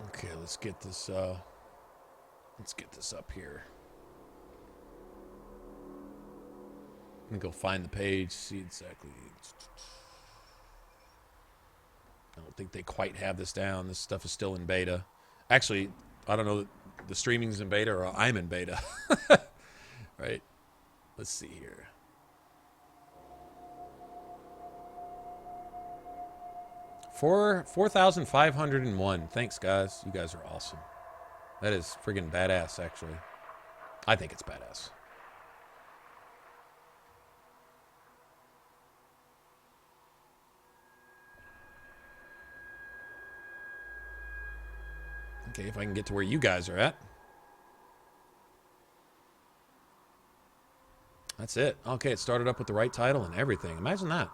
Okay, let's get this up here. I'm gonna go find the page, see exactly. I don't think they quite have this down. This stuff is still in beta. Actually, I don't know, the streaming's in beta or I'm in beta. Right? Let's see here. Four 4,501. Thanks, guys. You guys are awesome. That is friggin' badass, actually. I think it's badass. Okay, if I can get to where you guys are at. That's it. Okay, it started up with the right title and everything. Imagine that.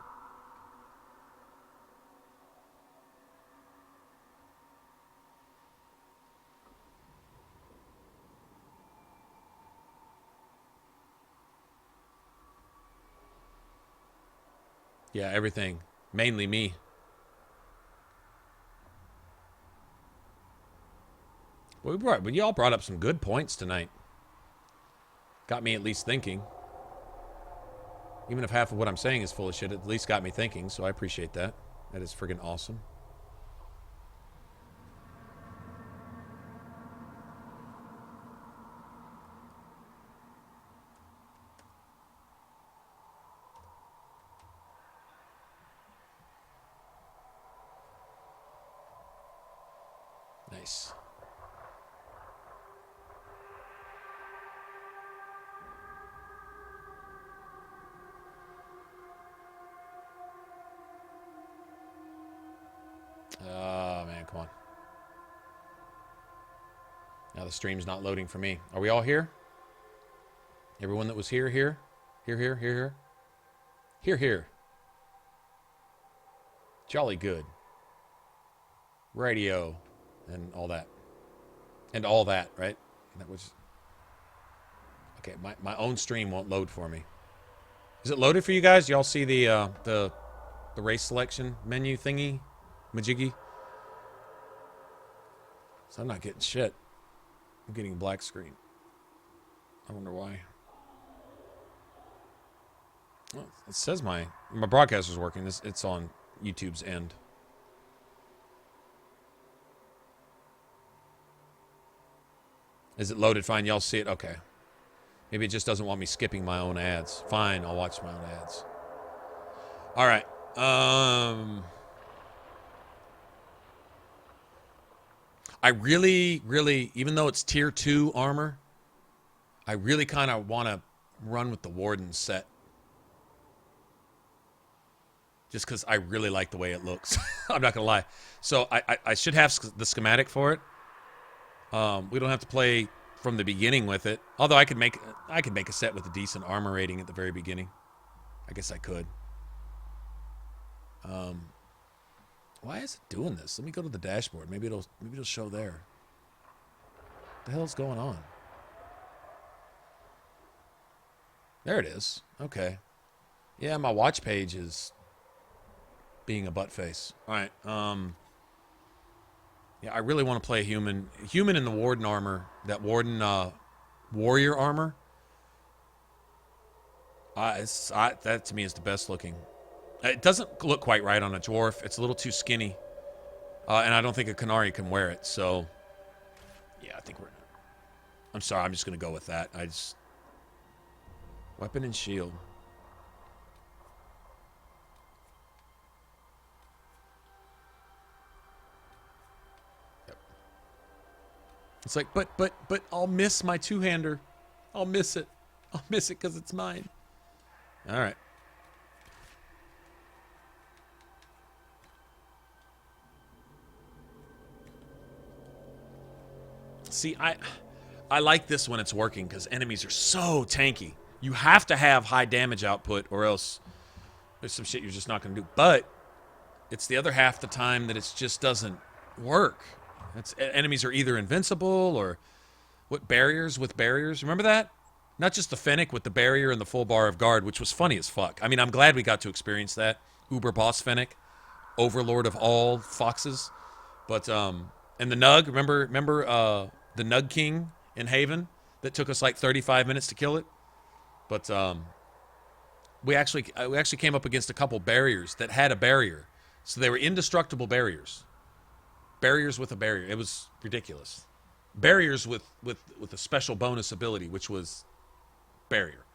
Yeah, everything. Mainly me. Well, y'all brought up some good points tonight. Got me at least thinking. Even if half of what I'm saying is full of shit, it at least got me thinking, so I appreciate that. That is friggin' awesome. Nice. Oh, man, come on. Now the stream's not loading for me. Are we all here? Everyone that was here? Here, here. Here. Jolly good. Radio. And all that. And all that, right? That was... Okay, my own stream won't load for me. Is it loaded for you guys? Y'all see the race selection menu thingy? Majiggy? So I'm not getting shit. I'm getting a black screen. I wonder why. Well, it says my broadcaster's working. It's on YouTube's end. Is it loaded fine? Y'all see it? Okay. Maybe it just doesn't want me skipping my own ads. Fine, I'll watch my own ads. All right. I really, even though it's tier 2 armor, I really kind of want to run with the Warden set. Just because I really like the way it looks. I'm not going to lie. So I should have the schematic for it. We don't have to play from the beginning with it. Although I could make a set with a decent armor rating at the very beginning. I guess I could. Why is it doing this? Let me go to the dashboard. Maybe it'll show there. What the hell's going on? There it is. Okay. Yeah, my watch page is being a butt face. All right. Yeah, I really want to play a human in the Warden armor. That Warden warrior armor. That to me is the best looking. It doesn't look quite right on a dwarf. It's a little too skinny. And I don't think a Canary can wear it. So, yeah, I think I'm sorry. I'm just going to go with that. Weapon and shield. Yep. It's like, but I'll miss my two-hander. I'll miss it. I'll miss it because it's mine. All right. See, I like this when it's working because enemies are so tanky. You have to have high damage output or else there's some shit you're just not going to do. But it's the other half the time that it just doesn't work. Enemies are either invincible or what barriers with barriers. Remember that? Not just the Fennec with the barrier and the full bar of guard, which was funny as fuck. I mean, I'm glad we got to experience that. Uber boss Fennec, overlord of all foxes. But And the Nug, remember the Nug King in Haven that took us like 35 minutes to kill it? But we actually came up against a couple barriers that had a barrier. So they were indestructible barriers. Barriers with a barrier. It was ridiculous. Barriers with a special bonus ability, which was barrier.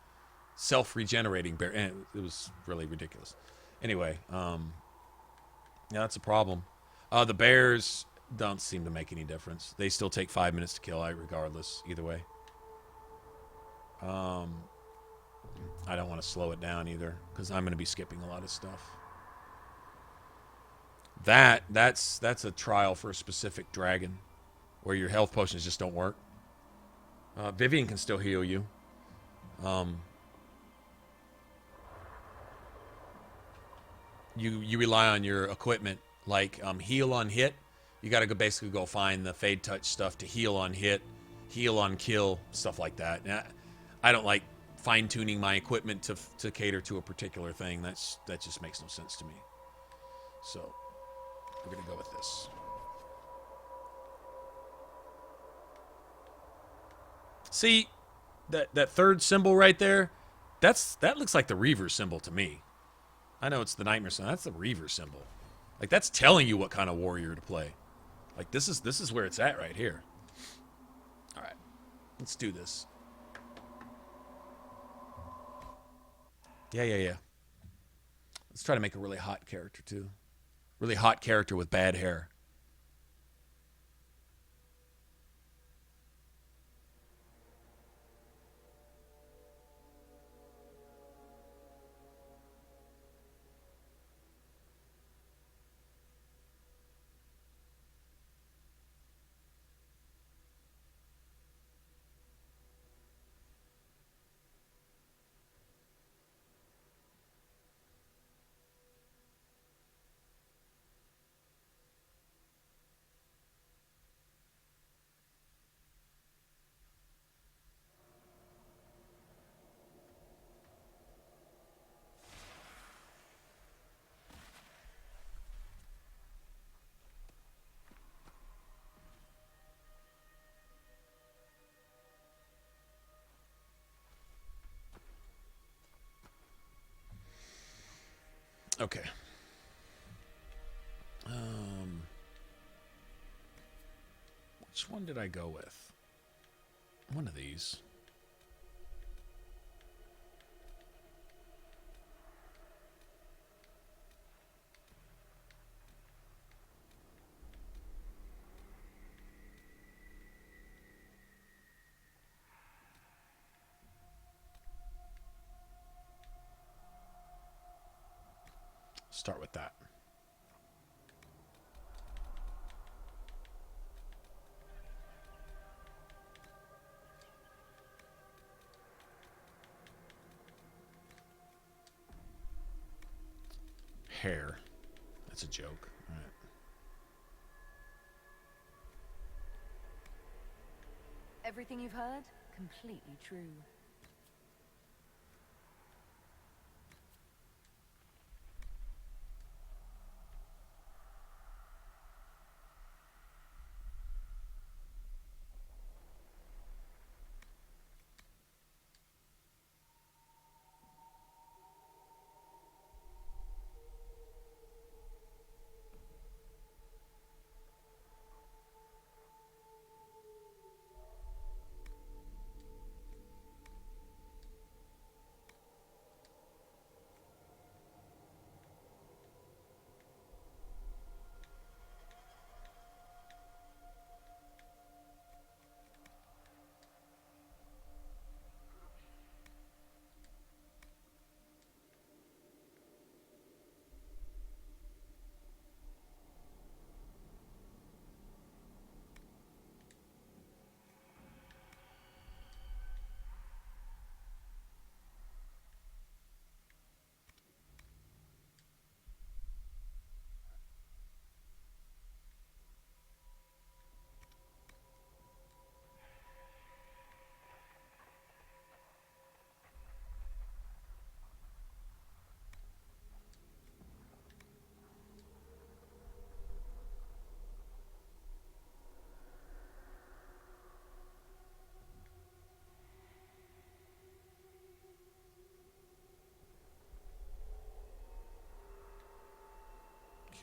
Self-regenerating barrier. And it was really ridiculous. Anyway, yeah, that's a problem. The bears don't seem to make any difference. They still take 5 minutes to kill, regardless, either way. I don't want to slow it down either, because I'm going to be skipping a lot of stuff. That's a trial for a specific dragon, where your health potions just don't work. Vivian can still heal you. You rely on your equipment, like heal on hit. You got to basically go find the Fade Touch stuff to heal on hit, heal on kill, stuff like that. And I don't like fine-tuning my equipment to cater to a particular thing. That just makes no sense to me. So we're gonna go with this. See that third symbol right there? That looks like the Reaver symbol to me. I know it's the Nightmare symbol. That's the Reaver symbol. Like, that's telling you what kind of warrior to play. Like, this is where it's at right here. All right, let's do this. Yeah. Let's try to make a really hot character, too. Really hot character with bad hair. Okay. Which one did I go with? One of these. Start with that. Hair. That's a joke. All right. Everything you've heard? Completely true.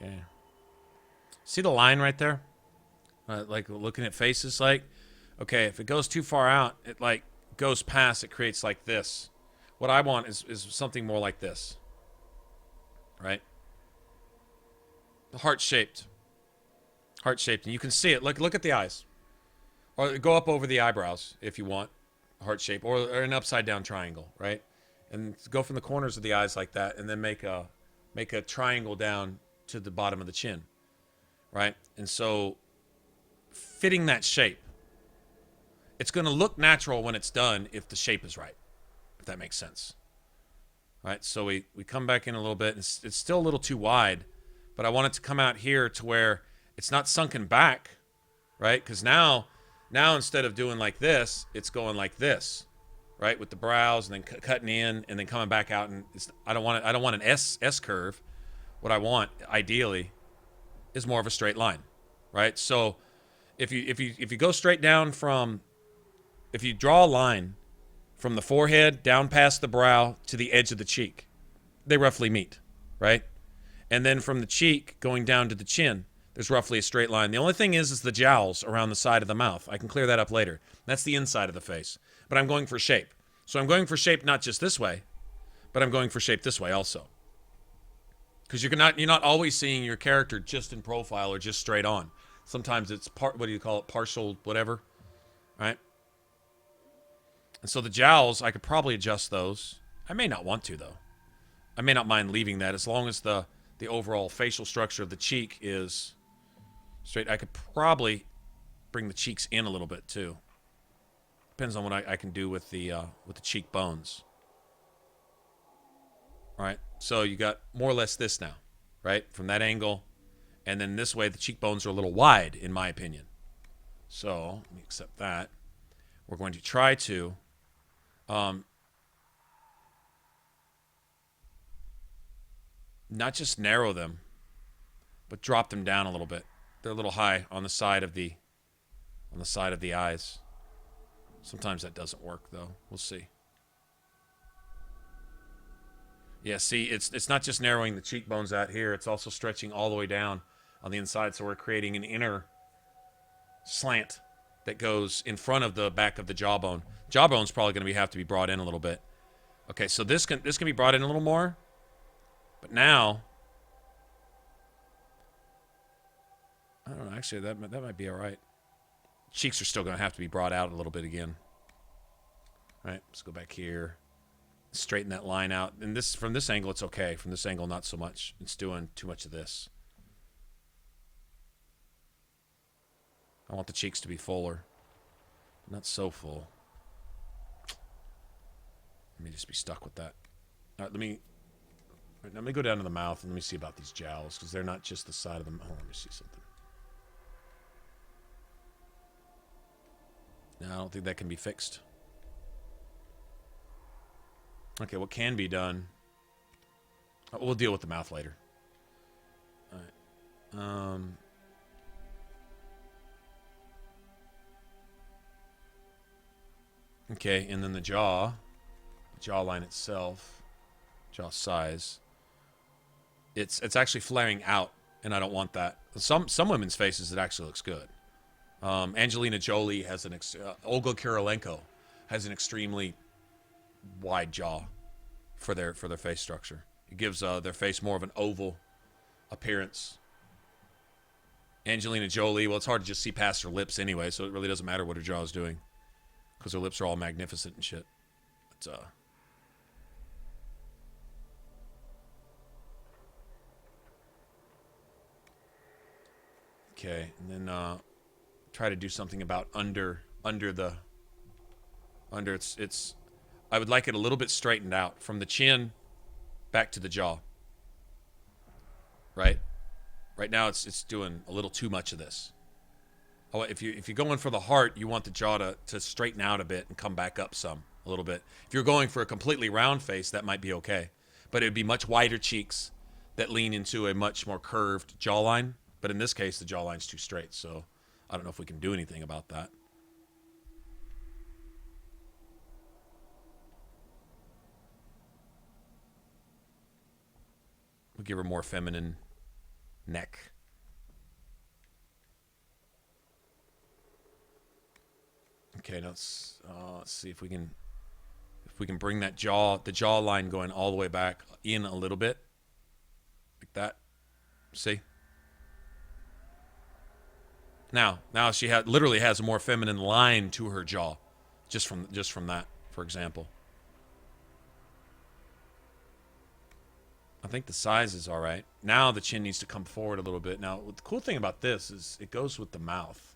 Okay. See the line right there? Like looking at faces, like, okay, if it goes too far out, it like goes past, it creates like this. What I want is something more like this. Right? Heart-shaped. Heart-shaped. And you can see it. Look at the eyes. Or go up over the eyebrows if you want. Heart-shaped. Or an upside-down triangle, right? And go from the corners of the eyes like that, and then make a triangle down to the bottom of the chin. Right? And so, fitting that shape. It's going to look natural when it's done if the shape is right. If that makes sense. Right? So we come back in a little bit. It's still a little too wide. But I want it to come out here to where it's not sunken back. Right? Because now instead of doing like this, it's going like this. Right? With the brows and then cutting in and then coming back out. And I don't want an S curve. What I want, ideally, is more of a straight line. Right? So if you go straight down from... If you draw a line from the forehead down past the brow to the edge of the cheek, they roughly meet, right? And then from the cheek going down to the chin, there's roughly a straight line. The only thing is the jowls around the side of the mouth. I can clear that up later. That's the inside of the face. But I'm going for shape. So I'm going for shape not just this way, but I'm going for shape this way also. Because you're not always seeing your character just in profile or just straight on. Sometimes it's what do you call it? Partial whatever, right? And so the jowls, I could probably adjust those. I may not want to, though. I may not mind leaving that as long as the overall facial structure of the cheek is straight. I could probably bring the cheeks in a little bit, too. Depends on what I can do with the cheekbones. All right, so you got more or less this now, right? From that angle. And then this way, the cheekbones are a little wide, in my opinion. So, let me accept that. We're going to try to... not just narrow them, but drop them down a little bit. They're a little high on the side of the eyes. Sometimes that doesn't work though. We'll see. Yeah, see, it's not just narrowing the cheekbones out here, it's also stretching all the way down on the inside, so we're creating an inner slant that goes in front of the back of the jawbone. Jawbone's probably going to have to be brought in a little bit. Okay, so this can be brought in a little more. But now, I don't know. Actually, that might be all right. Cheeks are still going to have to be brought out a little bit again. All right, let's go back here. Straighten that line out. And from this angle, it's okay. From this angle, not so much. It's doing too much of this. I want the cheeks to be fuller. Not so full. Let me just be stuck with that. All right, let me go down to the mouth and let me see about these jowls, because they're not just the side of the mouth. Oh, let me see something. No, I don't think that can be fixed. Okay, what can be done... we'll deal with the mouth later. Alright. Okay, and then the jawline itself, jaw size, it's actually flaring out, and I don't want that. Some women's faces, it actually looks good. Angelina Jolie has Olga Kurylenko has an extremely wide jaw for their face structure. It gives their face more of an oval appearance. Angelina Jolie, well, it's hard to just see past her lips anyway, so it really doesn't matter what her jaw is doing, because her lips are all magnificent and shit. It's okay, and then try to do something about under its. I would like it a little bit straightened out from the chin back to the jaw. Right now it's doing a little too much of this. Oh, if you're going for the heart, you want the jaw to straighten out a bit and come back up a little bit. If you're going for a completely round face, that might be okay, but it would be much wider cheeks that lean into a much more curved jawline. But in this case, the jawline's too straight, so I don't know if we can do anything about that. We'll give her more feminine neck. Okay, let's see if we can bring that the jaw line going all the way back in a little bit, like that. See? Now she literally has a more feminine line to her jaw, just from that, for example. I think the size is all right. Now the chin needs to come forward a little bit. Now, the cool thing about this is it goes with the mouth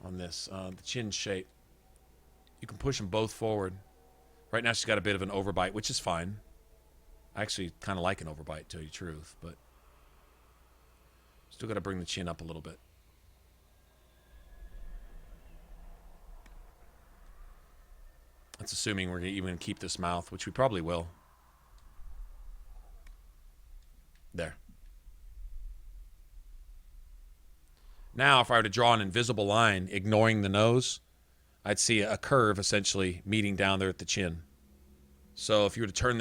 on this, the chin shape. You can push them both forward. Right now she's got a bit of an overbite, which is fine. I actually kind of like an overbite, to tell you the truth, but still got to bring the chin up a little bit. That's assuming we're going to even keep this mouth, which we probably will. There. Now, if I were to draw an invisible line, ignoring the nose, I'd see a curve essentially meeting down there at the chin. So if you were to turn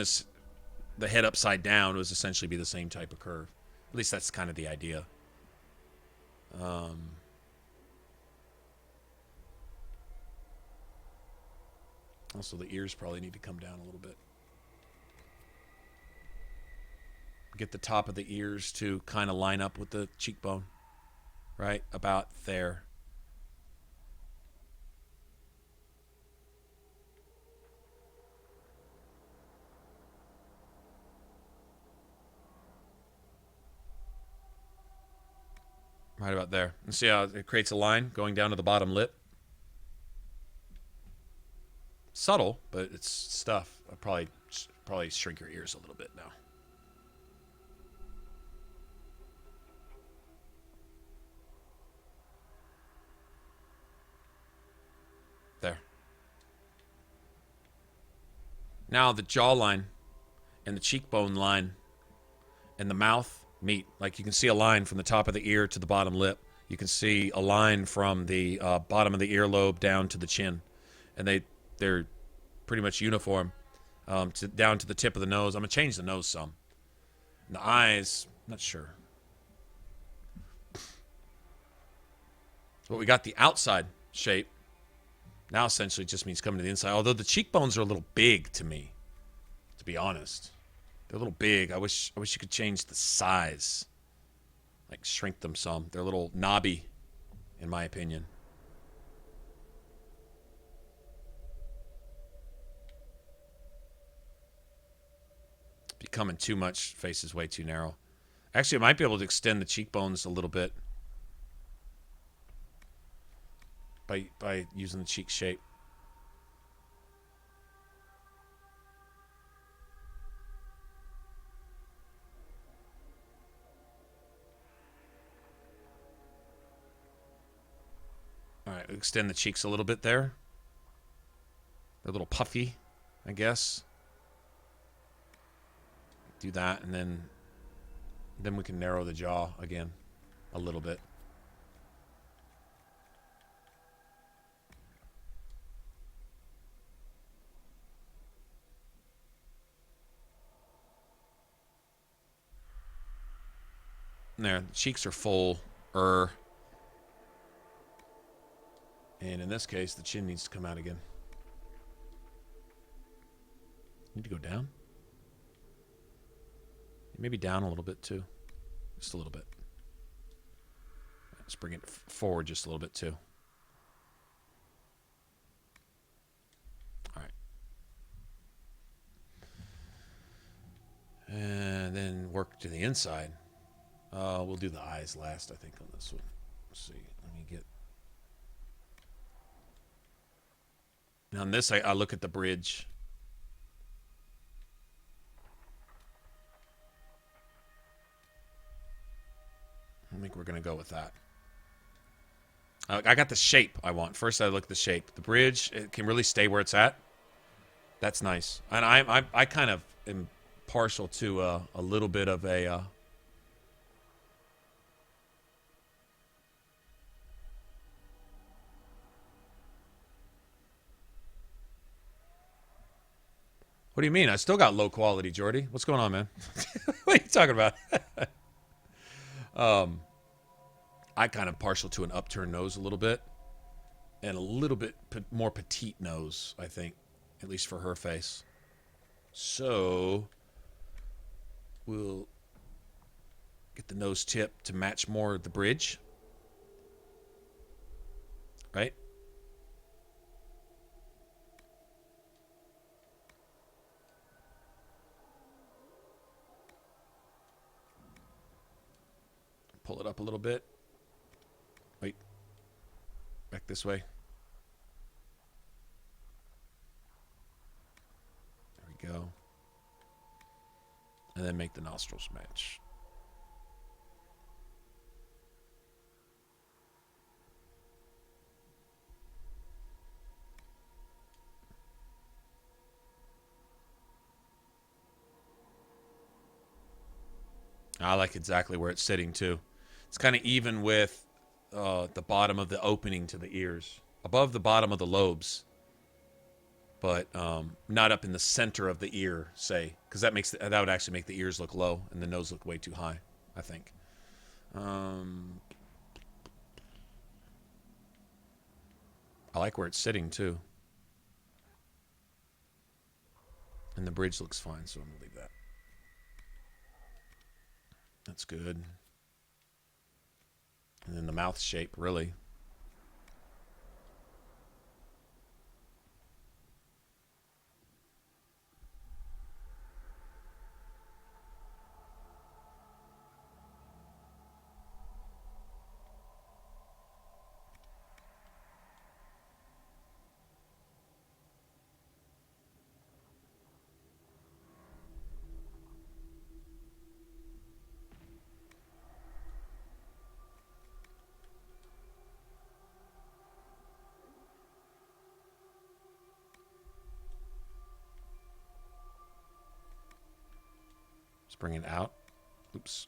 the head upside down, it would essentially be the same type of curve. At least that's kind of the idea. Also, the ears probably need to come down a little bit. Get the top of the ears to kind of line up with the cheekbone. Right? About there. Right about there. And see how it creates a line going down to the bottom lip? Subtle, but it's stuff. I'll probably shrink your ears a little bit now. There. Now the jawline and the cheekbone line and the mouth meet. Like you can see a line from the top of the ear to the bottom lip. You can see a line from the bottom of the earlobe down to the chin. And they're pretty much uniform down to the tip of the nose. I'm going to change the nose some. And the eyes, not sure. But we got the outside shape. Now essentially just means coming to the inside. Although the cheekbones are a little big to me, to be honest. They're a little big. I wish you could change the size. Like shrink them some. They're a little knobby, in my opinion. Becoming too much. Face is way too narrow. Actually, I might be able to extend the cheekbones a little bit by using the cheek shape. All right, extend the cheeks a little bit there. They're a little puffy, I guess. Do that, and then we can narrow the jaw again a little bit. There, the cheeks are full. And in this case, the chin needs to come out again. Need to go down? Maybe down a little bit, too. Just a little bit. Let's bring it forward just a little bit, too. All right. And then work to the inside. We'll do the eyes last, I think, on this one. Let's see. Let me get... Now on this, I look at the bridge. I think we're going to go with that. I got the shape I want. First, I look at the shape. The bridge, it can really stay where it's at. That's nice. And I kind of am partial to a little bit of a... What do you mean? I still got low quality, Jordy. What's going on, man? What are you talking about? I kind of partial to an upturned nose a little bit, and a little bit more petite nose, I think, at least for her face. So we'll get the nose tip to match more of the bridge, right? Pull it up a little bit. Wait. Back this way. There we go. And then make the nostrils match. I like exactly where it's sitting too. It's kind of even with the bottom of the opening to the ears, above the bottom of the lobes, but not up in the center of the ear, say, because that would actually make the ears look low and the nose look way too high, I think. I like where it's sitting too, and the bridge looks fine, so I'm gonna leave that. That's good. And then the mouth shape, really. Let's bring it out. Oops.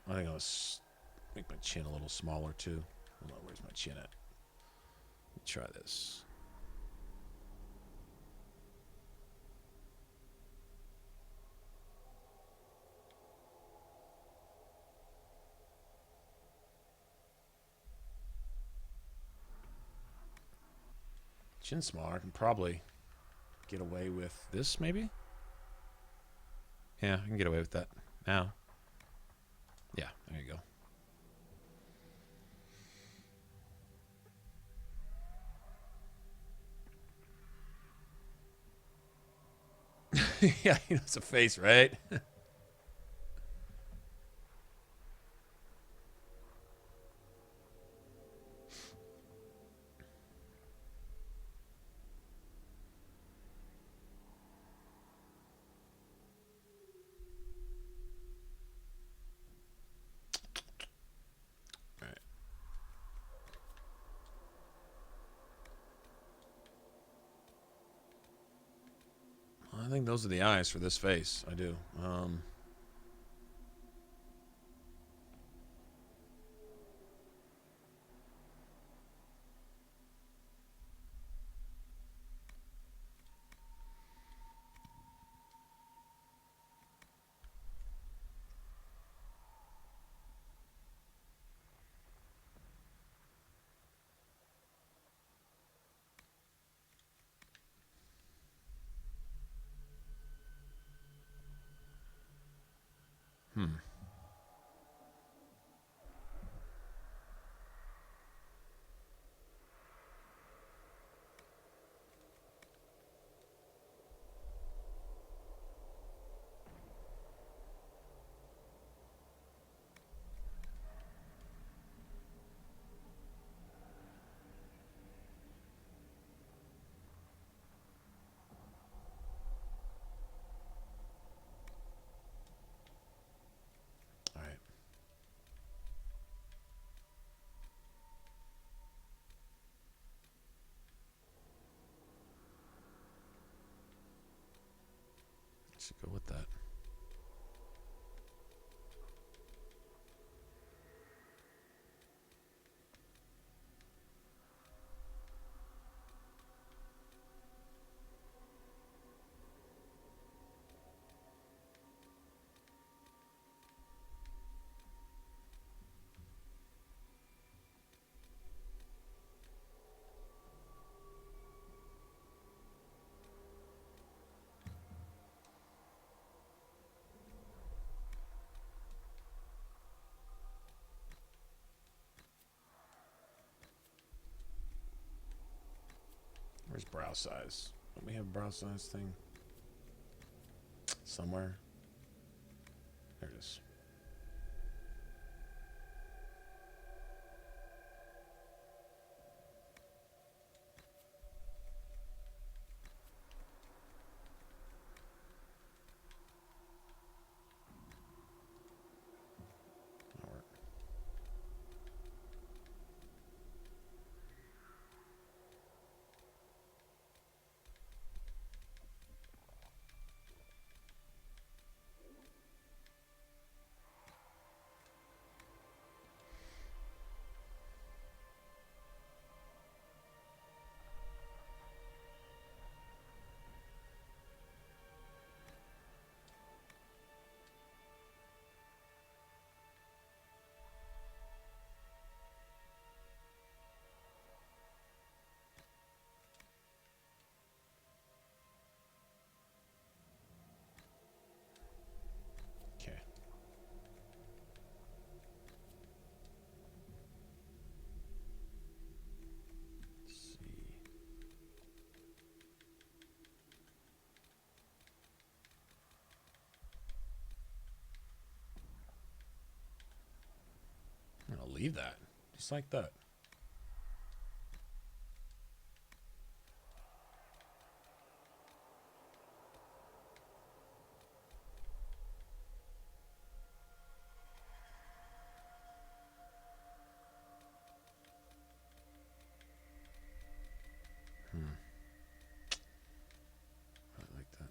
I think I'll make my chin a little smaller too. Hold on, where's my chin at? Let me try this. Chin smaller. I can probably get away with this, maybe? Yeah, I can get away with that now. Yeah, there you go. Yeah, it's a face, right? Alright. I think those are the eyes for this face. I do. Alright. Should go with that. brow size? Don't we have brow size thing somewhere? There it is. Okay. Let's see. I'm gonna leave that just like that. I like that.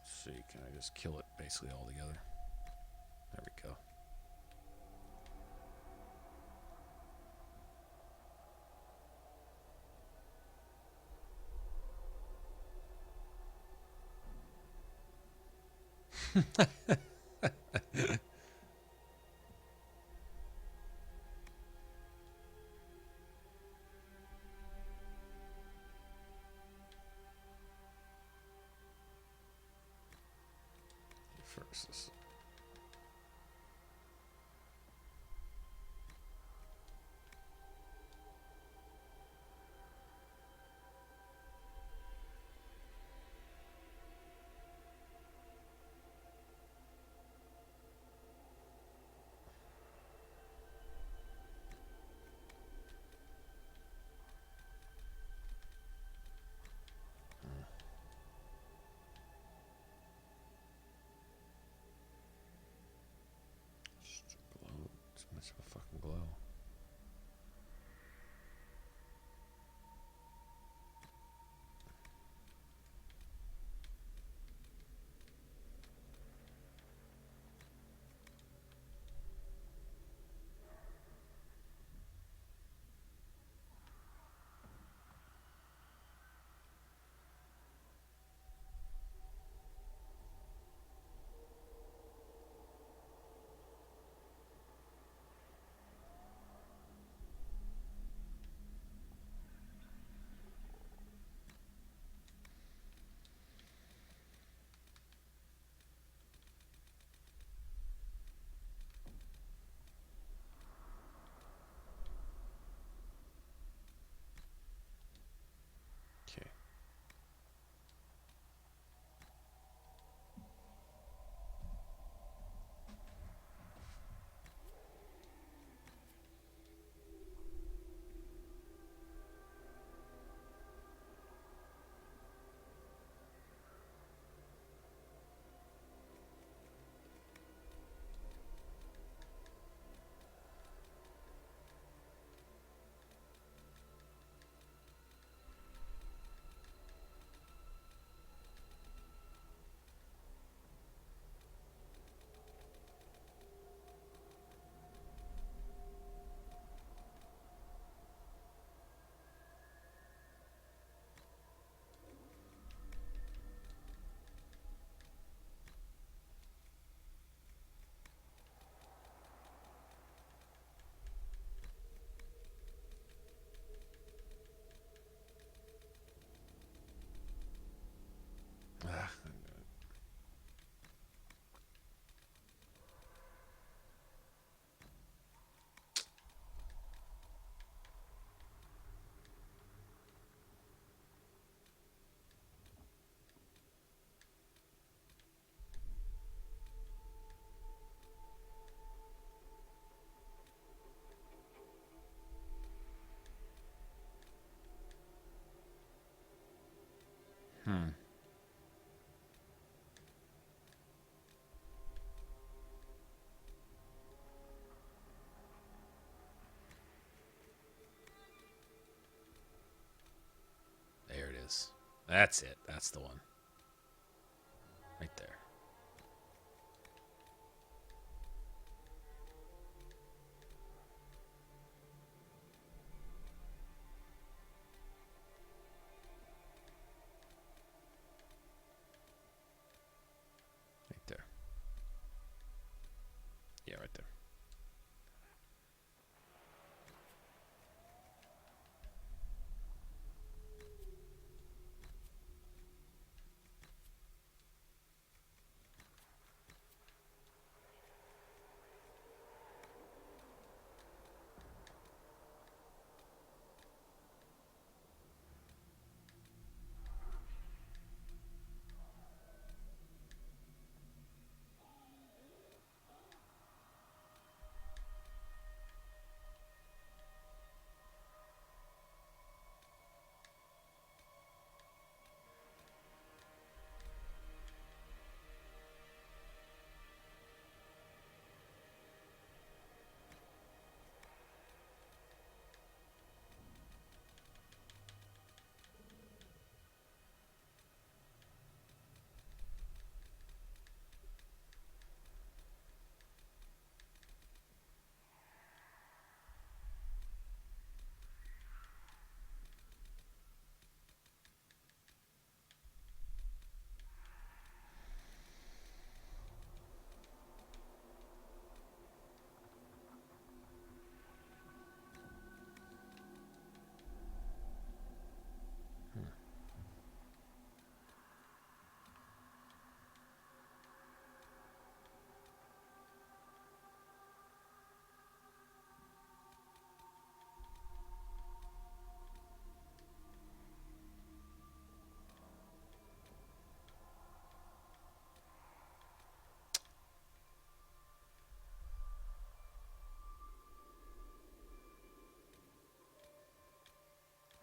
Let's see, can I just kill it basically all together? There we go. Versus. There it is. That's it. That's the one. Right there. Right there. Yeah, right there.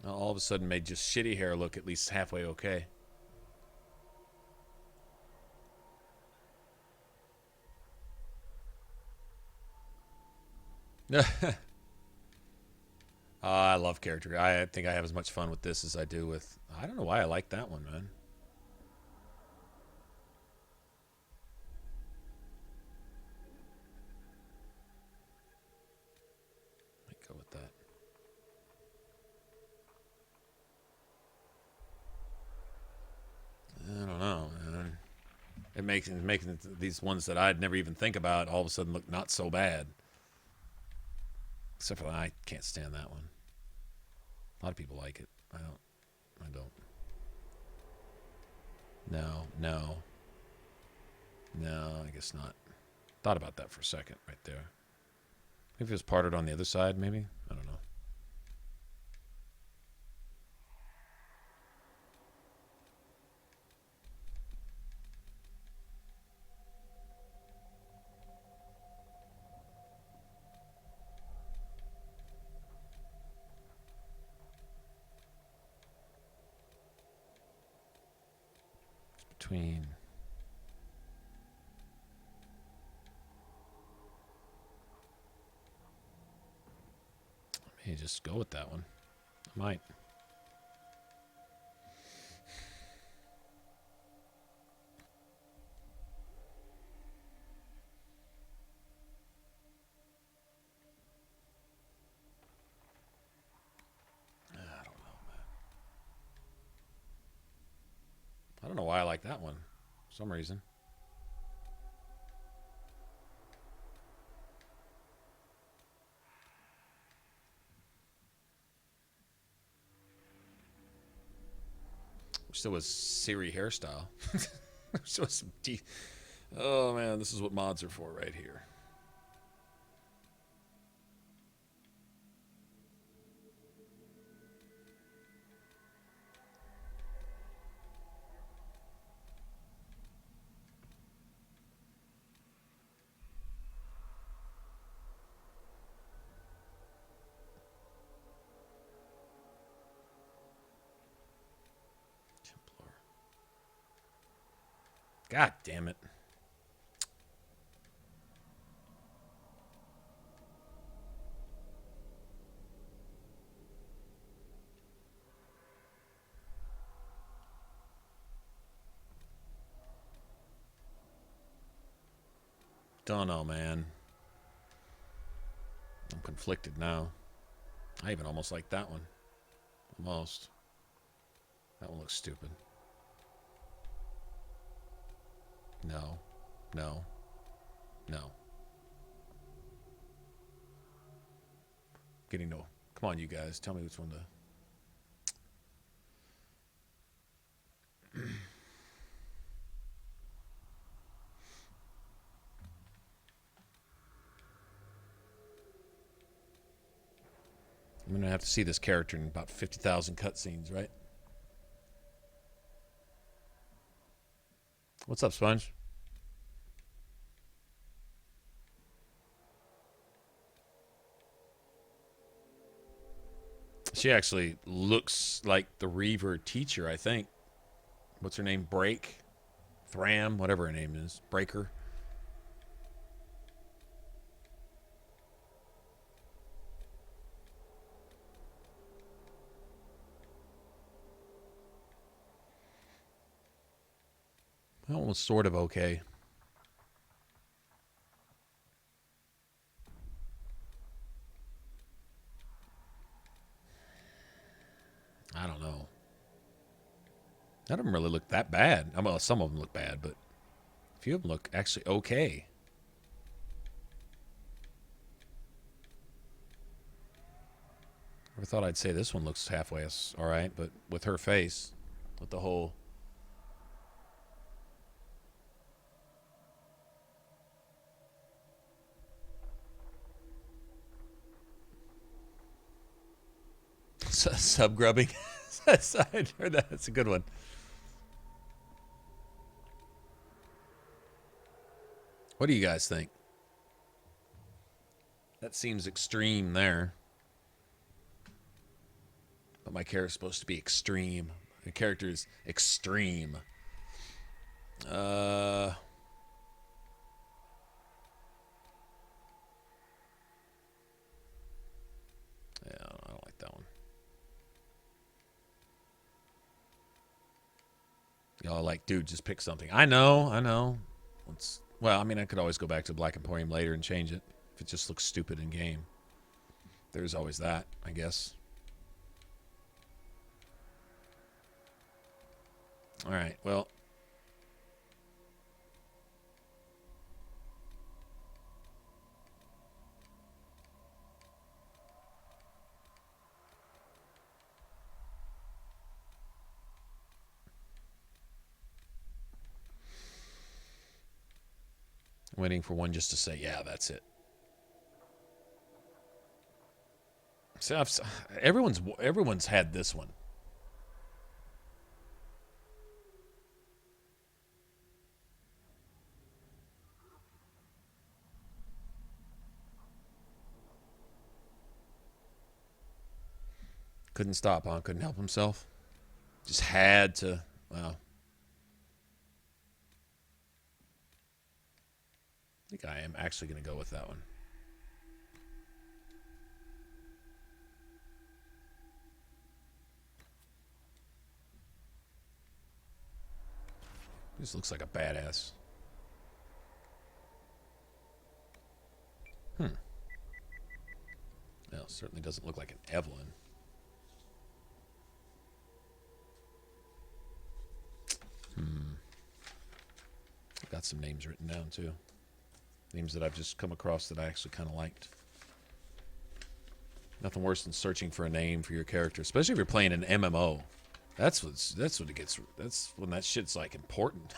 All of a sudden made just shitty hair look at least halfway okay. I love character. I think I have as much fun with this as I do with... I don't know why I like that one, man. Might go with that. I don't know, man. It makes these ones that I'd never even think about all of a sudden look not so bad. Except for I can't stand that one. A lot of people like it. I don't. No. No, I guess not. Thought about that for a second right there. Maybe it was parted on the other side, maybe? I don't know. Between... Hey, just go with that one. I might. I don't know, man. I don't know why I like that one. For some reason. Still was Siri hairstyle. Still some oh man, this is what mods are for right here. Templar. God damn it. Don't know, man. I'm conflicted now. I even almost like that one. Almost. That one looks stupid. No. No. No. Getting no. Come on, you guys. Tell me which one to. I'm going to have to see this character in about 50,000 cutscenes, right? What's up, Sponge? She actually looks like the Reaver teacher, I think. What's her name? Break? Thram? Whatever her name is. Breaker? That one was sort of okay. I don't know. None of them really look that bad. I mean, some of them look bad, but a few of them look actually okay. Never thought I'd say this one looks halfway all right, but with her face, with the whole... Sub-grubbing. I heard that. That's a good one. What do you guys think? That seems extreme there. But my character's supposed to be extreme. The character is extreme. Yeah, I don't like that one. Y'all like, dude, just pick something. I know. Well, I mean, I could always go back to Black Emporium later and change it if it just looks stupid in game. There's always that, I guess. All right, well. Waiting for one just to say, yeah, that's it. So everyone's had this one. Couldn't stop, huh? Couldn't help himself. Just had to. Well, I think I am actually going to go with that one. This looks like a badass. Well, certainly doesn't look like an Evelyn. I've got some names written down, too. Names that I've just come across that I actually kind of liked. Nothing worse than searching for a name for your character, especially if you're playing an MMO. That's what it gets. That's when that shit's like important.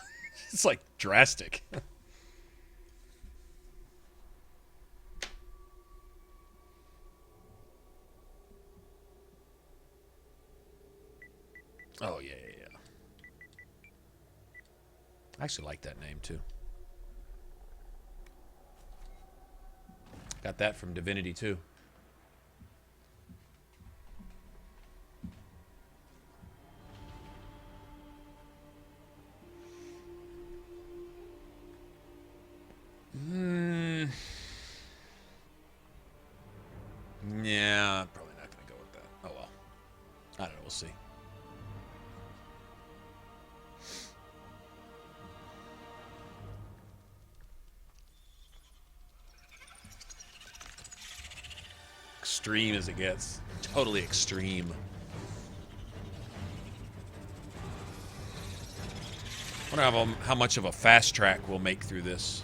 It's like drastic. Oh yeah. I actually like that name too. Got that from Divinity 2. extreme as it gets. Totally extreme. I wonder how much of a fast track we'll make through this.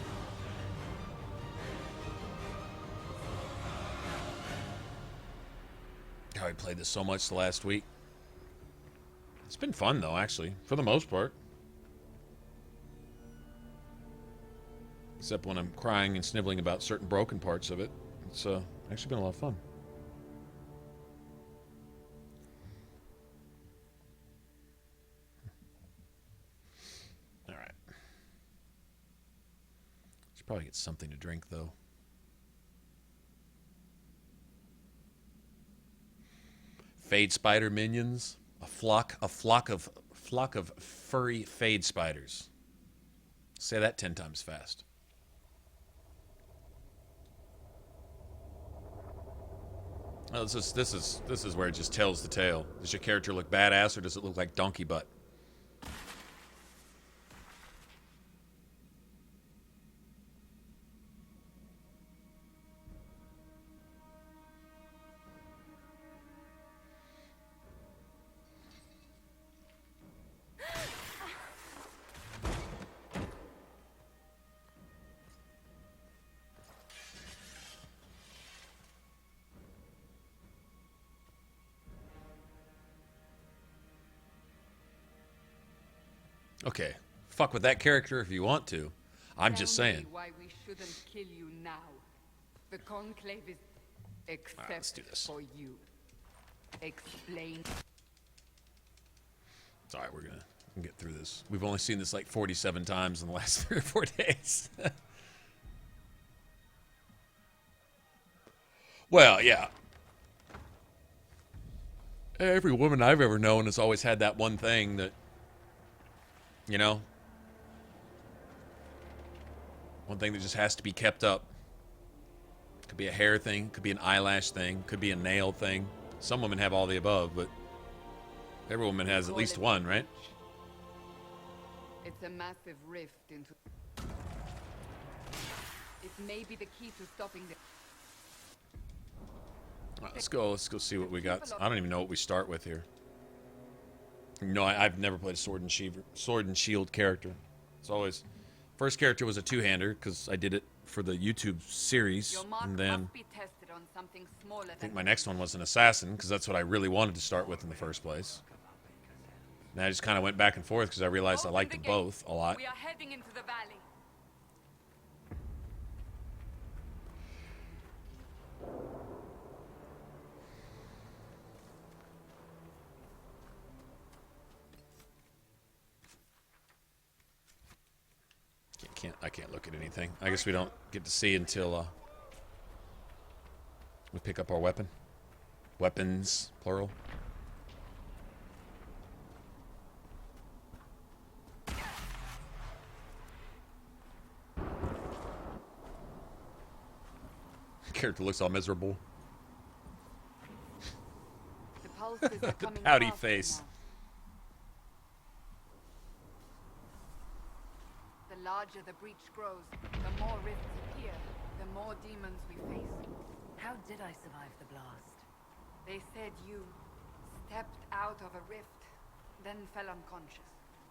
I played this so much the last week. It's been fun, though, actually, for the most part. Except when I'm crying and sniveling about certain broken parts of it. It's actually been a lot of fun. All right. Should probably get something to drink, though. Fade spider minions. A flock of furry fade spiders. Say that 10 times fast. Oh, this is where it just tells the tale. Does your character look badass or does it look like donkey butt? Okay, fuck with that character if you want to. I'm just saying. Why we shouldn't kill you now? The conclave is except let's do this. for you. Explain. It's alright, we're gonna get through this. We've only seen this like 47 times in the last 3 or 4 days. Well, yeah. Every woman I've ever known has always had that one thing that, you know, one thing that just has to be kept up. Could be a hair thing, could be an eyelash thing, could be a nail thing. Some women have all the above, but every woman has at least one, right? It's a massive rift into... It may be the key to stopping the... All right, let's go see what we got. I don't even know what we start with here. No, I've never played a sword and shield character. It's always... First character was a two-hander, because I did it for the YouTube series, and then I think my next one was an assassin, because that's what I really wanted to start with in the first place. And I just kind of went back and forth, because I realized I liked them both a lot. We are heading into the valley. I can't look at anything. I guess we don't get to see until we pick up our weapon. Weapons, plural. Character looks all miserable. The pulses are The coming pouty faster face. now. The larger the breach grows, the more rifts appear, the more demons we face. How did I survive the blast? They said you stepped out of a rift, then fell unconscious.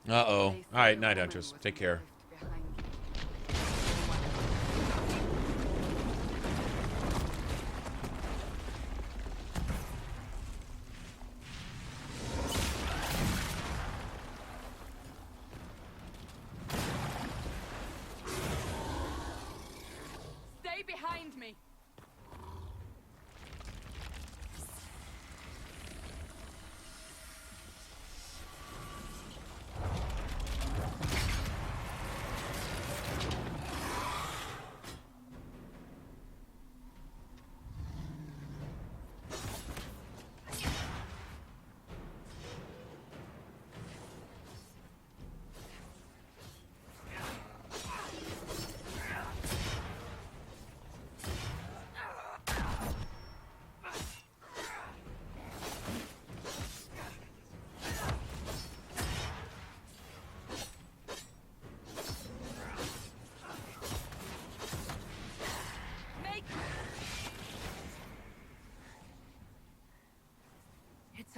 Uh-oh. They say Alright, a Night woman Hunters. was Take in the care. rift behind you. Stay behind me.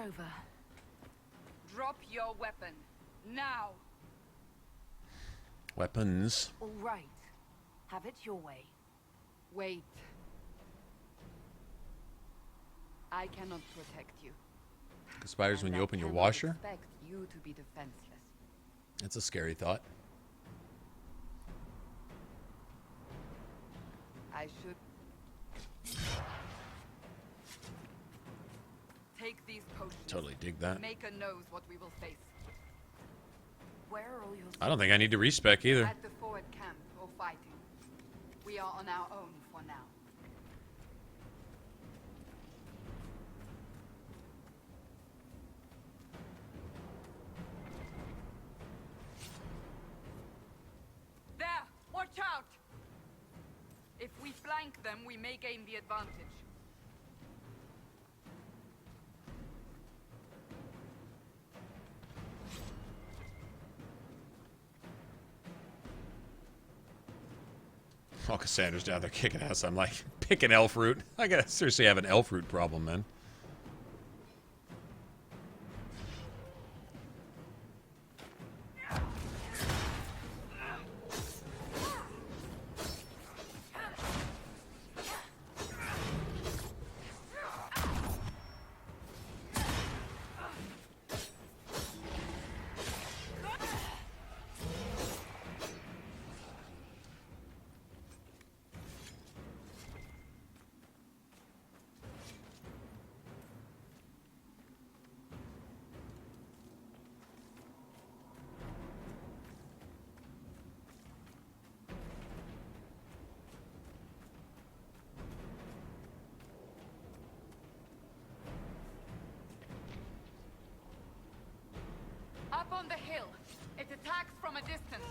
over. Drop your weapon. Now! Weapons. All right. Have it your way. Wait. I cannot protect you. The spiders when And you I open your cannot washer. expect you to be defenseless. That's a scary thought. I should take these potions. Totally dig that. Maker knows what we will face. Where are all your... I don't think I need to respec either. At the forward camp or fighting. We are on our own for now. There! Watch out! If we flank them, we may gain the advantage. Oh, Cassandra's down there kicking ass. I'm like, pick an elf root. I gotta seriously have an elf root problem, man. Up on the hill. It attacks from a distance.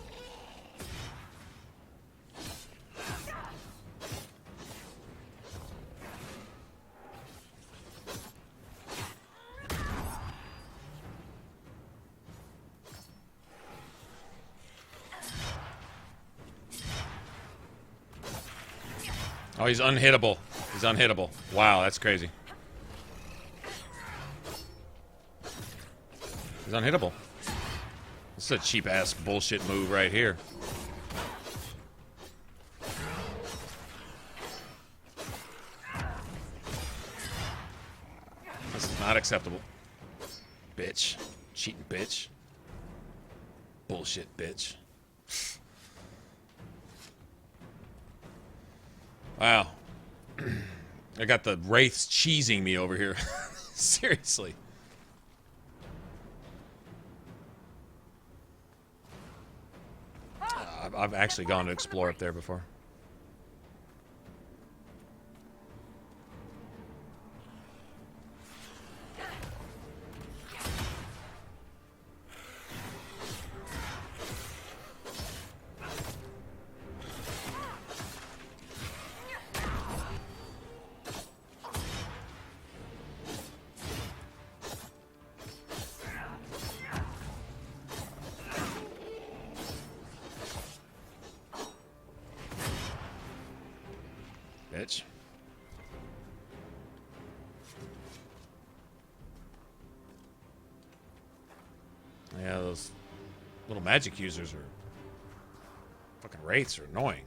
Oh, he's unhittable. He's unhittable. Wow, that's crazy. He's unhittable. This is a cheap-ass bullshit move right here. This is not acceptable. Bitch. Cheating bitch. Bullshit bitch. Wow. I got the wraiths cheesing me over here. Seriously. I've actually gone to explore up there before. Bitch. Yeah, those little magic users are... fucking wraiths are annoying.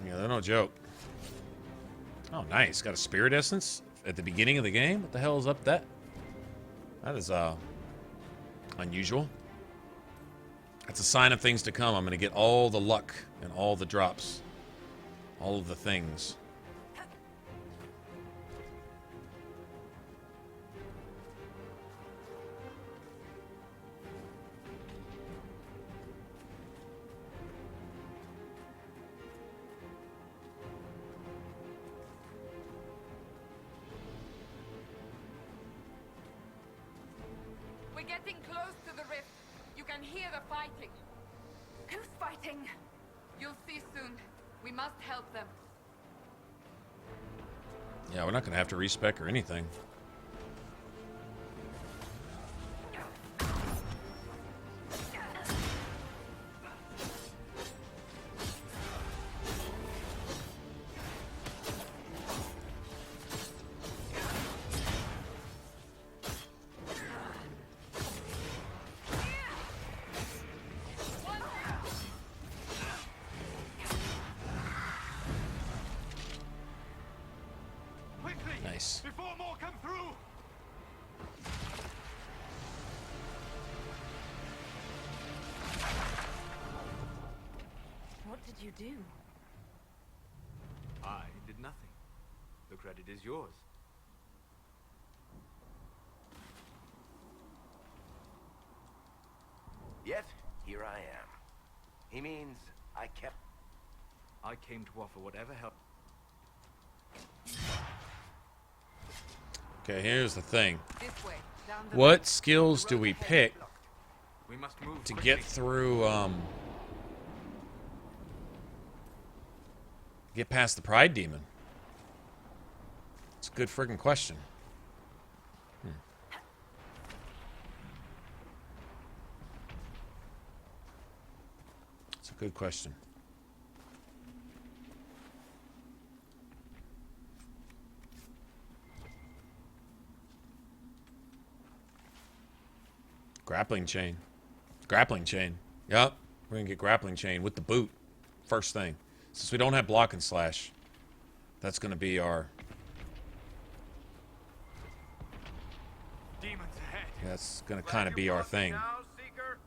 Yeah, they're no joke. Oh, nice. Got a spirit essence at the beginning of the game? What the hell is up that? That is, unusual. That's a sign of things to come. I'm going to get all the luck and all the drops. All of the things. getting close to the rift. You can hear the fighting. Who's fighting? You'll see soon. We must help them. Yeah, we're not gonna have to respec or anything. Nice. Before more come through. What did you do? I did nothing. The credit is yours. Yet, here I am. He means I came to offer whatever help. Okay, here's the thing. This way. Down the What skills do we pick We must move to quickly. get through, get past the Pride Demon? It's a good friggin' question. It's a good question. Grappling chain. Grappling chain. Yep. We're gonna get grappling chain with the boot. First thing. Since we don't have block and slash, that's gonna be our... Demons ahead. That's gonna kind of be our thing. now, Seeker.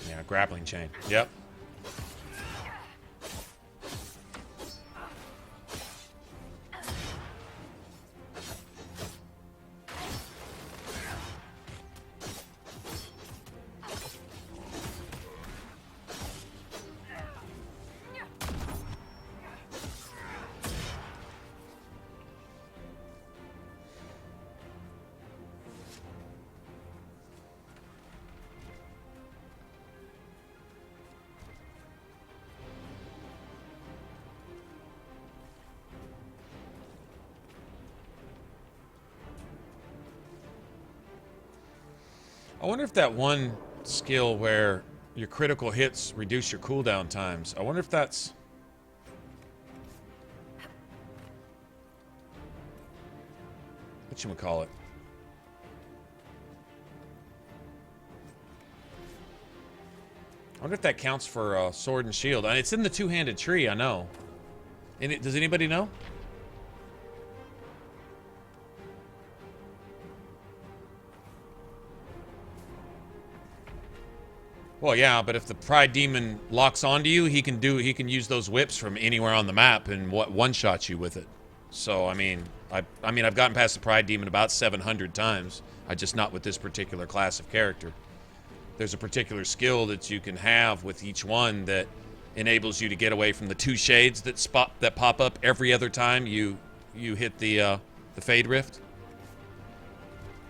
Yeah, grappling chain. Yep. I wonder if that one skill where your critical hits reduce your cooldown times, I wonder if that's... whatchamacallit? I wonder if that counts for sword and shield. It's in the two-handed tree, I know. Does anybody know? Well, yeah, but if the Pride Demon locks onto you, he can use those whips from anywhere on the map and one-shot you with it. So, I mean, I've gotten past the Pride Demon about 700 times. Just not with this particular class of character. There's a particular skill that you can have with each one that enables you to get away from the two shades that pop up every other time you hit the Fade Rift.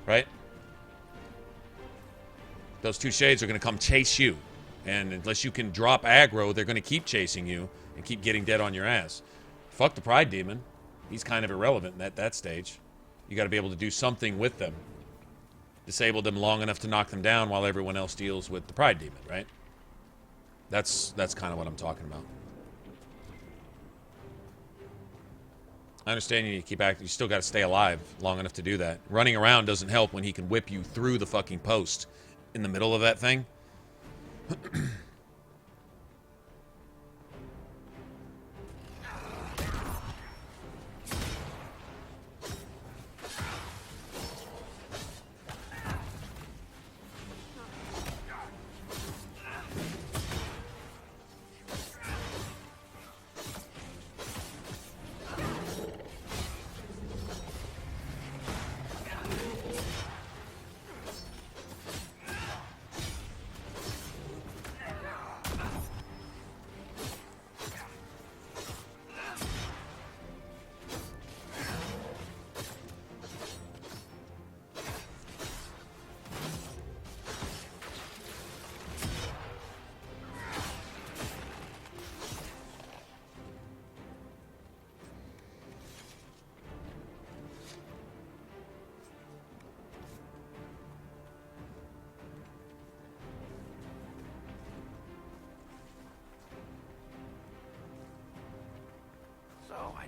Right? Those two shades are going to come chase you. And unless you can drop aggro, they're going to keep chasing you and keep getting dead on your ass. Fuck the Pride Demon. He's kind of irrelevant at that stage. You got to be able to do something with them. Disable them long enough to knock them down while everyone else deals with the Pride Demon, right? That's kind of what I'm talking about. I understand you need to keep acting. You still got to stay alive long enough to do that. Running around doesn't help when he can whip you through the fucking post in the middle of that thing.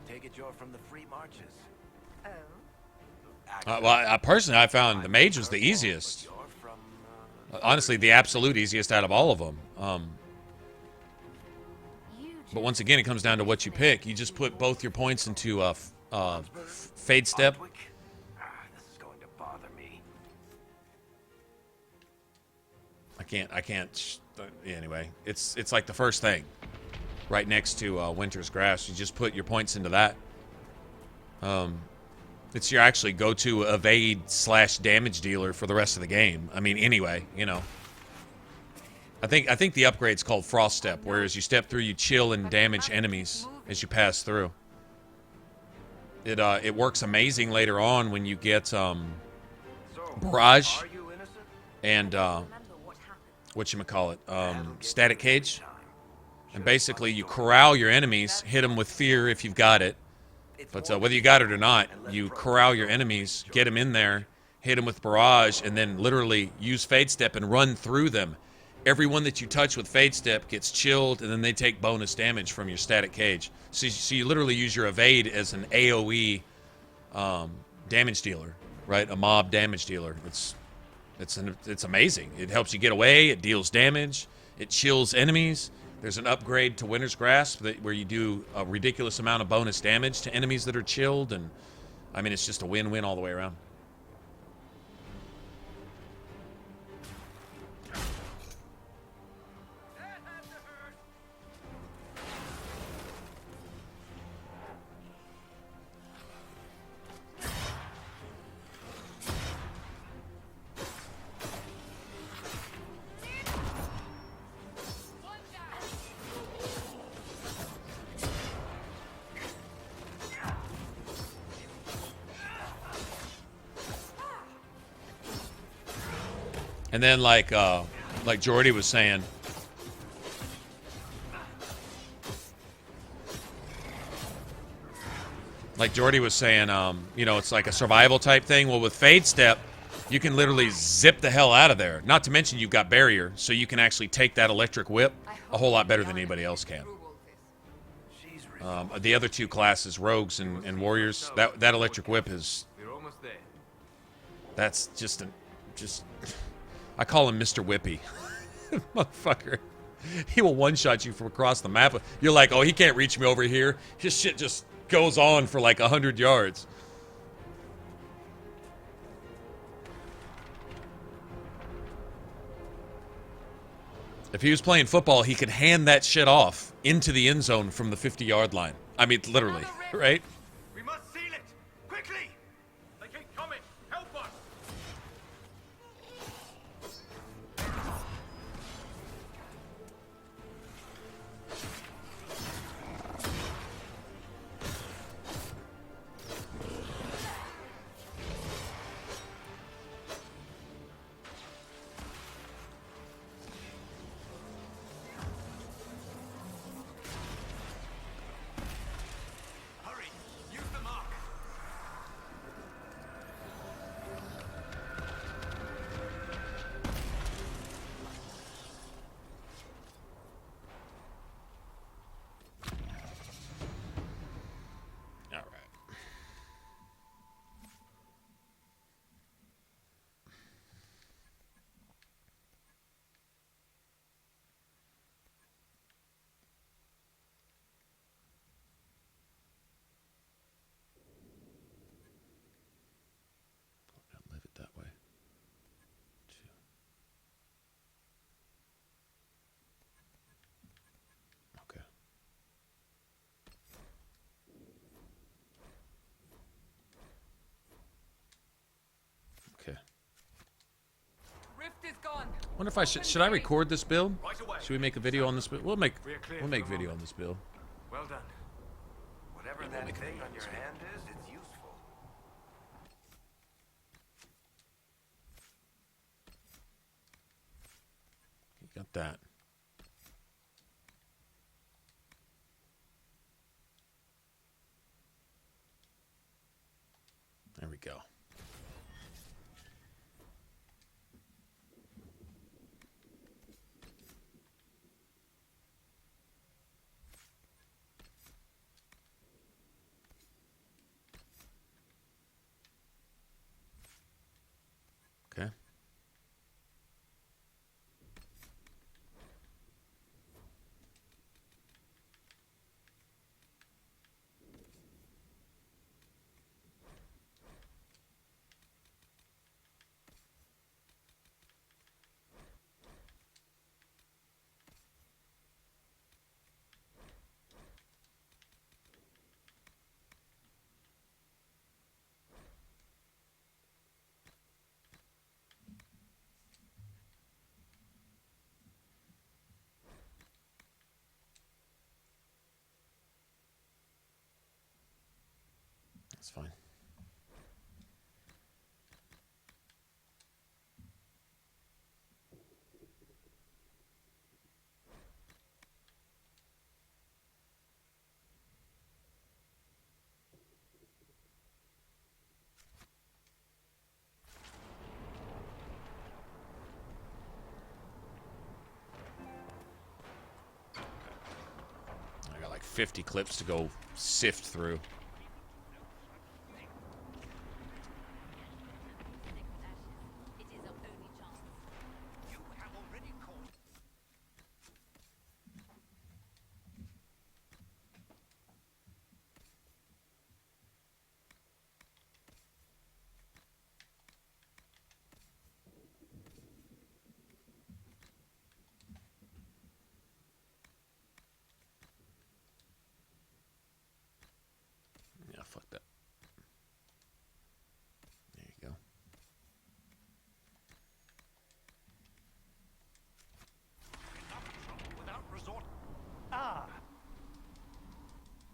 take it you're from the free marches. Oh? Well, personally, I found the mage was the easiest. You're from, Honestly, the absolute easiest out of all of them. You But once again, it comes down to what you pick. You just put both your points into fade step. Antwick? This is going to bother me. I can't. Anyway, it's like the first thing, right next to Winter's Grass. You just put your points into that. It's your actually go-to evade / damage dealer for the rest of the game. I mean, anyway, you know. I think the upgrade's called Frost Step, whereas you step through, you chill and damage enemies as you pass through. It works amazing later on when you get Barrage Are you innocent? and remember what happened. whatchamacallit, Static Cage. And basically you corral your enemies, hit them with fear if you've got it. But whether you got it or not, you corral your enemies, get them in there, hit them with Barrage, and then literally use Fade Step and run through them. Everyone that you touch with Fade Step gets chilled, and then they take bonus damage from your Static Cage. So you literally use your Evade as an AoE damage dealer, right? A mob damage dealer. It's amazing. It helps you get away. It deals damage. It chills enemies. There's an upgrade to Winter's Grasp where you do a ridiculous amount of bonus damage to enemies that are chilled, and I mean, it's just a win-win all the way around. And then, like Jordy was saying, you know, it's like a survival type thing. Well, with Fade Step, you can literally zip the hell out of there. Not to mention you've got Barrier, so you can actually take that electric whip a whole lot better than anybody else can. The other two classes, Rogues and Warriors, that electric whip is... We're almost there. That's just I call him Mr. Whippy. Motherfucker. He will one-shot you from across the map. You're like, oh, he can't reach me over here. His shit just goes on for like 100 yards. If he was playing football, he could hand that shit off into the end zone from the 50-yard line. I mean, literally, right? We must seal it! Quickly! They keep coming! Help us! Hurry! Use the mark! All right. I'll leave it that way. Okay. Okay. Rift is gone. Wonder if I should I record this build? Right away. Should we make a video on this build? We'll make We're clear we'll for make the video on moment. this build. Well done. Whatever that thing on your hand is, it's useful. You got that. There we go. That's fine. I got like 50 clips to go sift through. Yeah, fuck that. There you go. Without resort. Ah.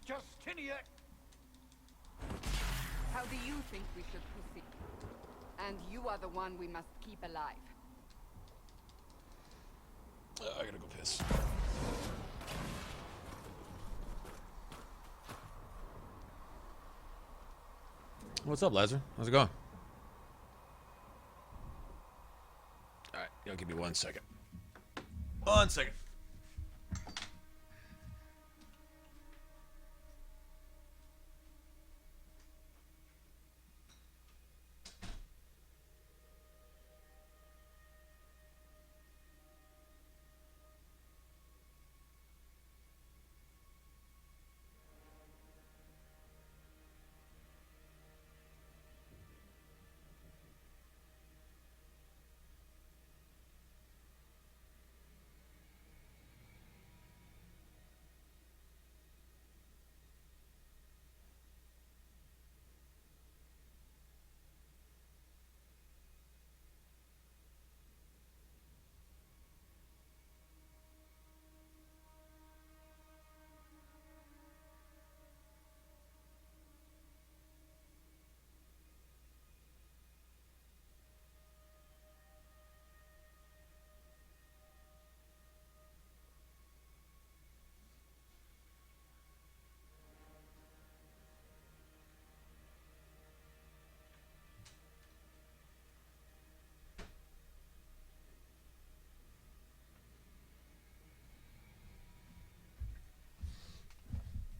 Justinia. How do you think we should proceed? And you are the one we must keep alive. I gotta go piss. What's up, Lazar? How's it going? Alright, y'all give me 1 second. 1 second.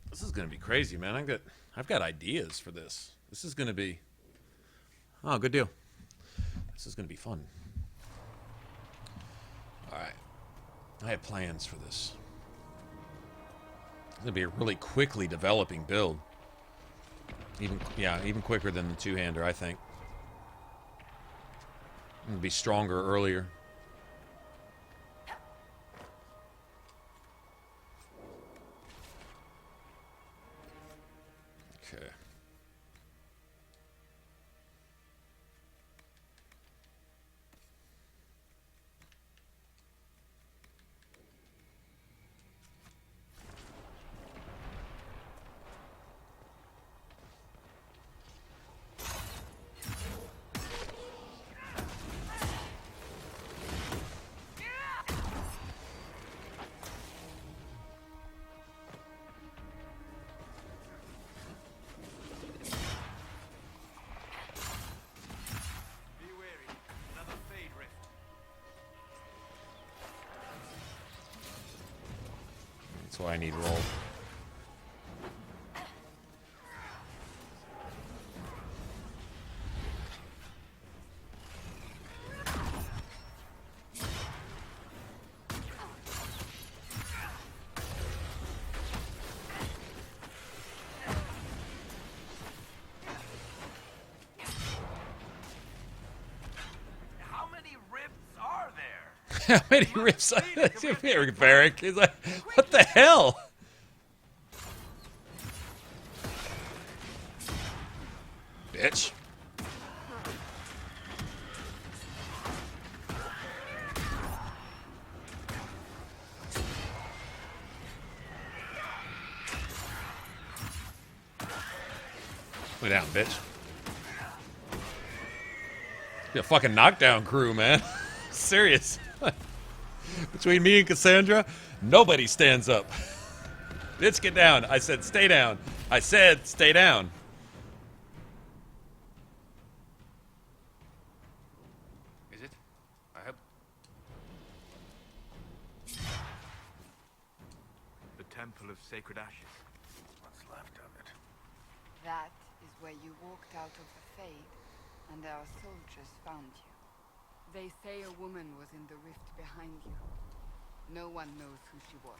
This is gonna be crazy, man. I've got ideas for this. This is gonna be... Oh, good deal. This is gonna be fun. Alright. I have plans for this. It's gonna be a really quickly developing build. Even quicker than the two-hander, I think. It'll be stronger earlier. Okay. That's why I need roll. How many rips are there? How many rips? Varric. He's like, what the hell? Bitch. me down, bitch. Be a fucking knockdown crew, man. Serious. Between me and Cassandra, nobody stands up. Bitch, get down. I said stay down. I said stay down. Is it? I hope. The Temple of Sacred Ashes. What's left of it? That is where you walked out of the Fade, and our soldiers found you. They say a woman was in the rift behind you. No one knows who she was.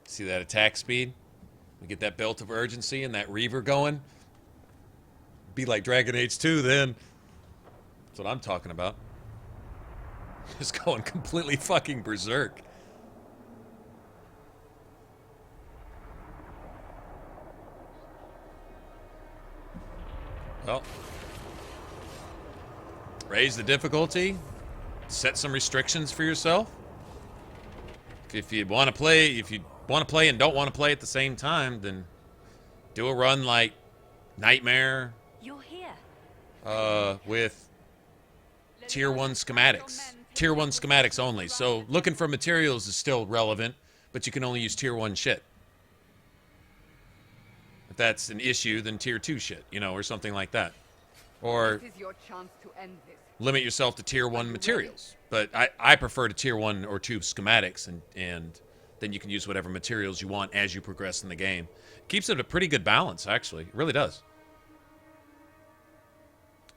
See that attack speed? We get that belt of urgency and that Reaver going. Be like Dragon Age 2 then. That's what I'm talking about. Just going completely fucking berserk. Well. Raise the difficulty. Set some restrictions for yourself. If you want to play, and don't want to play at the same time, then do a run like Nightmare. You're here. With tier 1 schematics. Tier 1 schematics only. So looking for materials is still relevant, but you can only use tier 1 shit. If that's an issue, then tier 2 shit, you know, or something like that. Or This is your chance to end this. limit yourself to tier 1 materials. But I prefer to tier 1 or 2 schematics, and then you can use whatever materials you want as you progress in the game. Keeps it a pretty good balance, actually. It really does.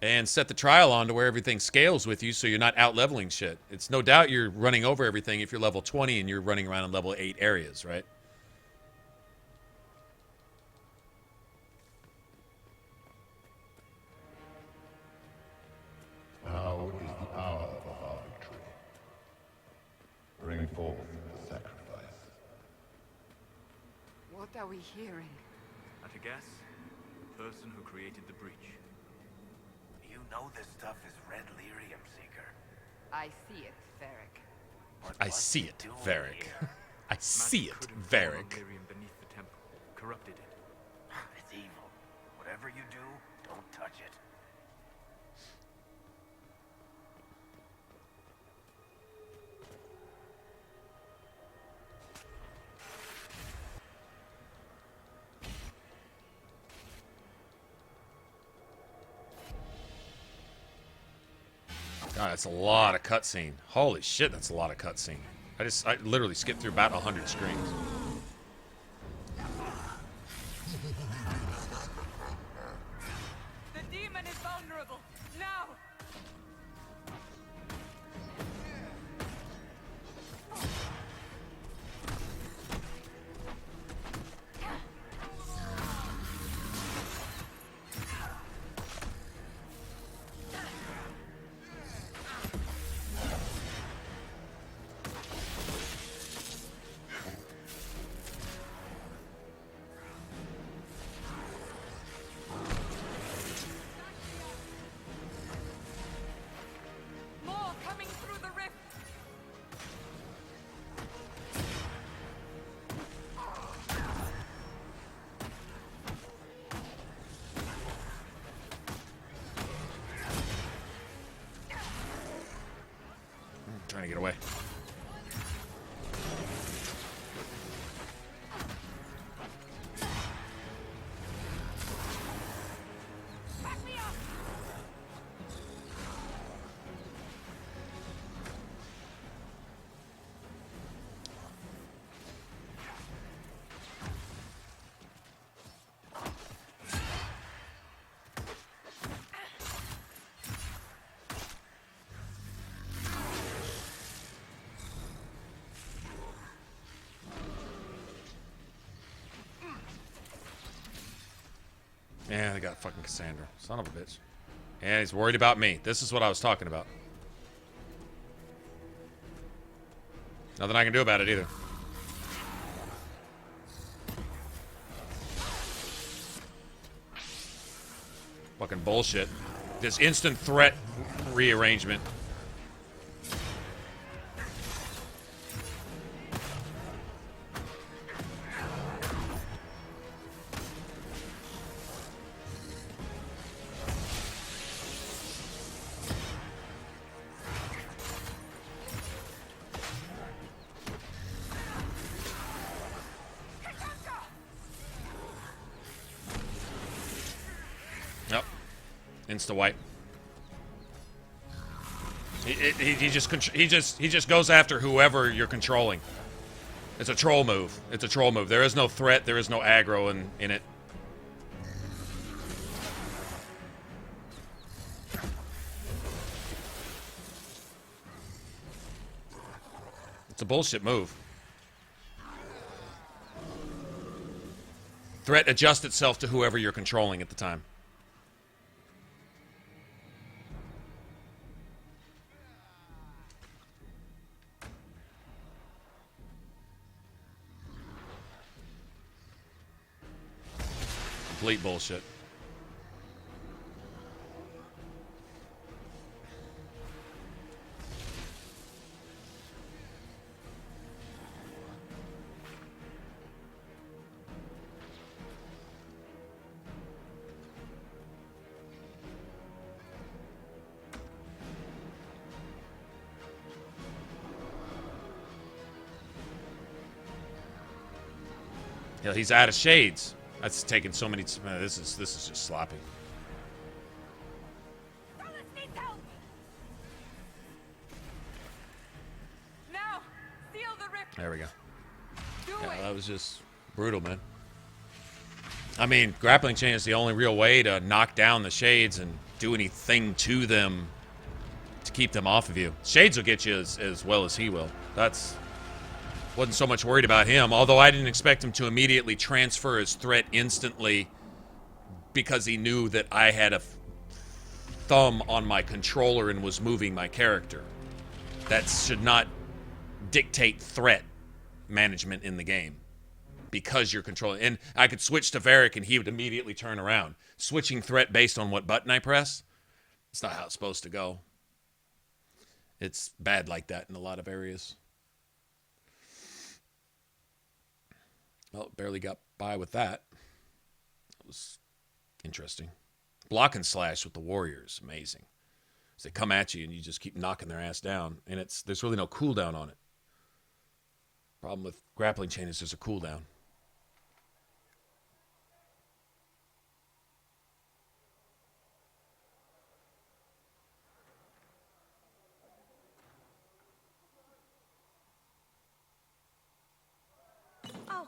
And set the trial on to where everything scales with you so you're not out-leveling shit. It's no doubt you're running over everything if you're level 20 and you're running around in level 8 areas, right? Now is the hour of our victory. Bring forth the sacrifice. What are we hearing? At a guess, the person who created the breach. You know this stuff is red lyrium, Seeker. I see it, Varric. But I what's see he it, doing Varric. here? I see Magic it, couldn't fall on Varric. lyrium beneath the temple. Corrupted it. It's evil. Whatever you do, don't touch it. God, that's a lot of cutscene. Holy shit, that's a lot of cutscene. I literally skipped through about 100 screens. The demon is vulnerable. Now! More coming through the rift. Trying to get away. Back me up. Yeah, they got fucking Cassandra. Son of a bitch. And he's worried about me. This is what I was talking about. Nothing I can do about it either. Fucking bullshit. This instant threat rearrangement. Yep. Insta wipe. He just goes after whoever you're controlling. It's a troll move. It's a troll move. There is no threat. There is no aggro in it. It's a bullshit move. Threat adjusts itself to whoever you're controlling at the time. Complete bullshit. Yeah, he's out of shades. That's taking so many. Man, this is just sloppy. Now, seal the rip. There we go. Do Yeah, it. that was just brutal, man. I mean, grappling chain is the only real way to knock down the shades and do anything to them to keep them off of you. Shades will get you as well as he will. Wasn't so much worried about him, although I didn't expect him to immediately transfer his threat instantly because he knew that I had a thumb on my controller and was moving my character. That should not dictate threat management in the game because you're controlling. And I could switch to Varric and he would immediately turn around. Switching threat based on what button I press, it's not how it's supposed to go. It's bad like that in a lot of areas. Well, barely got by with that. That was interesting. Block and slash with the warriors, amazing. So they come at you and you just keep knocking their ass down, and there's really no cooldown on it. Problem with grappling chain is there's a cooldown. Oh.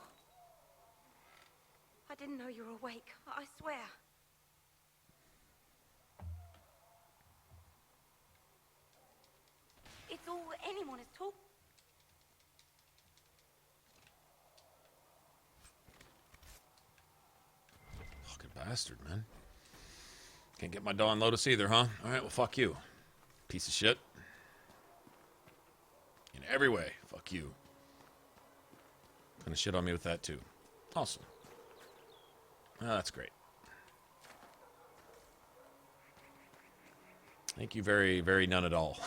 I didn't know you were awake. I swear. It's all anyone has told. Fucking bastard, man. Can't get my Dawn Lotus either, huh? Alright, well, fuck you. Piece of shit. In every way, fuck you. Gonna shit on me with that, too. Awesome. Oh, that's great. Thank you very, very none at all.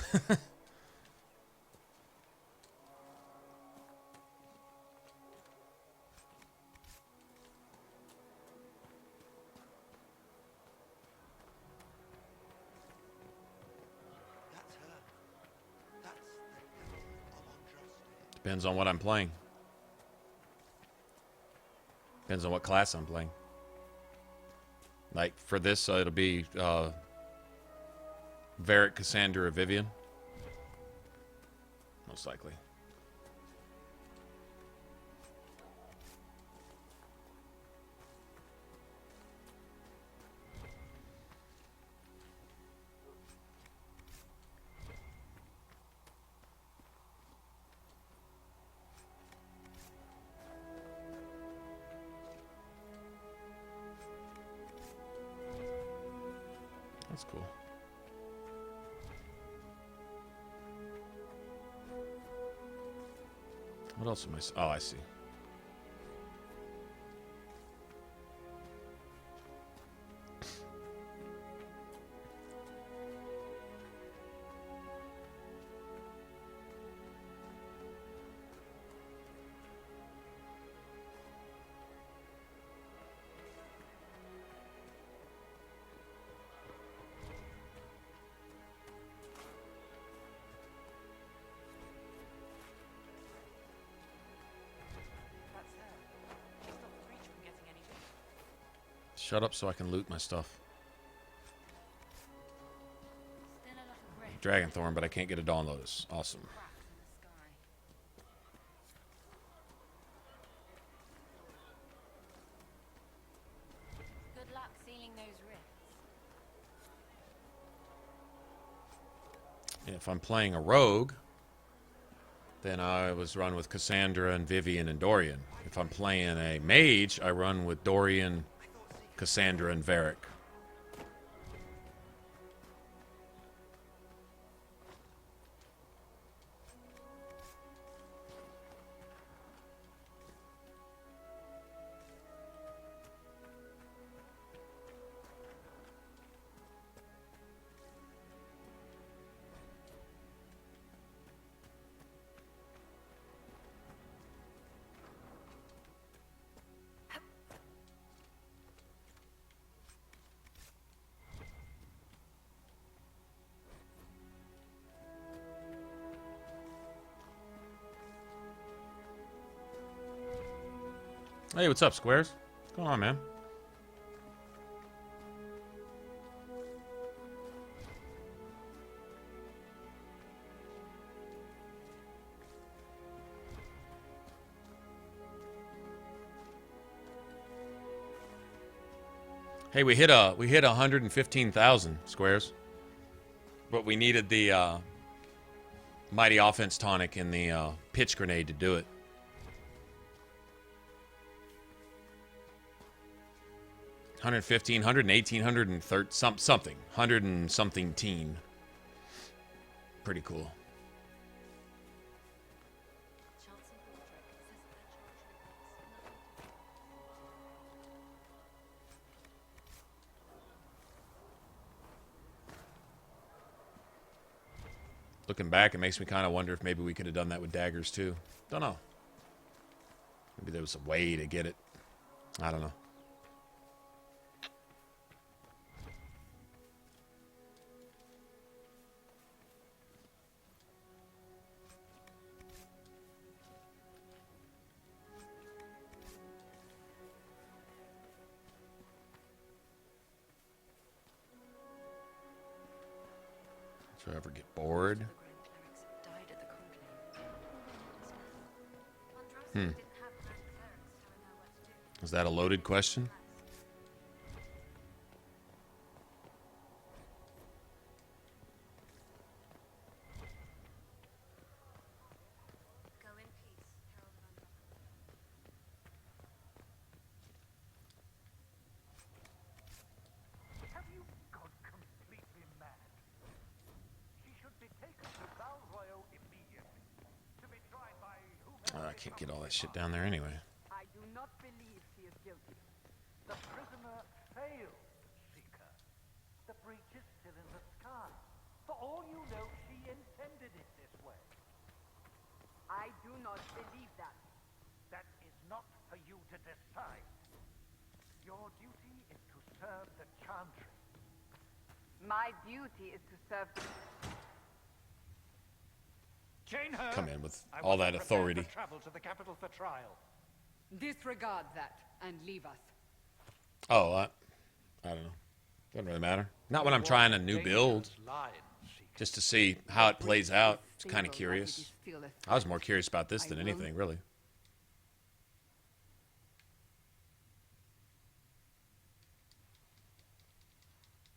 Depends on what I'm playing. Depends on what class I'm playing. Like, for this, it'll be Varric, Cassandra, or Vivian. Most likely. That's cool. What else am I... Oh, I see. Shut up so I can loot my stuff. Still a lot of rift Dragon Thorn, but I can't get a Dawn Lotus. Awesome. cracks in the sky. Good luck sealing those rifts. And if I'm playing a rogue, then I was run with Cassandra and Vivian and Dorian. If I'm playing a mage, I run with Dorian, Cassandra, and Varric. Hey, what's up, Squares? What's going on, man? Hey, we hit 115,000 squares, but we needed the mighty offense tonic and the pitch grenade to do it. 115, 118, 130, something. 100 and something teen. Pretty cool. Looking back, it makes me kind of wonder if maybe we could have done that with daggers too. Don't know. Maybe there was a way to get it. I don't know. If I ever get bored. Is that a loaded question? Go in peace, Herald of Unravel. Have you gone completely mad? She should be taken to Val Royal immediately. To be tried by whomever. I can't get all that shit down there anyway. I do not believe she is guilty. The prisoner failed, Seeker. The breach is still in the sky. For all you know, she intended it this way. I do not believe that. That is not for you to decide. Your duty is to serve the Chantry. My duty is to serve the... Chain her. Come in with I all want that her prepared authority. for travel to the capital for trial. Disregard that and leave us. Oh, I don't know. Doesn't really matter. Not when I'm trying a new build, just to see how it plays out. It's kind of curious. I was more curious about this than anything, really.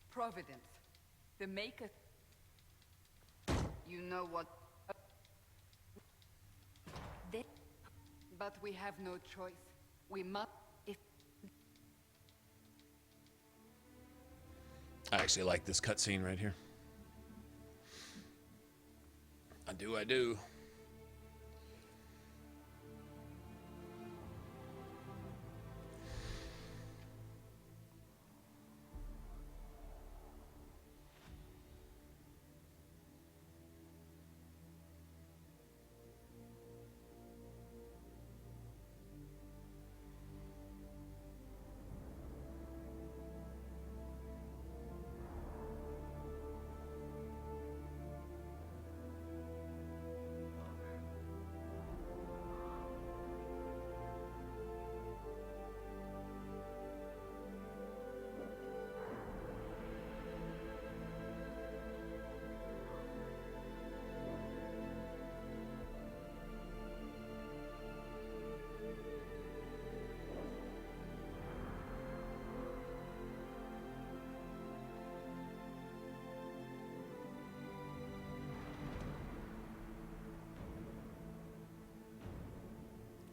Providence, the maker... You know what... But we have no choice. We must... If... I actually like this cutscene right here. I do, I do.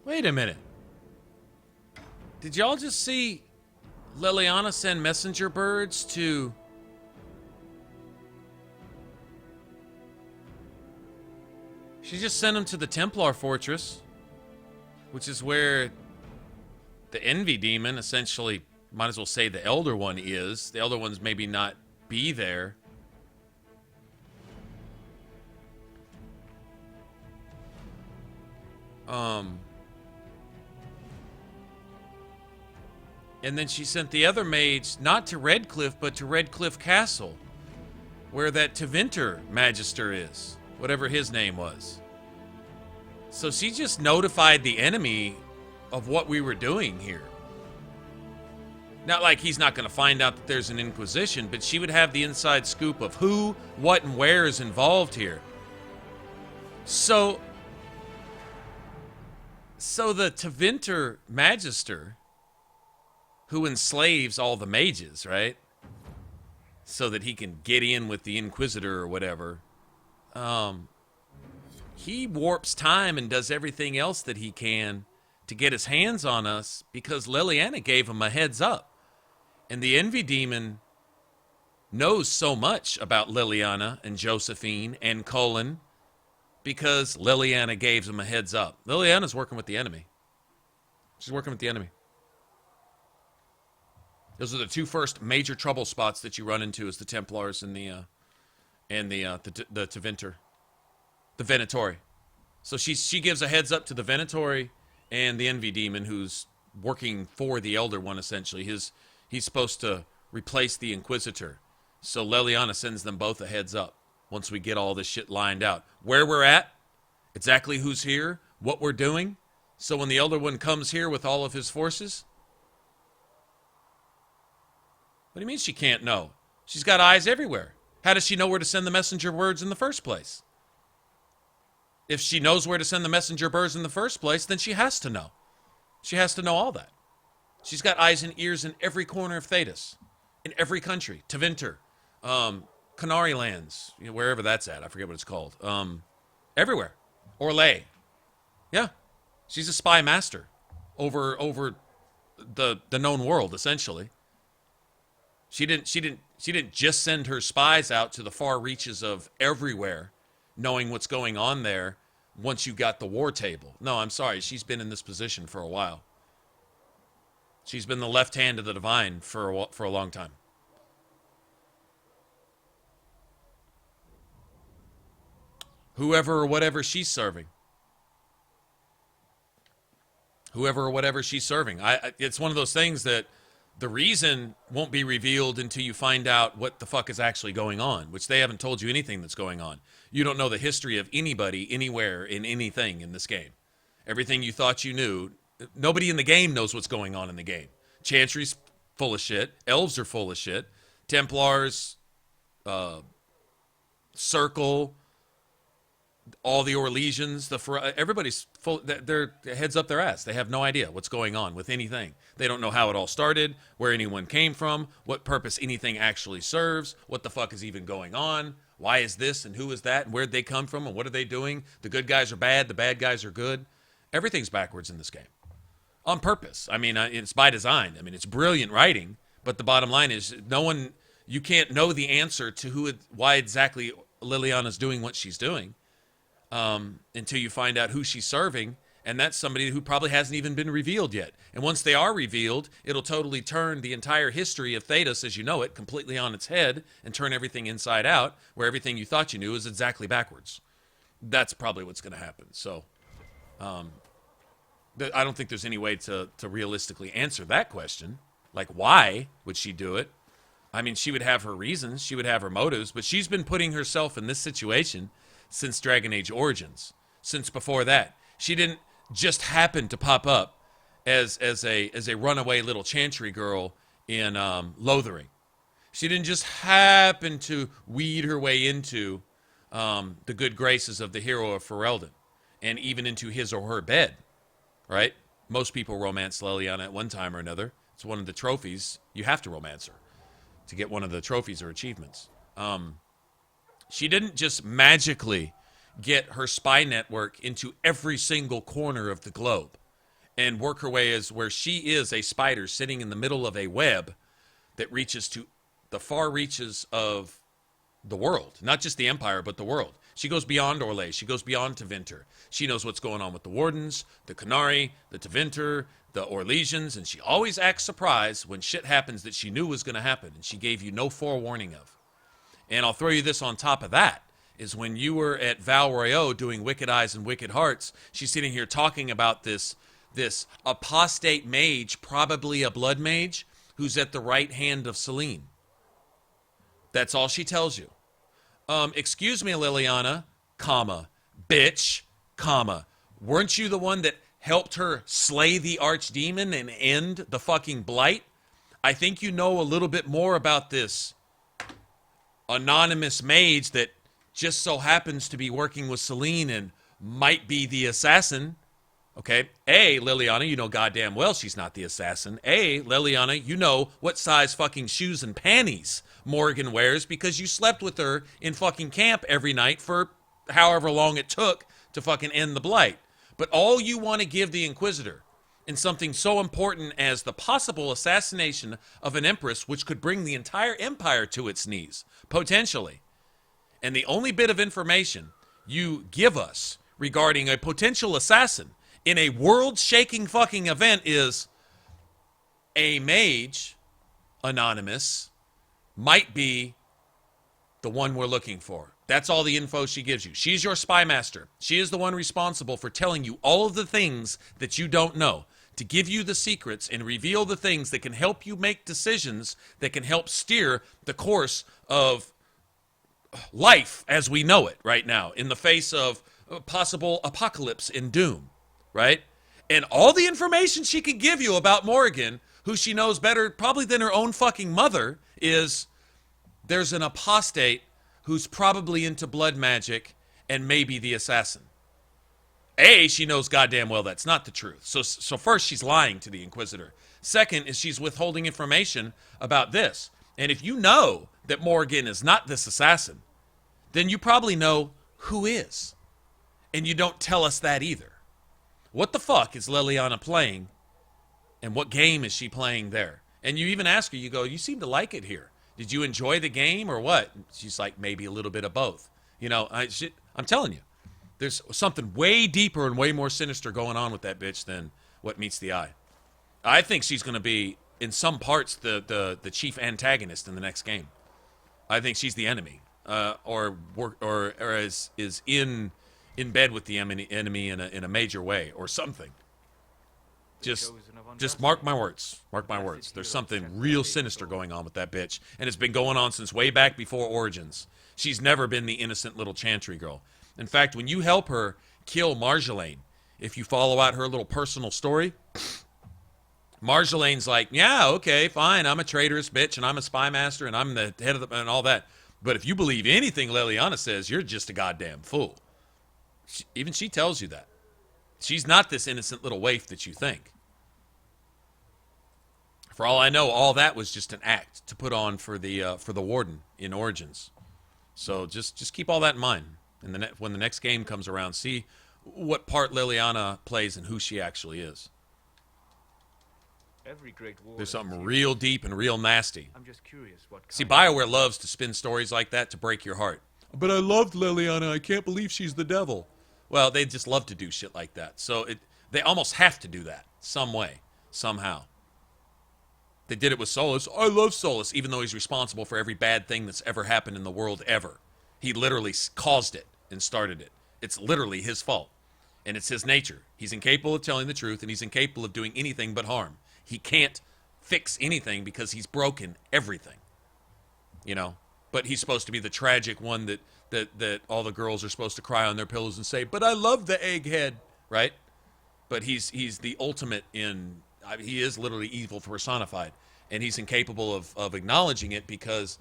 Wait a minute. Did y'all just see Liliana send messenger birds to... She just sent them to the Templar Fortress, which is where the Envy Demon, essentially, might as well say the Elder One is. The Elder One's maybe not be there. And then she sent the other mage, not to Redcliffe, but to Redcliffe Castle, where that Tevinter Magister is. Whatever his name was. So she just notified the enemy of what we were doing here. Not like he's not going to find out that there's an Inquisition, but she would have the inside scoop of who, what, and where is involved here. So the Tevinter Magister, who enslaves all the mages, right? So that he can get in with the Inquisitor or whatever. He warps time and does everything else that he can to get his hands on us because Liliana gave him a heads up. And the Envy Demon knows so much about Liliana and Josephine and Cullen because Liliana gave him a heads up. Liliana's working with the enemy. She's working with the enemy. Those are the two first major trouble spots that you run into is the Templars and the Tevinter. The Venatori. So she gives a heads up to the Venatori and the Envy Demon, who's working for the Elder One, essentially. He's supposed to replace the Inquisitor. So Liliana sends them both a heads up once we get all this shit lined out. Where we're at, exactly who's here, what we're doing. So when the Elder One comes here with all of his forces... What do you mean she can't know? She's got eyes everywhere. How does she know where to send the messenger birds in the first place? If she knows where to send the messenger birds in the first place, then she has to know. She has to know all that. She's got eyes and ears in every corner of Thedas. In every country. Tevinter. Canary Lands. You know, wherever that's at. I forget what it's called. Everywhere. Orlais. Yeah. She's a spy master. Over the known world, essentially. She didn't just send her spies out to the far reaches of everywhere, knowing what's going on there once you got the war table. No, I'm sorry. She's been in this position for a while. She's been the left hand of the divine for a long time. Whoever or whatever she's serving. Whoever or whatever she's serving. It's one of those things that the reason won't be revealed until you find out what the fuck is actually going on, which they haven't told you anything that's going on. You don't know the history of anybody, anywhere, in anything in this game. Everything you thought you knew, nobody in the game knows what's going on in the game. Chantry's full of shit. Elves are full of shit. Templars, Circle, all the Orlesians, everybody's full. They're heads up their ass. They have no idea what's going on with anything. They don't know how it all started, where anyone came from, what purpose anything actually serves, what the fuck is even going on, why is this and who is that, and where'd they come from and what are they doing? The good guys are bad, the bad guys are good. Everything's backwards in this game. On purpose. I mean, it's by design. I mean, it's brilliant writing, but the bottom line is you can't know the answer to why exactly Liliana's doing what she's doing. Until you find out who she's serving, and that's somebody who probably hasn't even been revealed yet. And once they are revealed, it'll totally turn the entire history of Thedas as you know it completely on its head and turn everything inside out, where everything you thought you knew is exactly backwards. That's probably what's going to happen. So, I don't think there's any way to realistically answer that question. Like, why would she do it? I mean, she would have her reasons, she would have her motives, but she's been putting herself in this situation since Dragon Age Origins. Since before that. She didn't just happen to pop up as a runaway little chantry girl in Lothering. She didn't just happen to weed her way into the good graces of the hero of Ferelden and even into his or her bed, right? Most people romance Liliana at one time or another. It's one of the trophies. You have to romance her to get one of the trophies or achievements. She didn't just magically get her spy network into every single corner of the globe. and work her way as where she is a spider sitting in the middle of a web that reaches to the far reaches of the world, not just the Empire, but the world. She goes beyond Orlais. She goes beyond Tevinter. She knows what's going on with the Wardens, the Qunari, the Tevinter, the Orlesians, and she always acts surprised when shit happens that she knew was going to happen, and she gave you no forewarning of. And I'll throw you this on top of that, is when you were at Val Royeaux doing Wicked Eyes and Wicked Hearts, she's sitting here talking about this apostate mage, probably a blood mage, who's at the right hand of Selene. That's all she tells you. Excuse me, Liliana, comma, bitch, comma. Weren't you the one that helped her slay the archdemon and end the fucking blight? I think you know a little bit more about this anonymous mage that just so happens to be working with Selene and might be the assassin. Okay, A, Liliana, you know goddamn well she's not the assassin. A, Liliana, you know what size fucking shoes and panties Morgan wears because you slept with her in fucking camp every night for however long it took to fucking end the blight. But all you want to give the Inquisitor in something so important as the possible assassination of an empress, which could bring the entire empire to its knees, potentially. And the only bit of information you give us regarding a potential assassin in a world-shaking fucking event is a mage, anonymous, might be the one we're looking for. That's all the info she gives you. She's your spy master. She is the one responsible for telling you all of the things that you don't know, to give you the secrets and reveal the things that can help you make decisions that can help steer the course of life as we know it right now in the face of possible apocalypse and doom, right? And all the information she can give you about Morrigan, who she knows better probably than her own fucking mother, is there's an apostate who's probably into blood magic and maybe the assassin. A, she knows goddamn well that's not the truth. So first, she's lying to the Inquisitor. Second is she's withholding information about this. And if you know that Morgan is not this assassin, then you probably know who is. And you don't tell us that either. What the fuck is Liliana playing? And what game is she playing there? And you even ask her, you go, you seem to like it here. Did you enjoy the game or what? She's like, maybe a little bit of both. You know, I'm telling you, there's something way deeper and way more sinister going on with that bitch than what meets the eye. I think she's going to be, in some parts, the chief antagonist in the next game. I think she's the enemy, or is in bed with the enemy in a major way or something. Just mark my words. Mark my words. There's something real sinister going on with that bitch, and it's been going on since way back before Origins. She's never been the innocent little chantry girl. In fact, when you help her kill Marjolaine, if you follow out her little personal story, Marjolaine's like, yeah, okay, fine, I'm a traitorous bitch, and I'm a spy master, and I'm the head of and all that. But if you believe anything Liliana says, you're just a goddamn fool. Even she tells you that. She's not this innocent little waif that you think. For all I know, all that was just an act to put on for the Warden in Origins. So just keep all that in mind. And when the next game comes around, see what part Liliana plays and who she actually is. Every great war There's something real deep and real nasty. I'm just curious what See, BioWare loves to spin stories like that to break your heart. But I loved Liliana. I can't believe she's the devil. Well, they just love to do shit like that. So they almost have to do that some way, somehow. They did it with Solus. I love Solus, even though he's responsible for every bad thing that's ever happened in the world ever. He literally caused it and started it. It's literally his fault. And it's his nature. He's incapable of telling the truth, and he's incapable of doing anything but harm. He can't fix anything because he's broken everything. You know? But he's supposed to be the tragic one that all the girls are supposed to cry on their pillows and say, but I love the egghead, right? But he's the ultimate in, he is literally evil personified, and he's incapable of acknowledging it because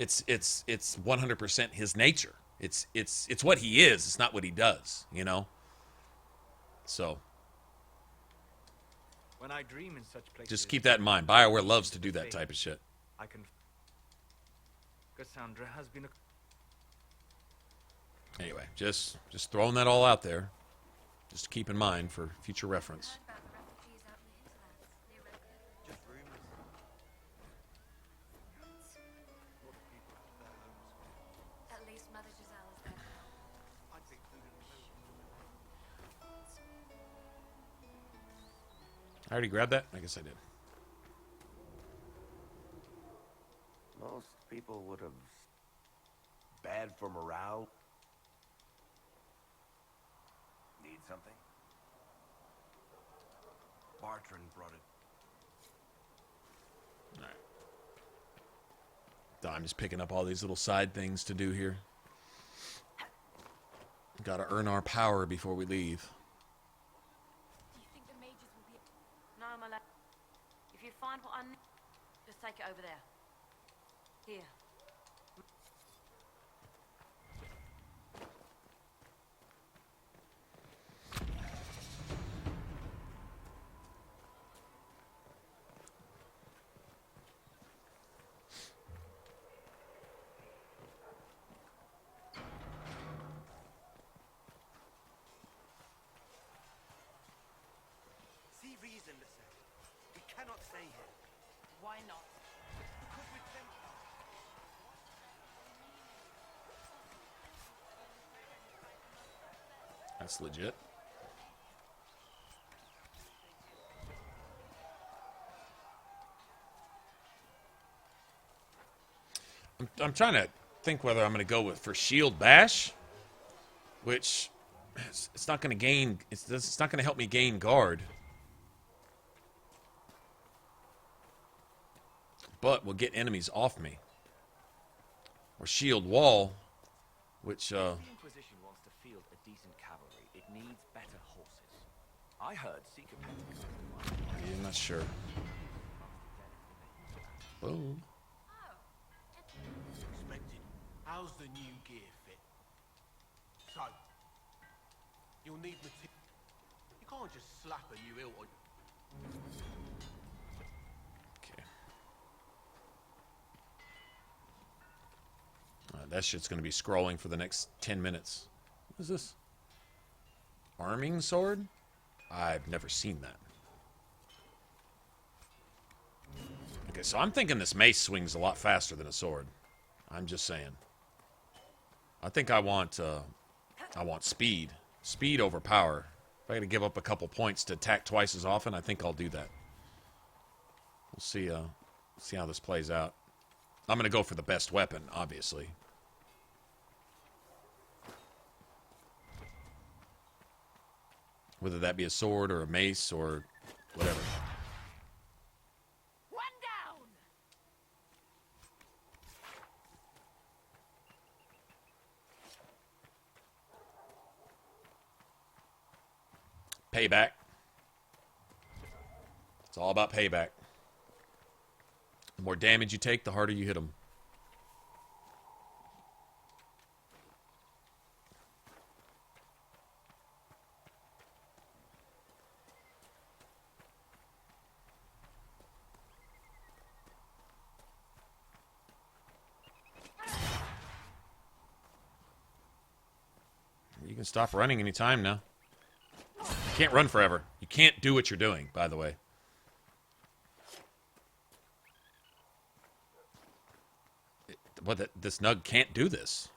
it's 100% his nature. It's what he is. It's not what he does, you know? So when I dream in such places, just keep that in mind. BioWare loves to do that type of shit. I can. Cassandra has been Anyway, just throwing that all out there, just to keep in mind for future reference. already grabbed that? I guess I did. Most people would have... Bad for morale. Need something? Bartran brought it. Alright. I'm just picking up all these little side things to do here. Gotta earn our power before we leave. Do you think the mages will be... No, my lad. If you find what I need, just take it over there. Here. See reason, listen. We cannot stay here. Why not? Because we're Templars. That's legit. I'm trying to think whether I'm going to go for shield bash, which it's not going to gain. It's not going to help me gain guard, but will get enemies off me. Or shield wall, which If the Inquisition wants to field a decent cavalry, it needs better horses. I heard Seeker Pets. I'm not sure. Boom. Expected. How's the new gear fit? So, you'll need material. You can't just slap a new hilt on. Okay. That shit's going to be scrolling for the next 10 minutes. What is this? Arming sword? I've never seen that. Okay, so I'm thinking this mace swings a lot faster than a sword. I'm just saying. I think I want speed. Speed over power. If I got to give up a couple points to attack twice as often, I think I'll do that. We'll see how this plays out. I'm going to go for the best weapon, obviously. Whether that be a sword or a mace or whatever. One down! Payback. It's all about payback. The more damage you take, the harder you hit them. You can stop running anytime now. You can't run forever. You can't do what you're doing, by the way. This nug can't do this.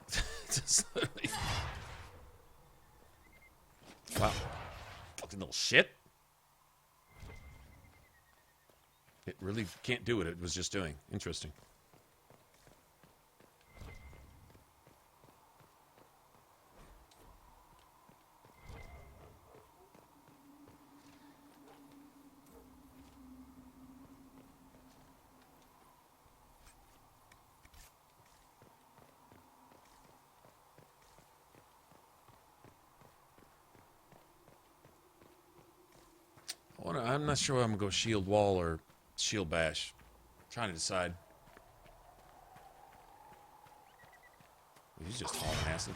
Just literally... Wow. Fucking little shit. It really can't do what it was just doing. Interesting. I'm not sure I'm going to go shield wall or shield bash. I'm trying to decide. He's just hauling acid.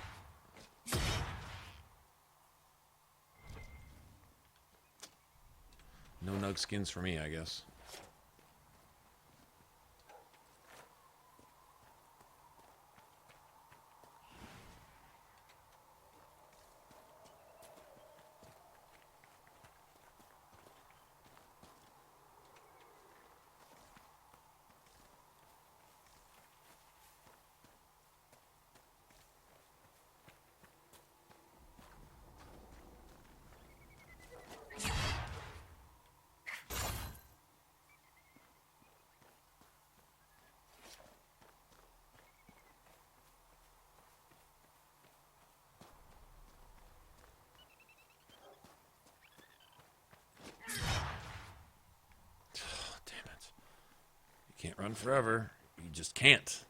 No nug skins for me, I guess. Can't run forever. You just can't.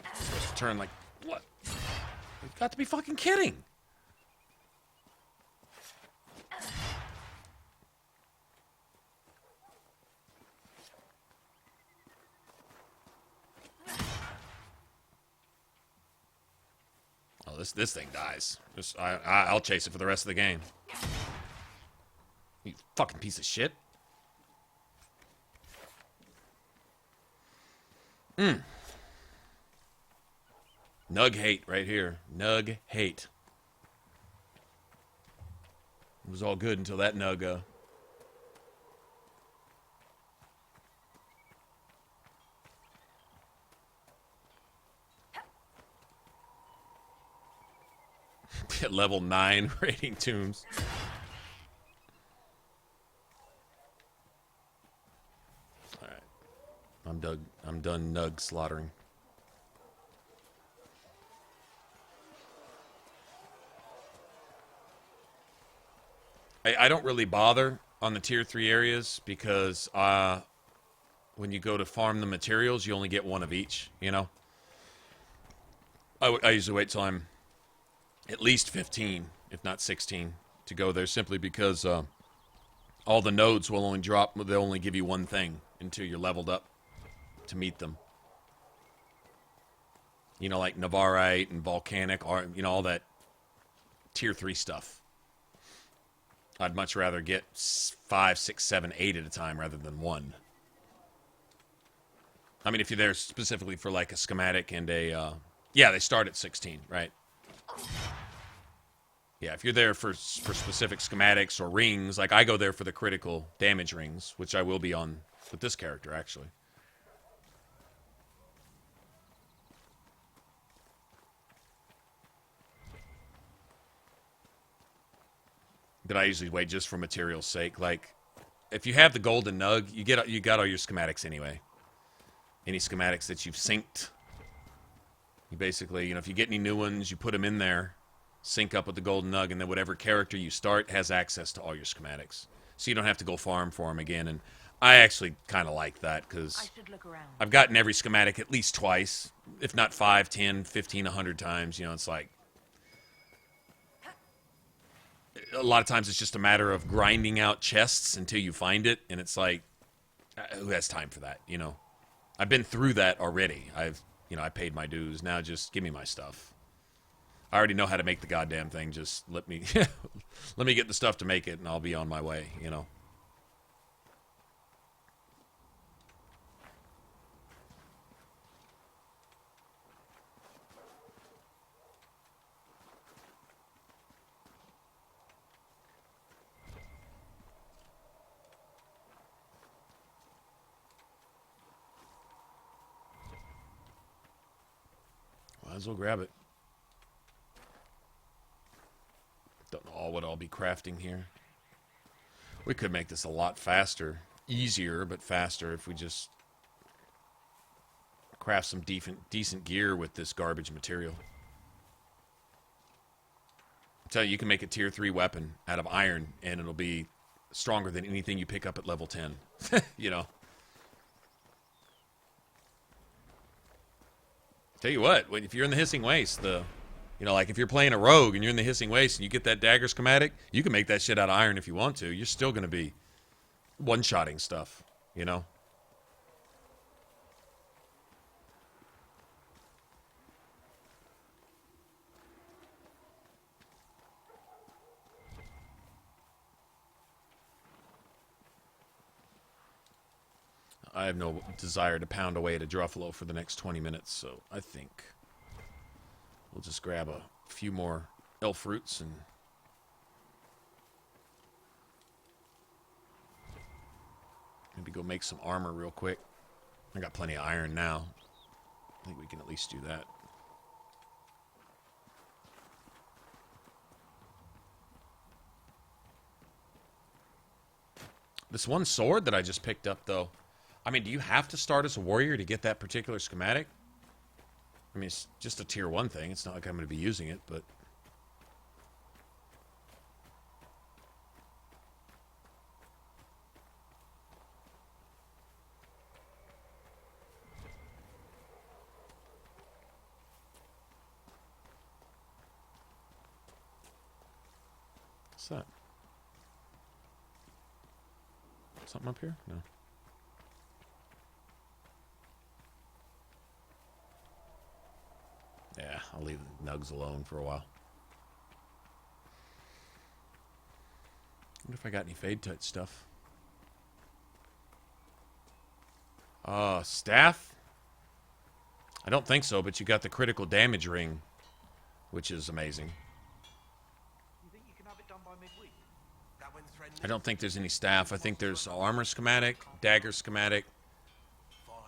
You're supposed to turn like, what? You've got to be fucking kidding. Oh, this thing dies. I'll chase it for the rest of the game. You fucking piece of shit. Nug hate right here. Nug hate. It was all good until that nug, level 9 rating tombs. Alright. I'm done nug slaughtering. I don't really bother on the tier 3 areas because when you go to farm the materials, you only get one of each, you know? I usually wait till I'm at least 15, if not 16, to go there simply because all the nodes will only drop, they'll only give you one thing until you're leveled up to meet them. You know, like Navarite and Volcanic, or, you know, all that tier 3 stuff. I'd much rather get 5, 6, 7, 8 at a time rather than one. I mean, if you're there specifically for like a schematic and a... yeah, they start at 16, right? Yeah, if you're there for specific schematics or rings, like I go there for the critical damage rings, which I will be on with this character, actually. But I usually wait just for material's sake. Like, if you have the golden nug, you got all your schematics anyway. Any schematics that you've synced, you basically, you know, if you get any new ones, you put them in there, sync up with the golden nug, and then whatever character you start has access to all your schematics. So you don't have to go farm for them again. And I actually kind of like that because I've gotten every schematic at least twice, if not 5, 10, 15, 100 times. You know, it's like, a lot of times it's just a matter of grinding out chests until you find it, and it's like, who has time for that, you know? I've been through that already. I paid my dues. Now just give me my stuff. I already know how to make the goddamn thing. Just let me let me get the stuff to make it, and I'll be on my way, you know? Might as well grab it. Don't know what I'll be crafting here. We could make this a lot faster. Easier, but faster if we just craft some decent gear with this garbage material. I tell you can make a tier 3 weapon out of iron, and it'll be stronger than anything you pick up at level 10. You know? Tell you what, if you're in the Hissing Waste, like if you're playing a rogue and you're in the Hissing Waste and you get that dagger schematic, you can make that shit out of iron if you want to. You're still going to be one-shotting stuff, you know? I have no desire to pound away at a Druffalo for the next 20 minutes, so I think we'll just grab a few more elf roots and maybe go make some armor real quick. I got plenty of iron now. I think we can at least do that. This one sword that I just picked up, though, I mean, do you have to start as a warrior to get that particular schematic? I mean, it's just a tier 1 thing. It's not like I'm going to be using it, but... What's that? Something up here? No. Yeah, I'll leave the nugs alone for a while. Wonder if I got any fade touch stuff. Staff? I don't think so, but you got the critical damage ring, which is amazing. You think you can have it done by midweek? That when Thread I don't think there's any staff. I think there's armor schematic, dagger schematic,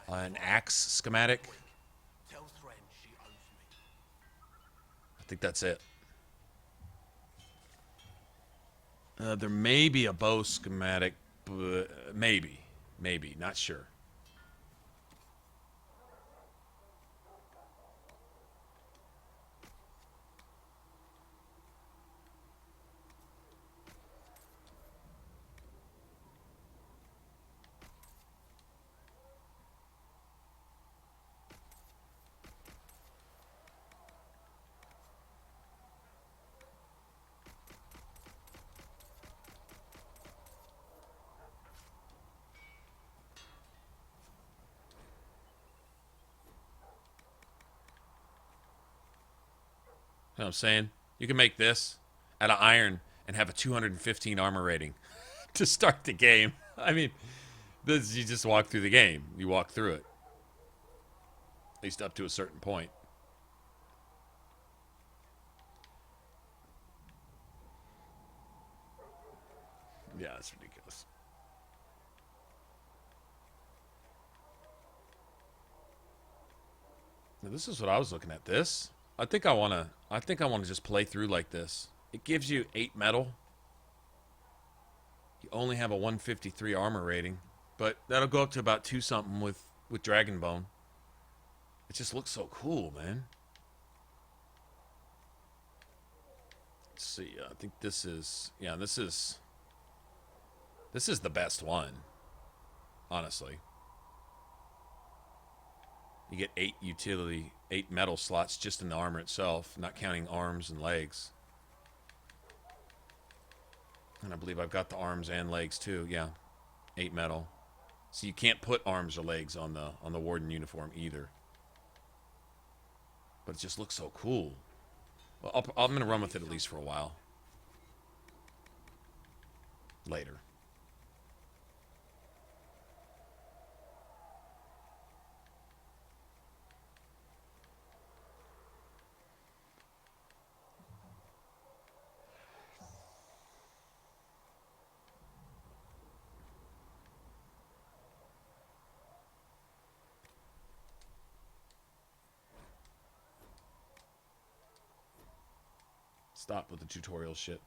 an axe schematic. Tell Thread she owes me. I think that's it. There may be a bow schematic, but maybe, not sure. You know what I'm saying? You can make this out of iron and have a 215 armor rating to start the game. I mean, this, you just walk through the game. You walk through it. At least up to a certain point. Yeah, that's ridiculous. Now, this is what I was looking at. This. I think I wanna just play through like this. It gives you 8 metal. You only have a 153 armor rating, but that'll go up to about 2 something with Dragon Bone. It just looks so cool, man. Let's see. I think this is this is the best one, honestly. You get 8 metal slots just in the armor itself, not counting arms and legs. And I believe I've got the arms and legs too. Yeah, 8 metal. So you can't put arms or legs on the Warden uniform either. But it just looks so cool. Well, I'm gonna run with it at least for a while. Later. Stop with the tutorial shit.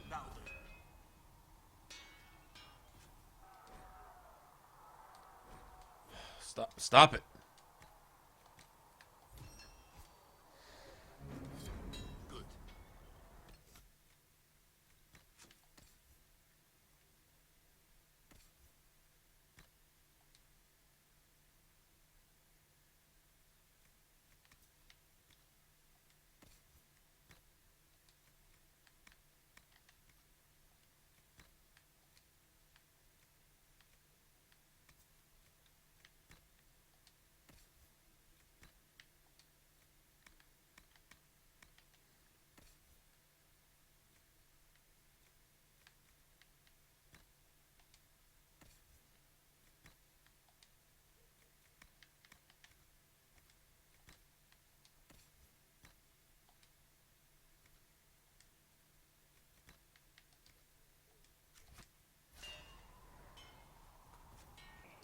That'll do. Stop it. Good.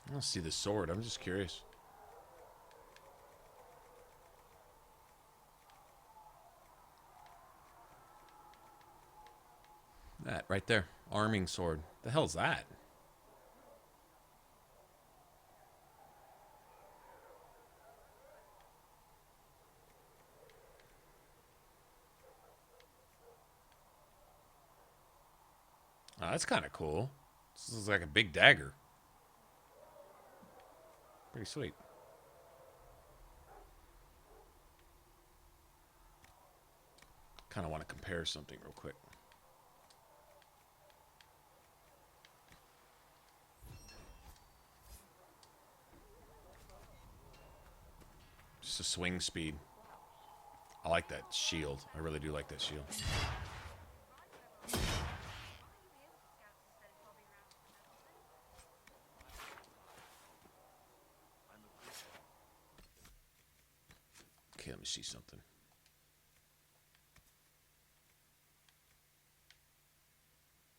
I don't see the sword. I'm just curious. That right there. Arming sword. The hell's that? Oh, that's kind of cool. This is like a big dagger. Pretty sweet. Kind of want to compare something real quick. Just a swing speed. I like that shield. I really do like that shield. Okay, let me see something.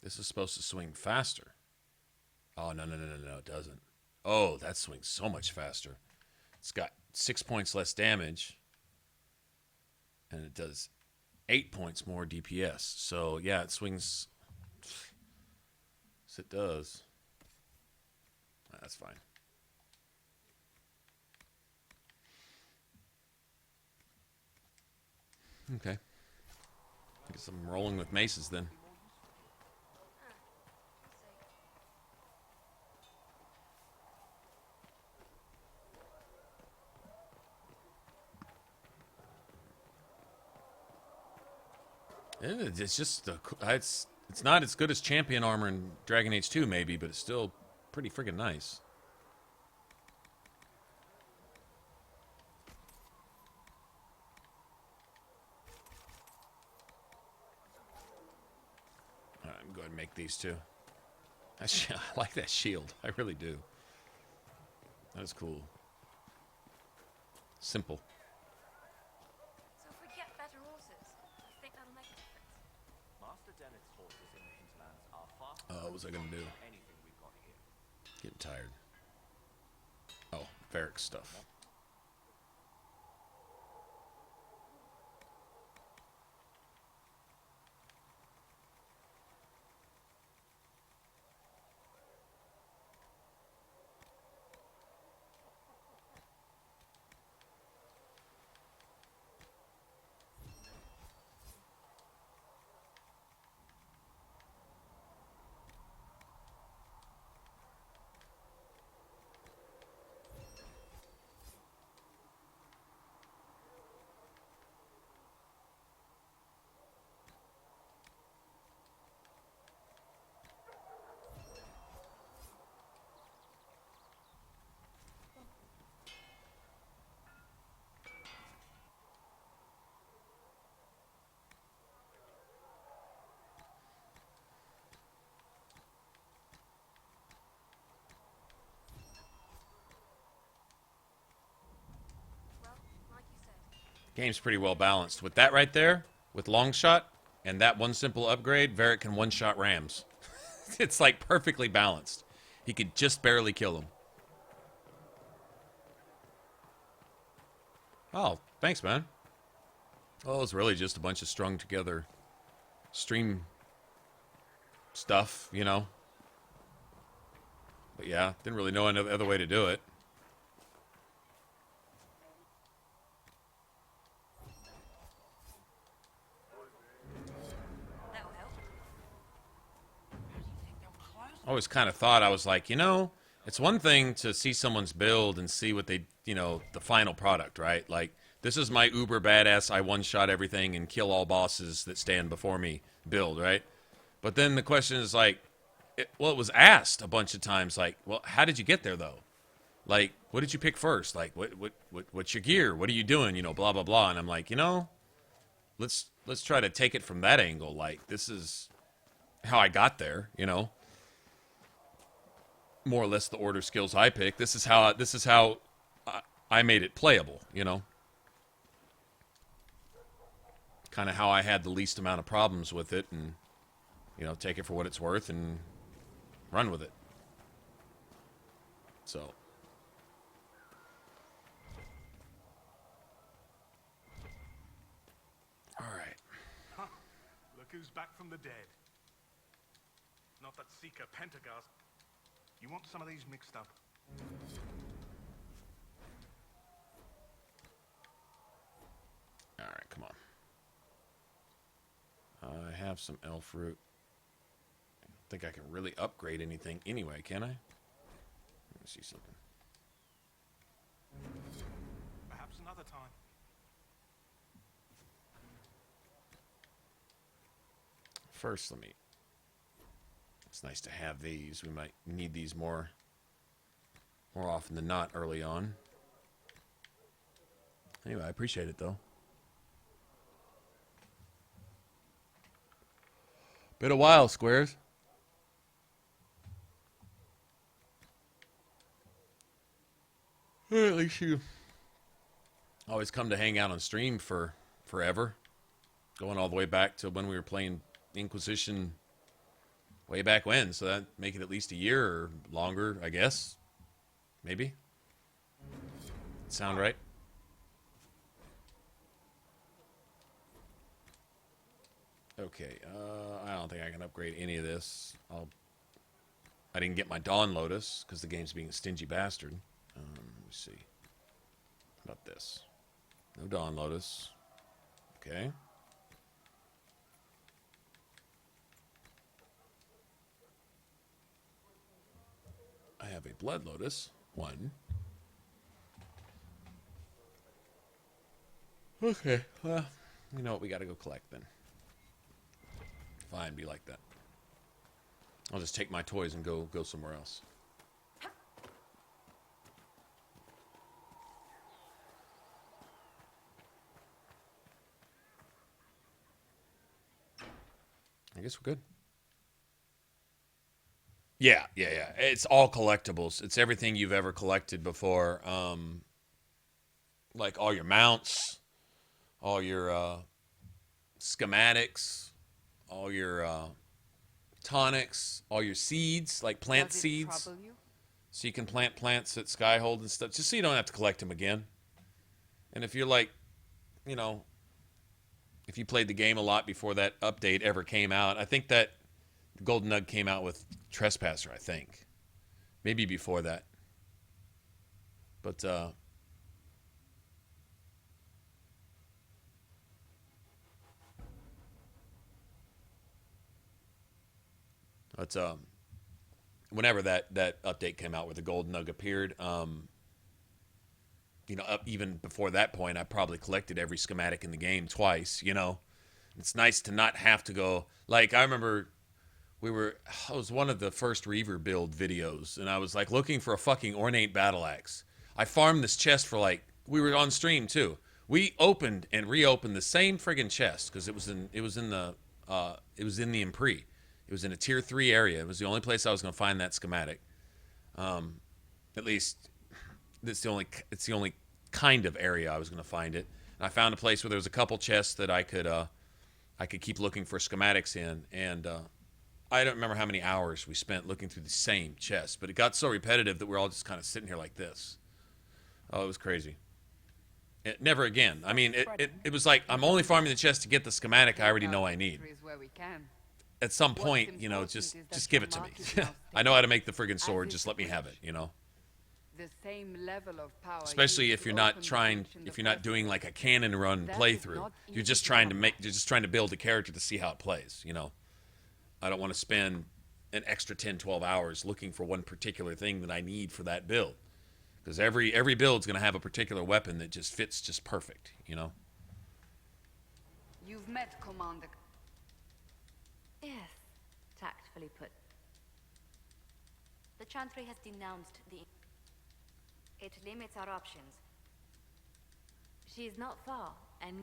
This is supposed to swing faster. Oh, no, it doesn't. Oh, that swings so much faster. It's got 6 points less damage. And it does 8 points more DPS. So, yeah, it swings. Yes, it does. That's fine. Okay. I guess I'm rolling with maces then. It's just it's not as good as champion armor in Dragon Age 2 maybe, but it's still pretty friggin' nice. All right, I'm going to make these two. I like that shield. I really do. That is cool. Simple. So if we get better horses, I think that'll make a difference. Master Dennett's horses in the hinterlands are faster What was I going to do? than anything we've got here. Getting tired. Oh, Varric stuff. Well, like you said, Game's pretty well balanced. With that right there, with long shot, and that one simple upgrade, Varric can one-shot rams. It's like perfectly balanced. He could just barely kill him. Oh, thanks, man. Oh, it's really just a bunch of strung together stream stuff, you know. But yeah, didn't really know any other way to do it. that'll help. I always kind of thought, I was like, you know, it's one thing to see someone's build and see what they, you know, the final product, right? Like, this is my uber badass, I one-shot everything and kill all bosses that stand before me build, right? But then the question is like, it was asked a bunch of times, like, well, how did you get there though? Like, what did you pick first? Like, what's your gear? What are you doing? You know, blah blah blah. And I'm like, you know, let's try to take it from that angle. Like, this is how I got there. You know, more or less the order skills I picked. This is how I made it playable. You know, kind of how I had the least amount of problems with it, and you know, take it for what it's worth and run with it. So. All right. Huh. Look who's back from the dead. Not that Seeker Pentagast. You want some of these mixed up? All right, come on. I have some elf root. think I can really upgrade anything anyway, can I? Let me see something. Perhaps another time. First, let me... It's nice to have these. We might need these more often than not early on. Anyway, I appreciate it, though. Been a while, Squares. At least you always come to hang out on stream for forever. Going all the way back to when we were playing Inquisition way back when. So that make it at least a year or longer, I guess. Maybe. Sound right? Okay, I don't think I can upgrade any of this. I didn't get my Dawn Lotus because the game's being a stingy bastard. Let me see. How about this? No Dawn Lotus. Okay. I have a Blood Lotus. 1. Okay. Well, you know what? We got to go collect then. Fine, be like that. I'll just take my toys and go somewhere else. I guess we're good. Yeah. It's all collectibles. It's everything you've ever collected before. Like all your mounts, all your schematics, all your tonics, all your seeds, like plant seeds. So you can plant plants at Skyhold and stuff, just so you don't have to collect them again. And if you're like, you know, if you played the game a lot before that update ever came out, I think that Golden Nug came out with Trespasser, I think. Maybe before that. But, whenever that update came out where the Golden Nug appeared, you know, even before that point, I probably collected every schematic in the game twice, you know. It's nice to not have to go, like, I remember it was one of the first Reaver build videos, and I was, like, looking for a fucking ornate battle axe. I farmed this chest for, like, we were on stream, too. We opened and reopened the same friggin' chest, because it was in the Impri. It was in a tier 3 area. It was the only place I was going to find that schematic. At least it's the only kind of area I was going to find it. And I found a place where there was a couple chests that I could keep looking for schematics in, and I don't remember how many hours we spent looking through the same chest, but it got so repetitive that we're all just kind of sitting here like this. Oh, it was crazy. Never again. I mean, it was like I'm only farming the chest to get the schematic I already know I need. At some point, you know, just give it to me. I know how to make the friggin' sword. Just let me have it, you know. The same level of power. Especially if you're not doing like a cannon run playthrough. You're just trying to build a character to see how it plays, you know. I don't want to spend an extra 10, 12 hours looking for one particular thing that I need for that build. Because every build's going to have a particular weapon that just fits just perfect, you know. You've met Commander. Yes, tactfully put. The Chantry has denounced the... It limits our options. She is not far, and...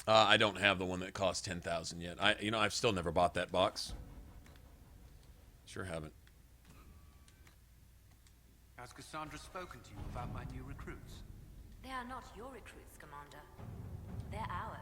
I don't have the one that costs 10,000 yet. I've still never bought that box. Sure haven't. Has Cassandra spoken to you about my new recruits? They are not your recruits, Commander. They're ours.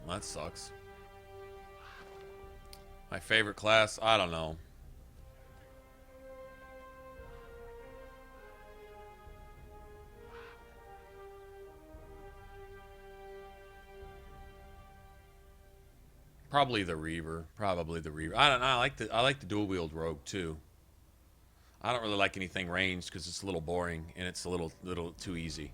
That sucks. My favorite class? I don't know. Probably the Reaver. Probably the Reaver. I don't know. I like the dual wield rogue too. I don't really like anything ranged because it's a little boring and it's a little too easy.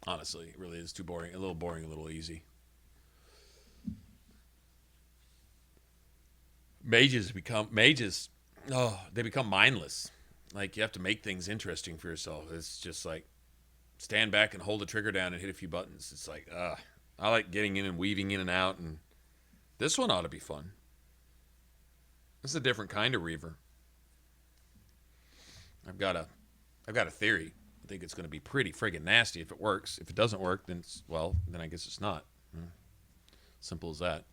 Honestly, it really is too boring. A little boring, a little easy. Mages. Oh, they become mindless. Like you have to make things interesting for yourself. It's just like stand back and hold the trigger down and hit a few buttons. It's like, I like getting in and weaving in and out, and this one ought to be fun. This is a different kind of Reaver. I've got a theory. I think it's going to be pretty friggin' nasty if it works. If it doesn't work, then then I guess it's not. Simple as that.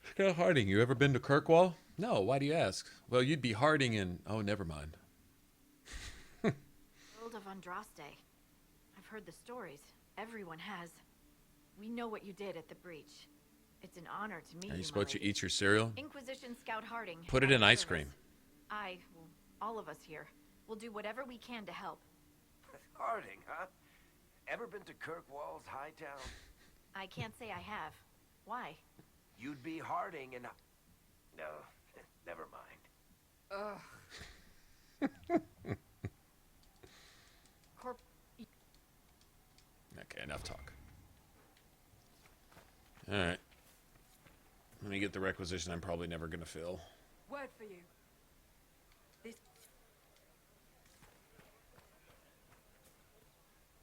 Scott Harding, you ever been to Kirkwall? No, why do you ask? Well, you'd be Harding in... Oh, never mind. World of Andraste. I've heard the stories. Everyone has. We know what you did at the breach. It's an honor to meet you, Are you supposed to eat your cereal? Inquisition Scout Harding. Put it in ice cream. All of us here, will do whatever we can to help. Harding, huh? Ever been to Kirkwall's Hightown? I can't say I have. Why? You'd be Harding and... No, never mind. Okay, enough talk. Alright. Let me get the requisition I'm probably never going to fill. Word for you.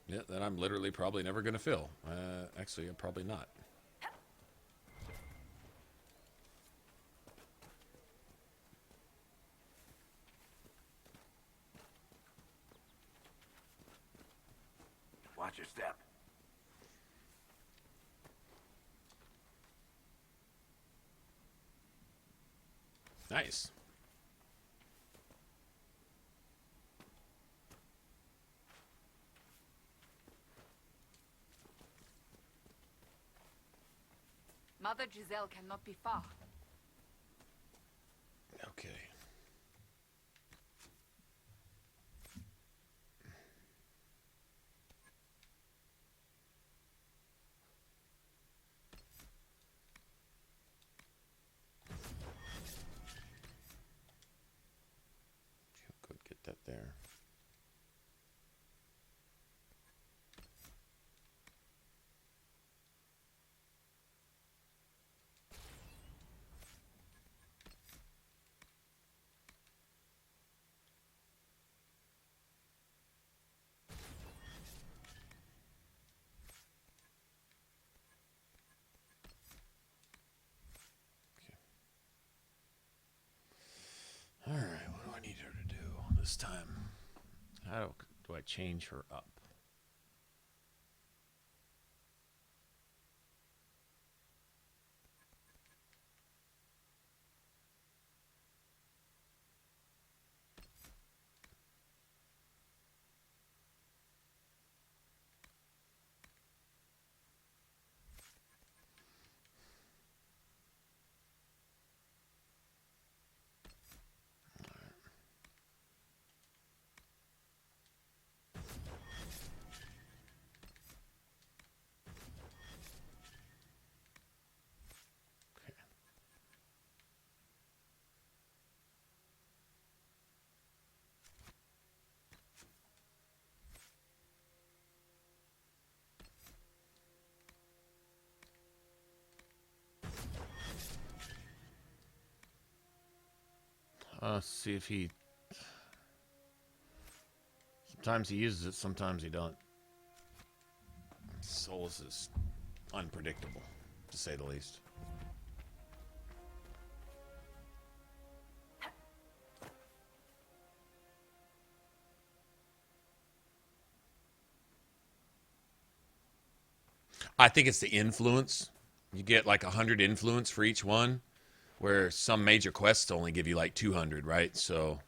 Yeah, that I'm literally probably never going to fill. Actually, I'm probably not. Watch your step. Nice. Mother Giselle cannot be far. Okay. Go get that there. Alright, what do I need her to do this time? How do I change her up? See if he... Sometimes he uses it, sometimes he don't. Souls is unpredictable, to say the least. I think it's the influence. You get like 100 influence for each one, where some major quests only give you like 200, right? So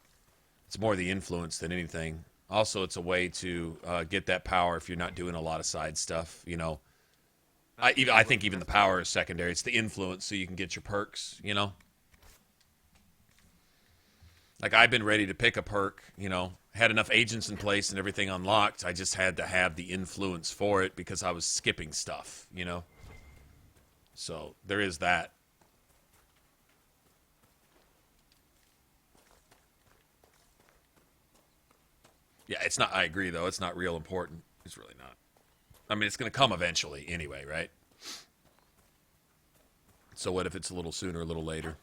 it's more the influence than anything. Also, it's a way to get that power if you're not doing a lot of side stuff, you know. I think even the power is secondary. It's the influence so you can get your perks, you know. Like, I've been ready to pick a perk, you know. Had enough agents in place and everything unlocked. I just had to have the influence for it because I was skipping stuff, you know. So, there is that. Yeah, it's not, I agree, though. It's not real important. It's really not. I mean, it's going to come eventually anyway, right? So what if it's a little sooner, a little later?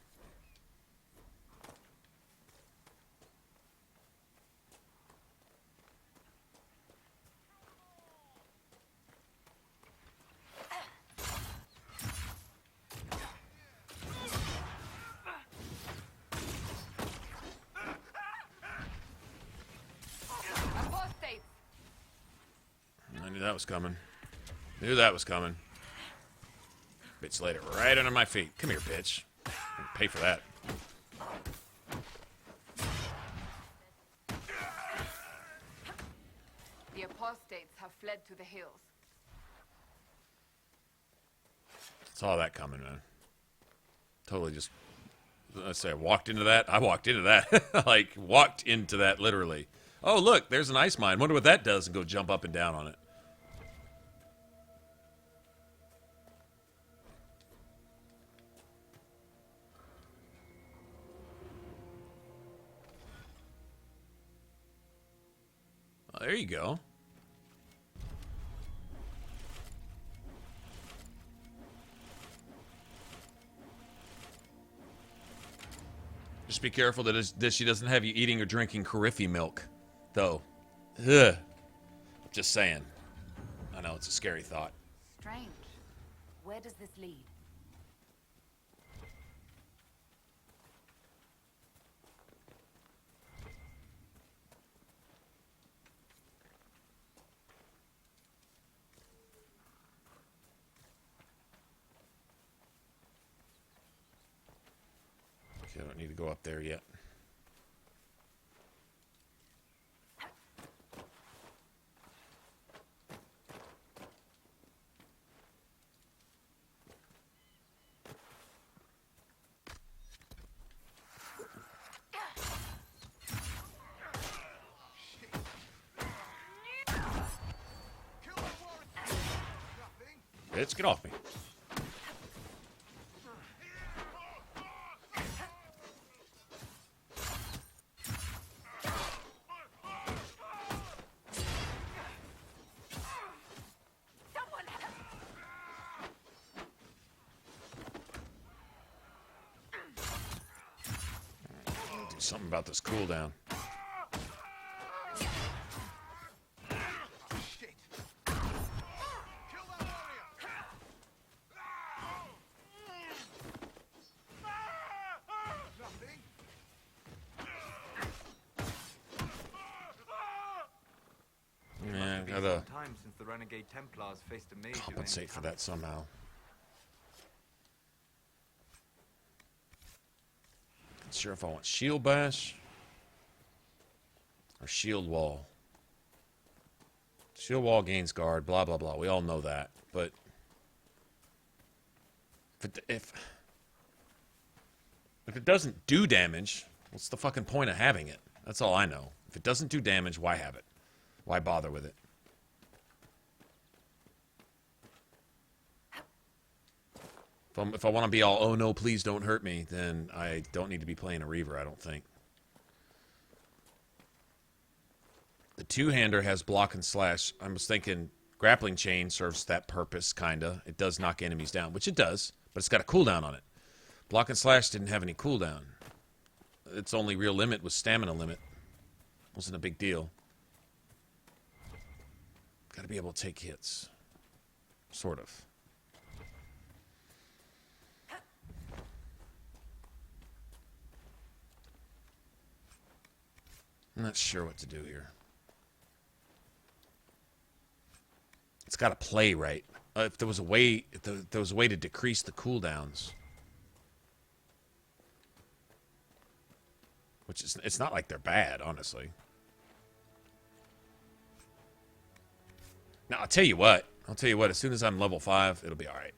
I knew that was coming. Knew that was coming. Bitch laid it right under my feet. Come here, bitch. I'll pay for that. The apostates have fled to the hills. Saw that coming, man. Totally just... Let's say I walked into that. I walked into that. Like, walked into that, literally. Oh, look, there's an ice mine. Wonder what that does, and go jump up and down on it. Oh, there you go. Just be careful that she doesn't have you eating or drinking Cariffy milk, though. Ugh. Just saying. I know, it's a scary thought. Strange. Where does this lead? Okay, I don't need to go up there yet. Bitch, get off me. Do something about this cooldown. Yeah, gotta Time since the renegade Templars faced a mage compensate for that somehow. Not sure if I want shield bash or shield wall. Shield wall gains guard, blah blah blah. We all know that, but if it doesn't do damage, what's the fucking point of having it? That's all I know. If it doesn't do damage, why have it? Why bother with it? If I want to be all, oh no, please don't hurt me, then I don't need to be playing a Reaver, I don't think. The two-hander has block and slash. I was thinking grappling chain serves that purpose, kinda. It does knock enemies down, which it does, but it's got a cooldown on it. Block and slash didn't have any cooldown. Its only real limit was stamina limit. Wasn't a big deal. Gotta be able to take hits. Sort of. I'm not sure what to do here. It's got to play right. if there was a way, if there was a way to decrease the cooldowns. Which is, it's not like they're bad, honestly. Now, I'll tell you what. As soon as I'm level 5, it'll be alright.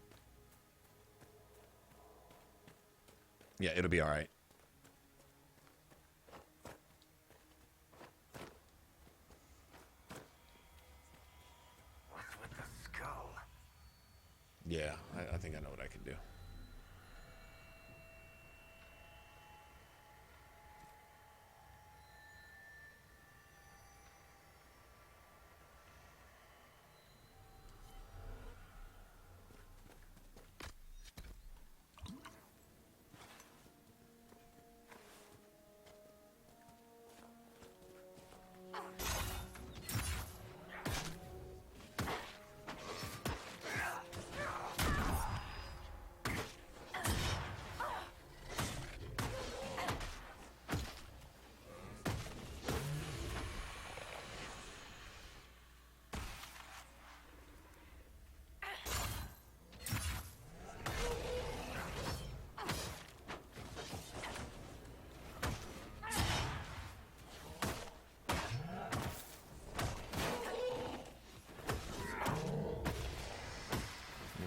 Yeah, it'll be alright. What's with the skull? Yeah, I think I know what I can do.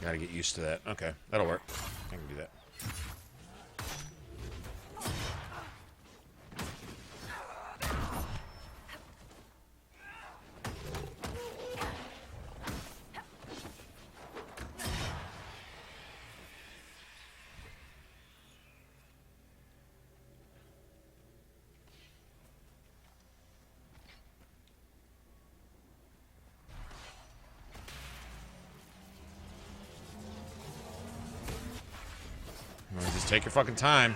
Gotta get used to that. Okay, that'll work. I can do that. Just take your fucking time.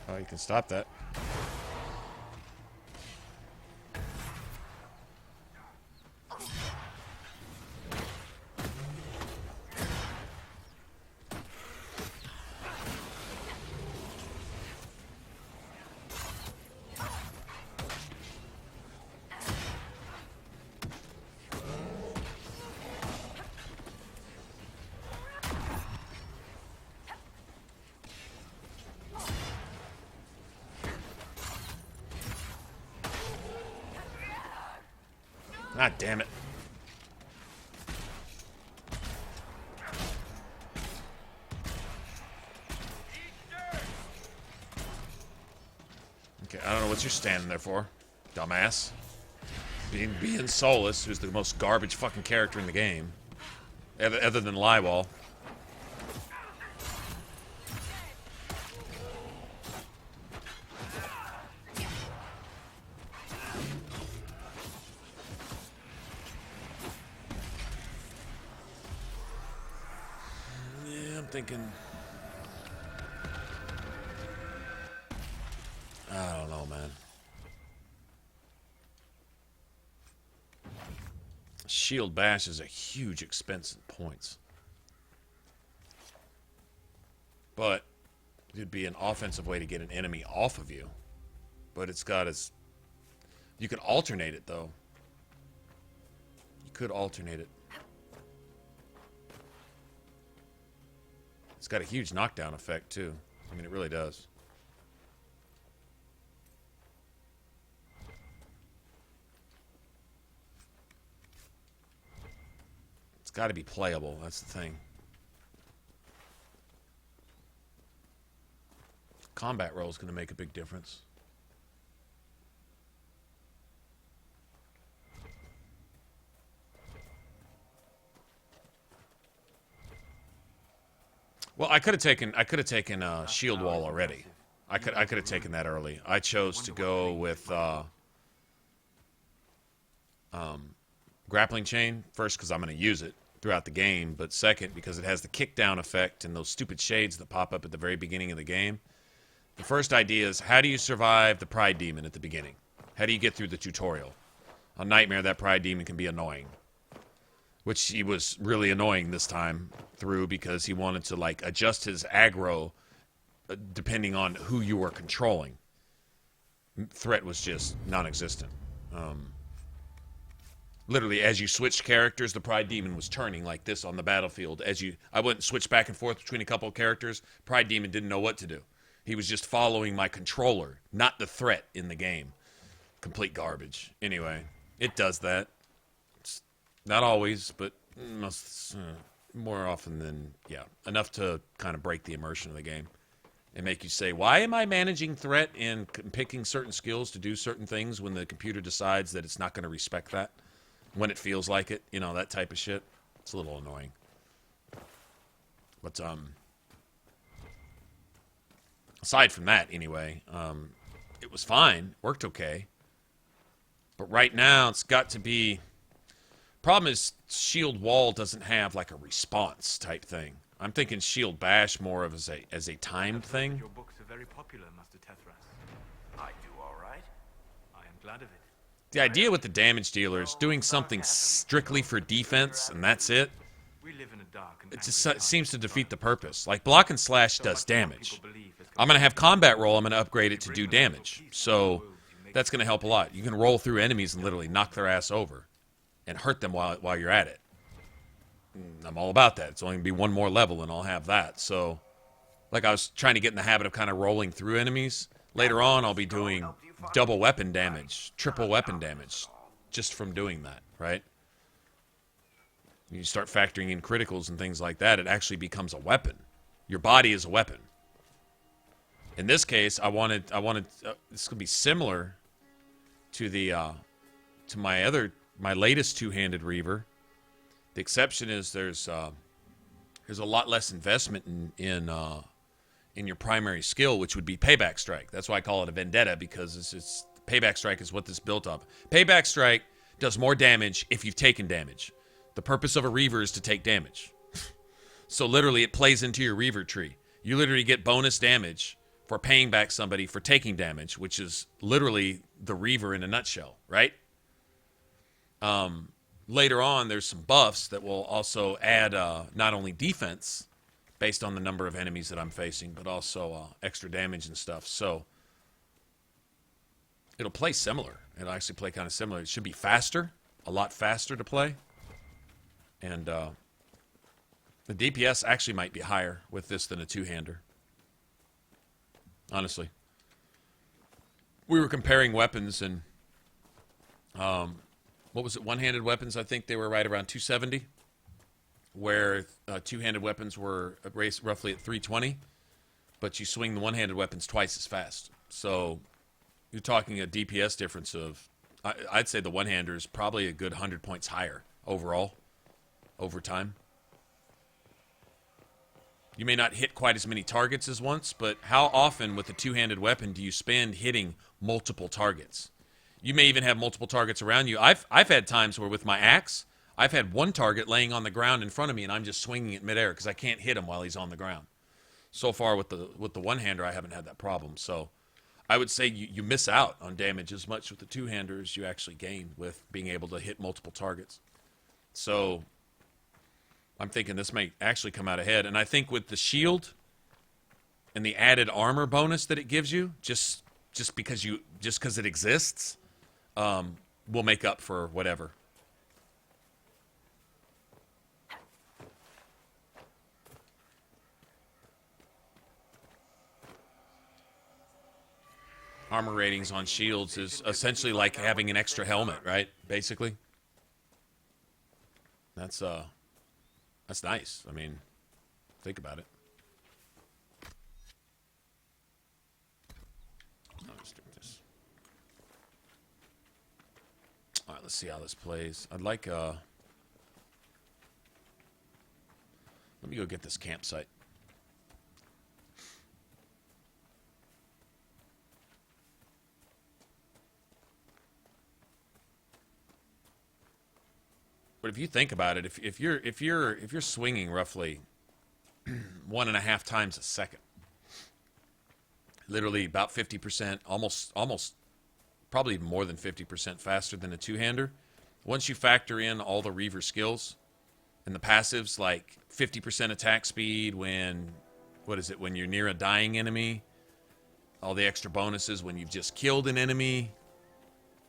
Oh, you can stop that. God damn it. Okay, I don't know what you're standing there for, dumbass. Being Solus, who's the most garbage fucking character in the game. Other than Lywall. Thinking, I don't know, man. Shield bash is a huge expense in points, but it'd be an offensive way to get an enemy off of you. But it's got its. You could alternate it though. You could alternate it. It's got a huge knockdown effect, too. I mean, it really does. It's got to be playable. That's the thing. Combat roll is going to make a big difference. Well, I could have taken shield wall already. I could have taken that early. I chose to go with grappling chain first because I'm going to use it throughout the game, but second because it has the kickdown effect and those stupid shades that pop up at the very beginning of the game. The first idea is, how do you survive the Pride Demon at the beginning? How do you get through the tutorial? On Nightmare, that Pride Demon can be annoying. which he was really annoying this time through because he wanted to like adjust his aggro depending on who you were controlling. Threat was just non-existent. Literally, as you switched characters, the Pride Demon was turning like this on the battlefield. I wouldn't switch back and forth between a couple of characters. Pride Demon didn't know what to do. He was just following my controller, not the threat in the game. Complete garbage. Anyway, it does that. It's not always, but more often than, yeah, enough to kind of break the immersion of the game and make you say, why am I managing threat and picking certain skills to do certain things when the computer decides that it's not going to respect that? When it feels like it, you know, that type of shit. It's a little annoying. But, aside from that, anyway, it was fine. Worked okay. But right now, it's got to be... Problem is, Shield Wall doesn't have, like, a response type thing. I'm thinking Shield Bash more of as a timed thing. Your books are very popular, Master Tethras. I do all right. I am glad of it. The idea with the damage dealer is doing something strictly for defense, and that's it. We live in a dark and It just seems to defeat the purpose. Like, block and slash does damage. I'm going to have combat roll. I'm going to upgrade it to do damage. So, that's going to help a lot. You can roll through enemies and literally knock their ass over and hurt them while you're at it. I'm all about that. It's only going to be one more level, and I'll have that. So, like, I was trying to get in the habit of kind of rolling through enemies. Later on, I'll be doing double weapon damage, triple weapon damage, just from doing that, right? You start factoring in criticals and things like that, it actually becomes a weapon. Your body is a weapon. In this case, I wanted this could be similar to the to my latest two-handed Reaver. The exception is there's a lot less investment in your primary skill, which would be Payback Strike. That's why I call it a Vendetta, because it's Payback Strike is what this built up. Payback Strike does more damage if you've taken damage. The purpose of a Reaver is to take damage. So literally it plays into your Reaver tree. You literally get bonus damage for paying back somebody for taking damage, which is literally the Reaver in a nutshell, right? Later on, there's some buffs that will also add not only defense based on the number of enemies that I'm facing, but also extra damage and stuff. So it'll play similar. It'll actually play kind of similar. It should be faster, a lot faster to play. And the DPS actually might be higher with this than a two-hander. Honestly. We were comparing weapons, and what was it, one-handed weapons? I think they were right around 270, where two-handed weapons were roughly at 320, but you swing the one-handed weapons twice as fast. So you're talking a DPS difference of, I'd say the one-hander is probably a good 100 points higher overall, over time. You may not hit quite as many targets as once, but how often with a two-handed weapon do you spend hitting multiple targets? You may even have multiple targets around you. I've had times where with my axe, I've had one target laying on the ground in front of me, and I'm just swinging it midair because I can't hit him while he's on the ground. So far with the one-hander, I haven't had that problem. So I would say you miss out on damage as much with the two-hander as you actually gain with being able to hit multiple targets. So I'm thinking this may actually come out ahead. And I think with the shield and the added armor bonus that it gives you, just because it exists, will make up for whatever. Armor ratings on shields is essentially like having an extra helmet, right? Basically. That's nice. I mean, think about it. Let's do this. All right, let's see how this plays. I'd like let me go get this campsite. But if you think about it, if you're swinging roughly 1.5 times a second, literally about 50%, almost probably more than 50% faster than a two-hander. Once you factor in all the Reaver skills, And the passives, like 50% attack speed when, what is it, when you're near a dying enemy. All the extra bonuses when you've just killed an enemy,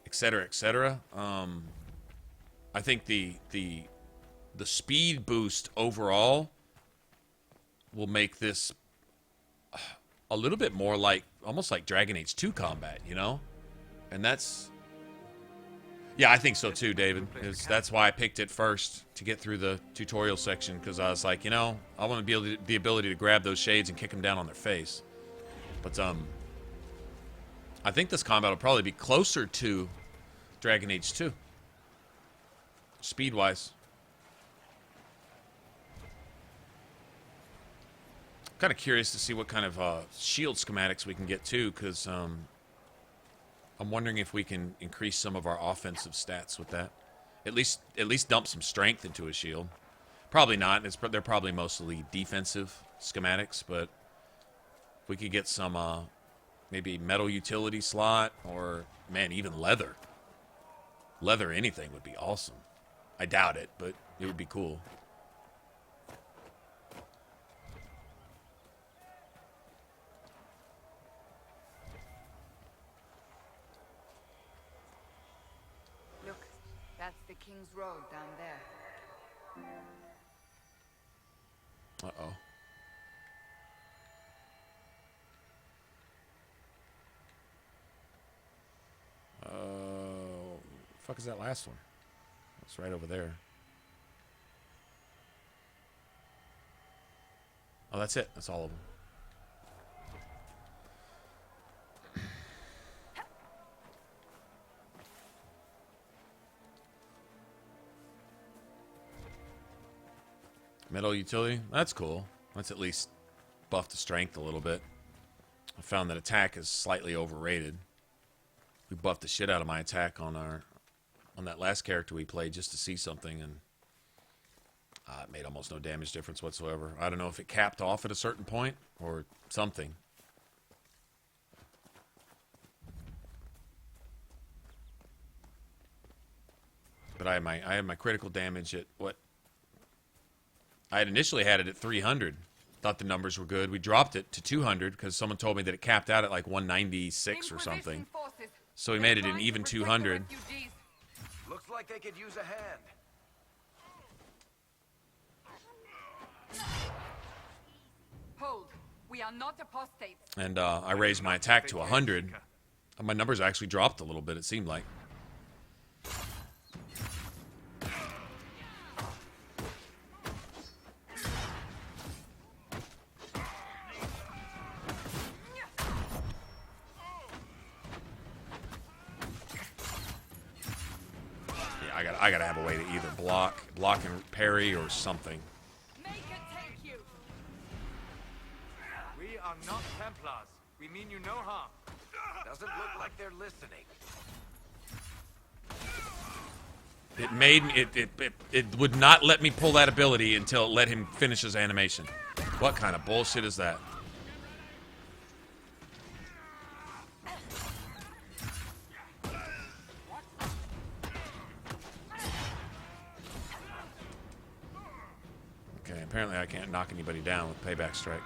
etc., etc. I think the speed boost overall will make this a little bit more like, almost like Dragon Age 2 combat, you know? And that's... Yeah, I think so too, David. That's why I picked it first to get through the tutorial section, because I was like, you know, I want to be able to, the ability to grab those shades and kick them down on their face. But I think this combat will probably be closer to Dragon Age 2, speed-wise. I'm kind of curious to see what kind of shield schematics we can get too, because I'm wondering if we can increase some of our offensive stats with that. At least dump some strength into a shield. Probably not. They're probably mostly defensive schematics, but if we could get some maybe metal utility slot, or man, even leather. Leather anything would be awesome. I doubt it, but it would be cool. Look, that's the King's Road down there. Uh-oh. Fuck is that last one? It's right over there. Oh, that's it. That's all of them. Metal utility? That's cool. That's at least buffed the strength a little bit. I found that attack is slightly overrated. We buffed the shit out of my attack on that last character we played just to see something, and it made almost no damage difference whatsoever. I don't know if it capped off at a certain point or something. But I had my critical damage at what? I had initially had it at 300. Thought the numbers were good. We dropped it to 200 because someone told me that it capped out at like 196 or something. So we made it an even 200. Looks like they could use a hand. Hold. We are not apostates. And I raised my attack to 100. My numbers actually dropped a little bit, it seemed like. I gotta have a way to either block and parry or something. Make it take you. We are not Templars. We mean you no harm. Doesn't look like they're listening. It would not let me pull that ability until it let him finish his animation. What kind of bullshit is that? Okay, apparently I can't knock anybody down with Payback Strike.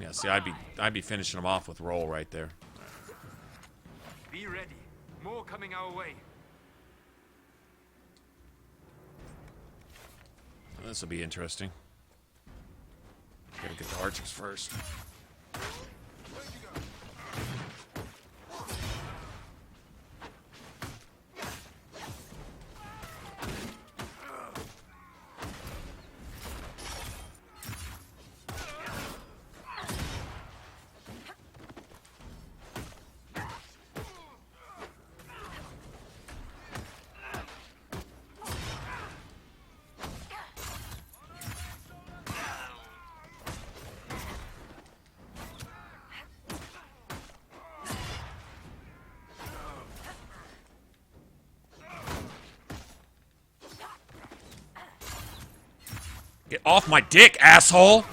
Yeah, see, I'd be finishing them off with roll right there. Be ready. More coming our way. This will be interesting. Gotta get the archers first. Get off my dick, asshole!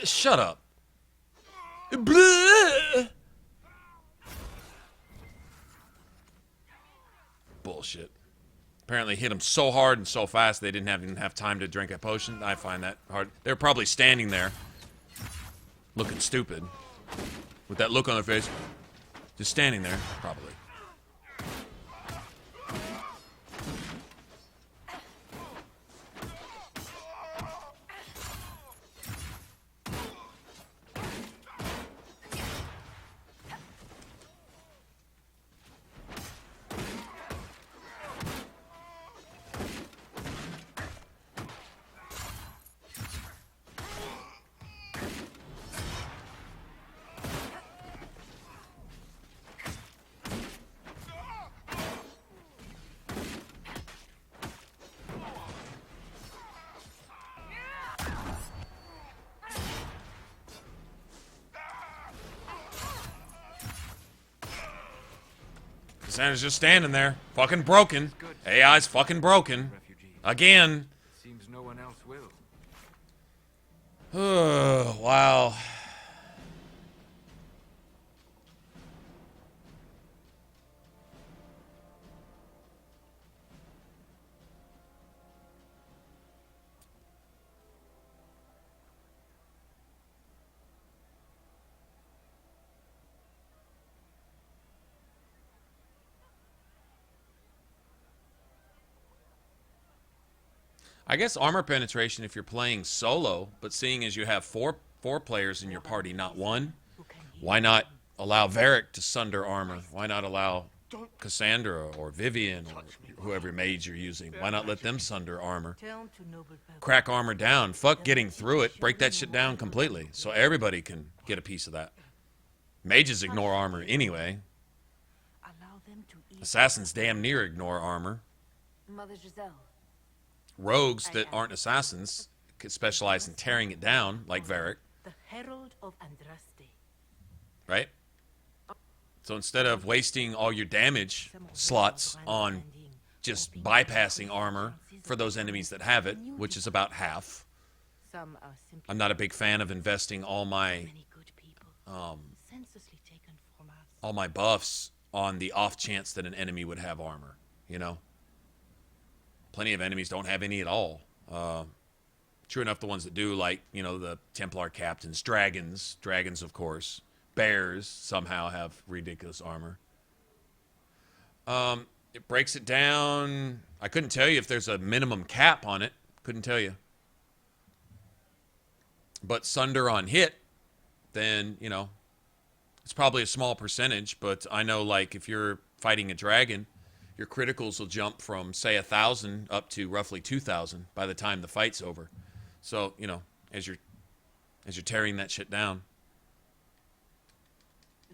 Shut up. Blah. Bullshit. Apparently hit him so hard and so fast they didn't even have time to drink a potion. I find that hard. They're probably standing there looking stupid with that look on their face. Just standing there, probably. Santa's just standing there, fucking broken. AI's fucking broken. Again. Seems no one else will. Oh, wow. I guess armor penetration if you're playing solo, but seeing as you have four players in your party, not one, why not allow Varric to sunder armor? Why not allow Cassandra or Vivian or whoever mage you're using? Why not let them sunder armor? Crack armor down. Fuck getting through it. Break that shit down completely so everybody can get a piece of that. Mages ignore armor anyway. Assassins damn near ignore armor. Mother Giselle. Rogues that aren't assassins could specialize in tearing it down, like Varric. The Herald of Andraste. Right? So instead of wasting all your damage slots on just bypassing armor for those enemies that have it, which is about half, I'm not a big fan of investing all my buffs on the off chance that an enemy would have armor, you know? Plenty of enemies don't have any at all. True enough, the ones that do, like, you know, the Templar captains, dragons, of course, bears somehow have ridiculous armor. It breaks it down. I couldn't tell you if there's a minimum cap on it. Couldn't tell you. But sunder on hit, then, you know, it's probably a small percentage, but I know, like, if you're fighting a dragon, your criticals will jump from, say, 1,000 up to roughly 2,000 by the time the fight's over. So, you know, as you're tearing that shit down.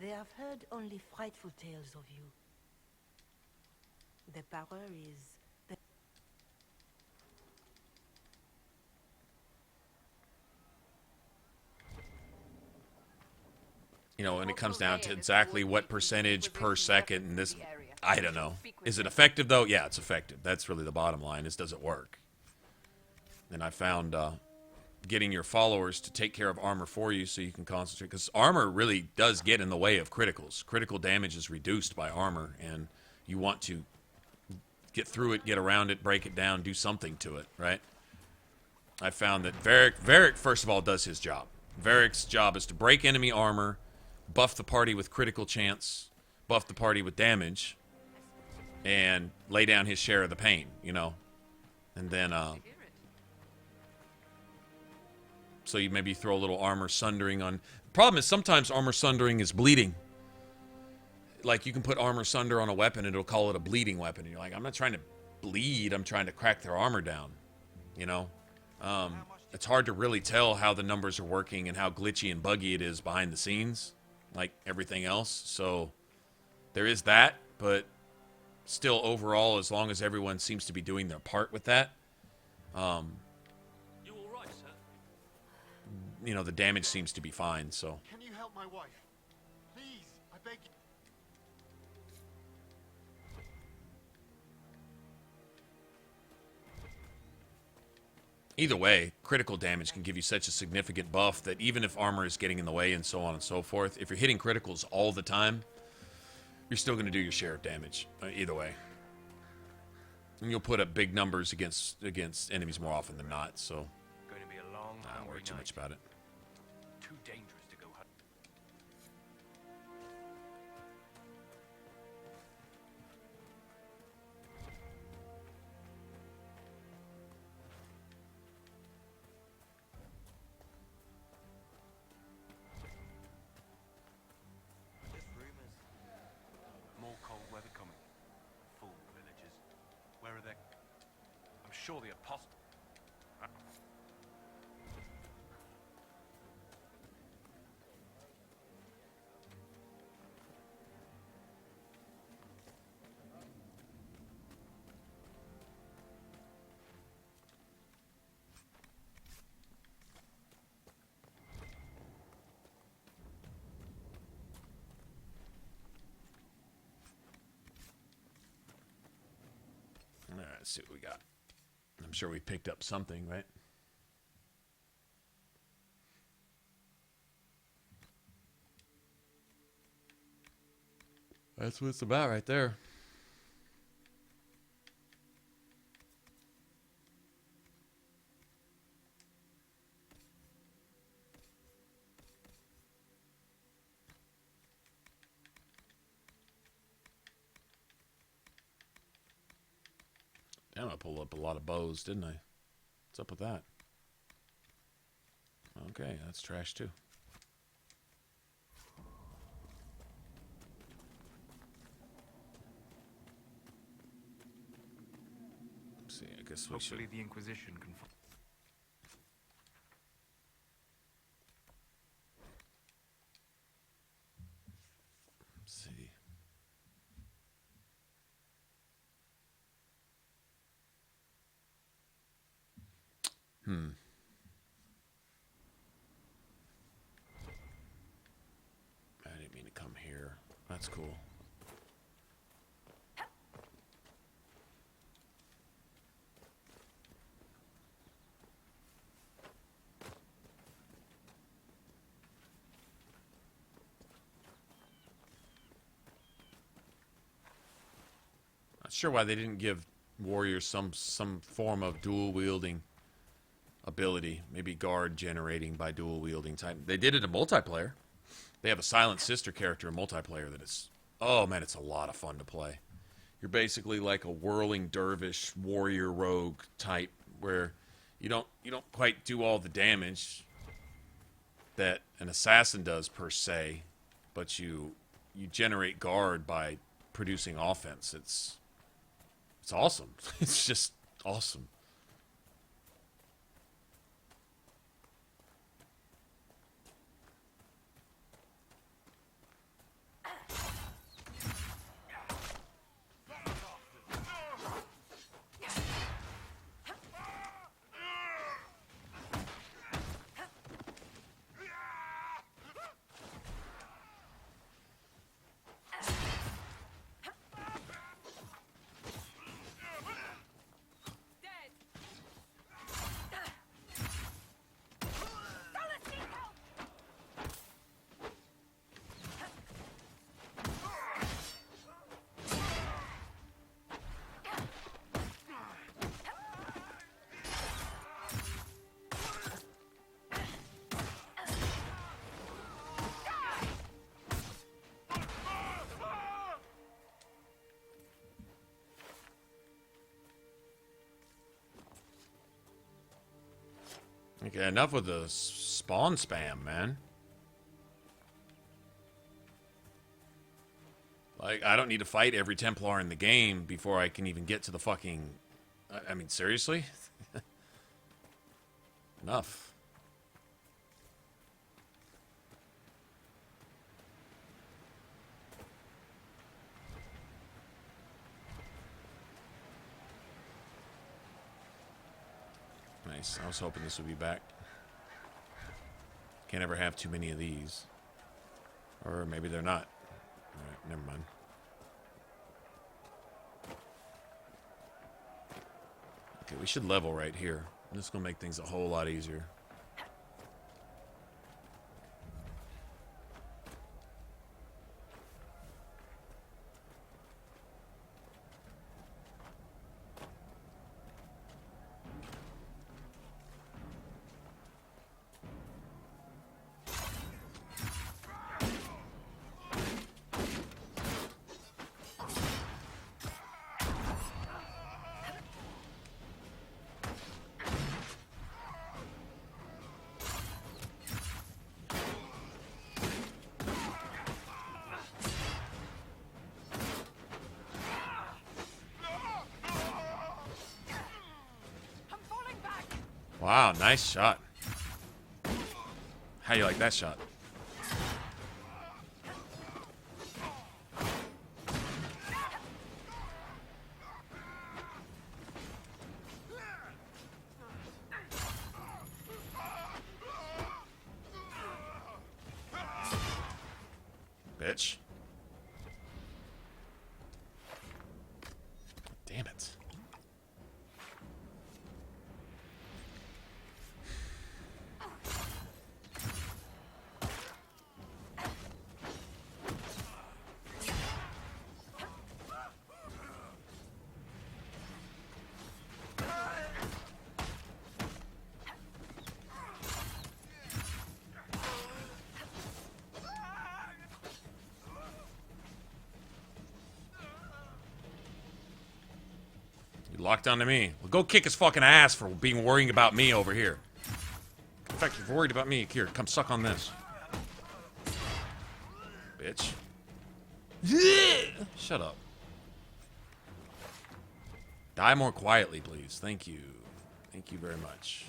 They have heard only frightful tales of you. The power is... You know, when it comes down to exactly what percentage per second and this... I don't know. Is it effective, though? Yeah, it's effective. That's really the bottom line, is does it work? And I found getting your followers to take care of armor for you so you can concentrate. Because armor really does get in the way of criticals. Critical damage is reduced by armor, and you want to get through it, get around it, break it down, do something to it, right? I found that Varric, first of all, does his job. Varric's job is to break enemy armor, buff the party with critical chance, buff the party with damage, and lay down his share of the pain, you know? And then, so you maybe throw a little armor sundering on... Problem is, sometimes armor sundering is bleeding. Like, you can put armor sunder on a weapon, and it'll call it a bleeding weapon. And you're like, I'm not trying to bleed, I'm trying to crack their armor down, you know? It's hard to really tell how the numbers are working and how glitchy and buggy it is behind the scenes, like everything else. So, there is that, but... Still, overall, as long as everyone seems to be doing their part with that, You all right, sir? you know, the damage seems to be fine, so. Can you help my wife? Please, I beg you. Either way, critical damage can give you such a significant buff that even if armor is getting in the way and so on and so forth, if you're hitting criticals all the time, you're still going to do your share of damage. Either way. And you'll put up big numbers against enemies more often than not, so Going to be a long, I don't worry too much about it. Too dangerous to go hunt. Just rumors. More cold weather coming. Fool villagers. Where are they? I'm sure the apostle. Alright, let's see what we got. I'm sure we picked up something, right? That's what it's about right there. Damn, I pulled up a lot of bows, didn't I? What's up with that? Okay, that's trash too. Let's see, I guess we should. Hopefully the Inquisition can. Let's see. I didn't mean to come here. That's cool. Not sure why they didn't give warriors some form of dual wielding ability. Maybe guard generating by dual wielding type. They did it in multiplayer. They have a Silent Sister character in multiplayer that is, oh man, it's a lot of fun to play. You're basically like a whirling dervish warrior rogue type where you don't quite do all the damage that an assassin does per se, but you generate guard by producing offense. It's awesome. It's just awesome. Okay, enough with the spawn spam, man. Like, I don't need to fight every Templar in the game before I can even get to the fucking... I mean, seriously? Enough. Nice. I was hoping this would be back. Can't ever have too many of these. Or maybe they're not. Alright, never mind. Okay, we should level right here. This is gonna make things a whole lot easier. Wow, nice shot. How you like that shot? Bitch. Damn it. Locked onto me. Well, go kick his fucking ass for being worrying about me over here. In fact, if you're worried about me, here, come suck on this. Bitch. Shut up. Die more quietly, please. Thank you. Thank you very much.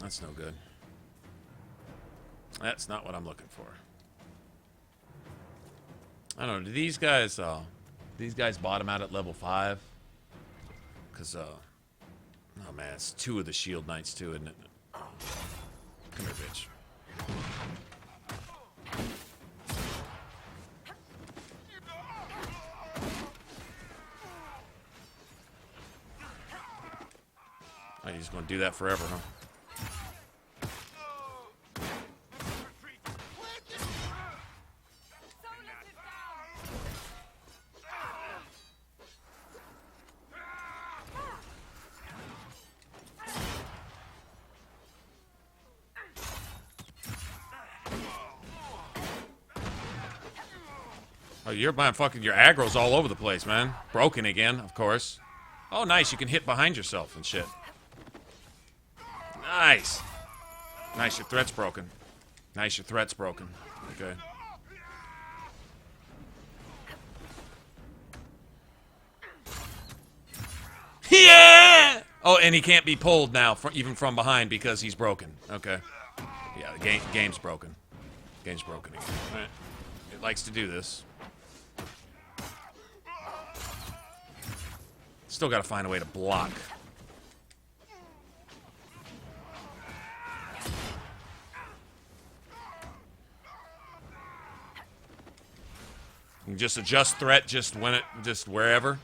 That's no good. That's not what I'm looking for. I don't know. Do these guys bottom out at level 5? Because, oh man, it's 2 of the shield knights too, isn't it? Come here, bitch. Oh, you're just gonna do that forever, huh? Oh, you're buying fucking your aggro's all over the place, man. Broken again, of course. Oh, nice. You can hit behind yourself and shit. Nice. Nice, your threat's broken. Nice, your threat's broken. Okay. Yeah! Oh, and he can't be pulled now, even from behind, because he's broken. Okay. Yeah, the game's broken. Game's broken again. All right. It likes to do this. Still got to find a way to block. You can just adjust threat just wherever.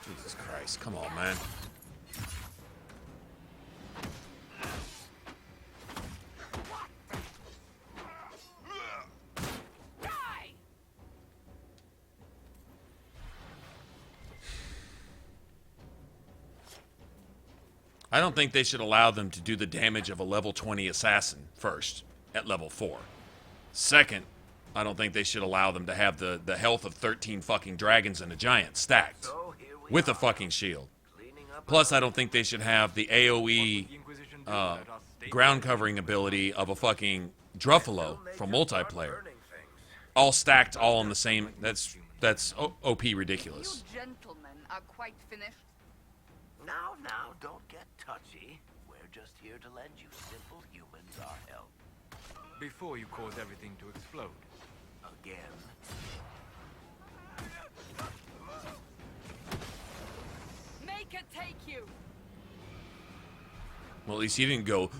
Jesus Christ, come on, man. I don't think they should allow them to do the damage of a level 20 assassin first at level 4. Second, I don't think they should allow them to have the health of 13 fucking dragons and a giant stacked with a fucking shield. Plus, I don't think they should have the AoE ground covering ability of a fucking Druffalo from multiplayer. All stacked, all in the same. That's OP ridiculous. You gentlemen are quite finished. Now, don't get touchy. We're just here to lend you simple humans our help. Before you cause everything to explode. Again. Make it take you. Well, at least he didn't go.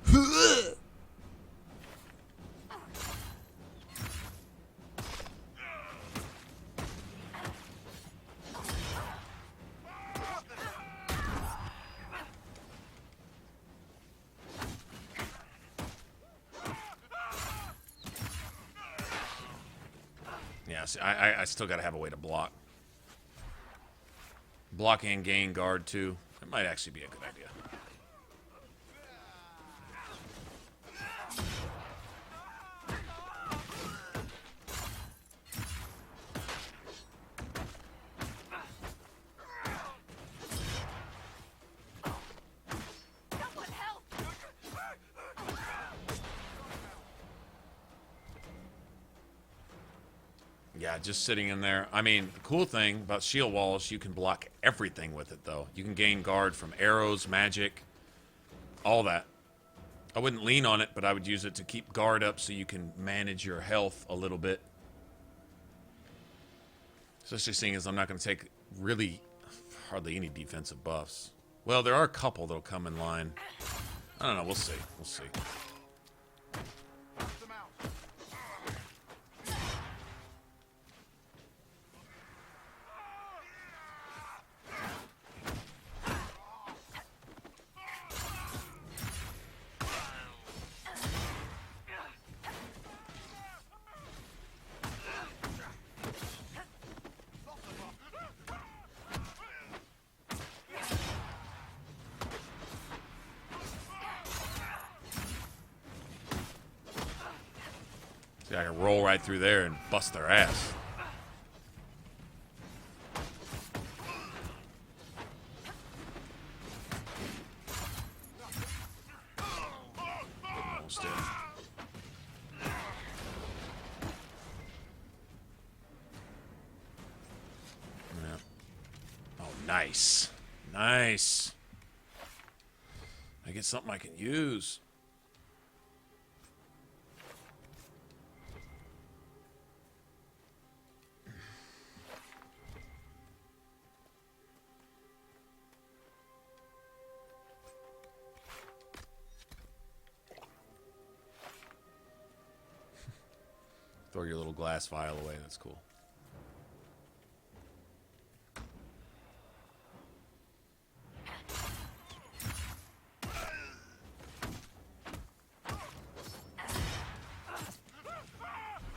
Yeah, see, I still got to have a way to block. Block and gain guard, too. It might actually be a good idea. Yeah, just sitting in there. I mean, the cool thing about shield walls, you can block everything with it, though. You can gain guard from arrows, magic, all that. I wouldn't lean on it, but I would use it to keep guard up so you can manage your health a little bit. Especially seeing as I'm not going to take really hardly any defensive buffs. Well, there are a couple that'll come in line. I don't know. We'll see. We'll see. See, I can roll right through there and bust their ass. Almost did. Yeah. Oh, nice. Nice. I get something I can use. Throw your little glass vial away. That's cool.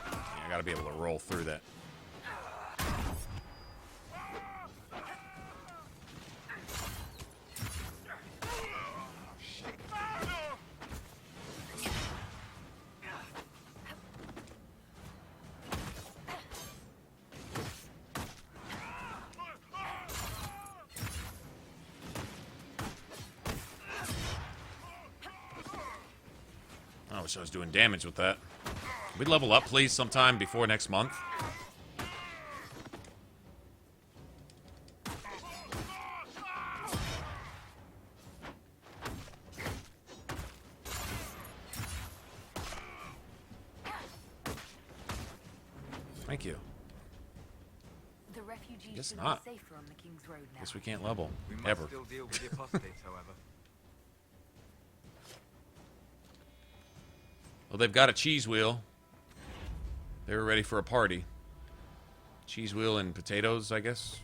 Yeah, I gotta be able to roll through that. I wish I was doing damage with that. Can we level up, please, sometime before next month? Thank you. The refugees Guess should not. be safer on the King's Road now. Guess we can't level. We must Ever. still deal with the apostates, however. Well, they've got a cheese wheel. They were ready for a party. Cheese wheel and potatoes, I guess.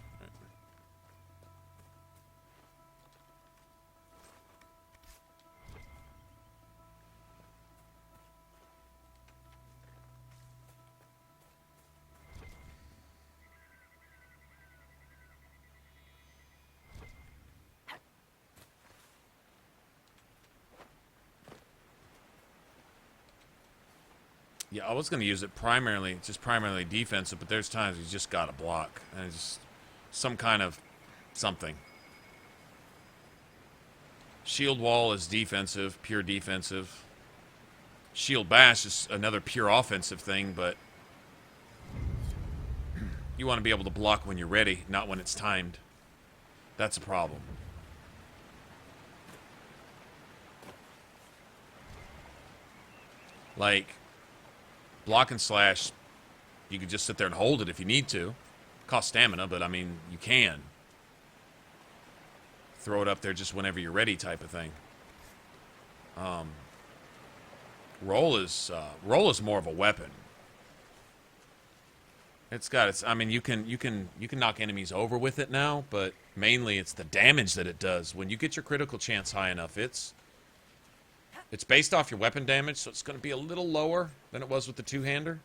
Yeah, I was going to use it primarily defensive, but there's times you just got to block. And it's just some kind of something. Shield wall is defensive, pure defensive. Shield bash is another pure offensive thing, but you want to be able to block when you're ready, not when it's timed. That's a problem. Like, Block and slash, you could just sit there and hold it if you need to. Cost stamina, but I mean, you can. Throw it up there just whenever you're ready type of thing. Roll is more of a weapon. It's got its. I mean, you can knock enemies over with it now, but mainly it's the damage that it does. When you get your critical chance high enough, it's based off your weapon damage, so it's going to be a little lower than it was with the two-hander.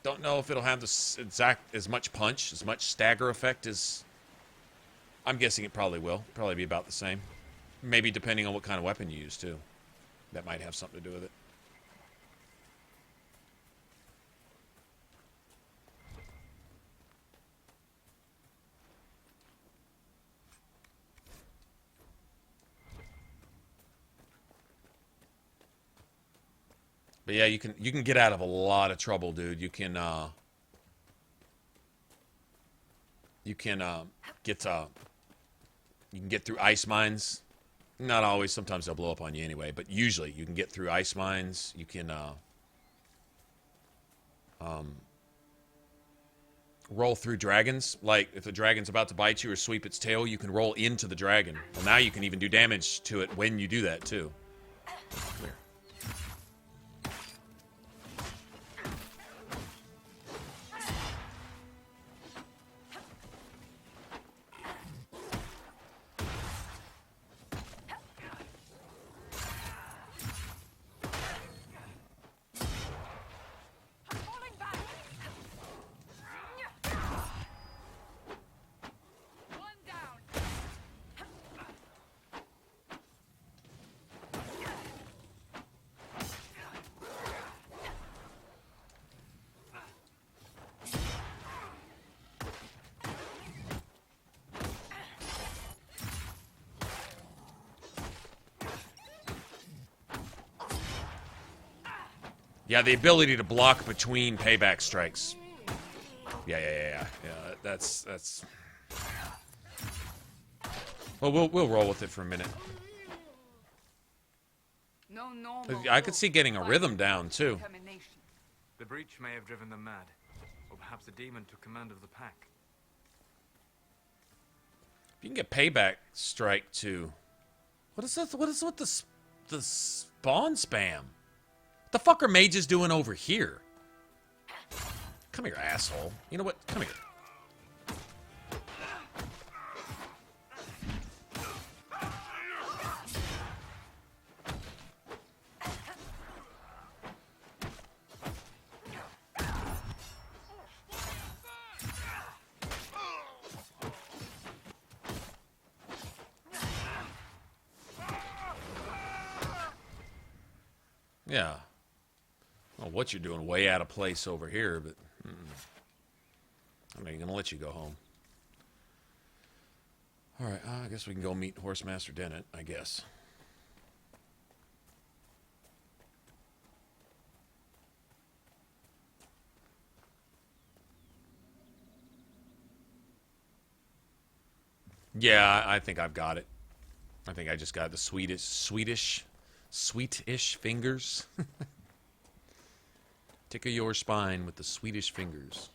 Don't know if it'll have as much punch, as much stagger effect as. I'm guessing it probably will. Probably be about the same. Maybe depending on what kind of weapon you use too. That might have something to do with it. But yeah, you can get out of a lot of trouble, dude. You can get through ice mines. Not always. Sometimes they'll blow up on you anyway. But usually, you can get through ice mines. You can roll through dragons. Like if the dragon's about to bite you or sweep its tail, you can roll into the dragon. Well, now you can even do damage to it when you do that too. Come here. Yeah, the ability to block between payback strikes. Yeah. That's. Well, we'll roll with it for a minute. No normal I could see getting a rhythm down too. The breach may have driven them mad, or perhaps a demon took command of the pack. If you can get payback strike too. What is that? What is with the spawn spam? What the fuck are mages doing over here? Come here, asshole. You know what? Come here. Yeah. I don't know what you're doing way out of place over here, but I'm not even going to let you go home. All right, I guess we can go meet Horsemaster Dennett, I guess. Yeah, I think I've got it. I think I just got the sweetish fingers. Tickle your spine with the Swedish fingers.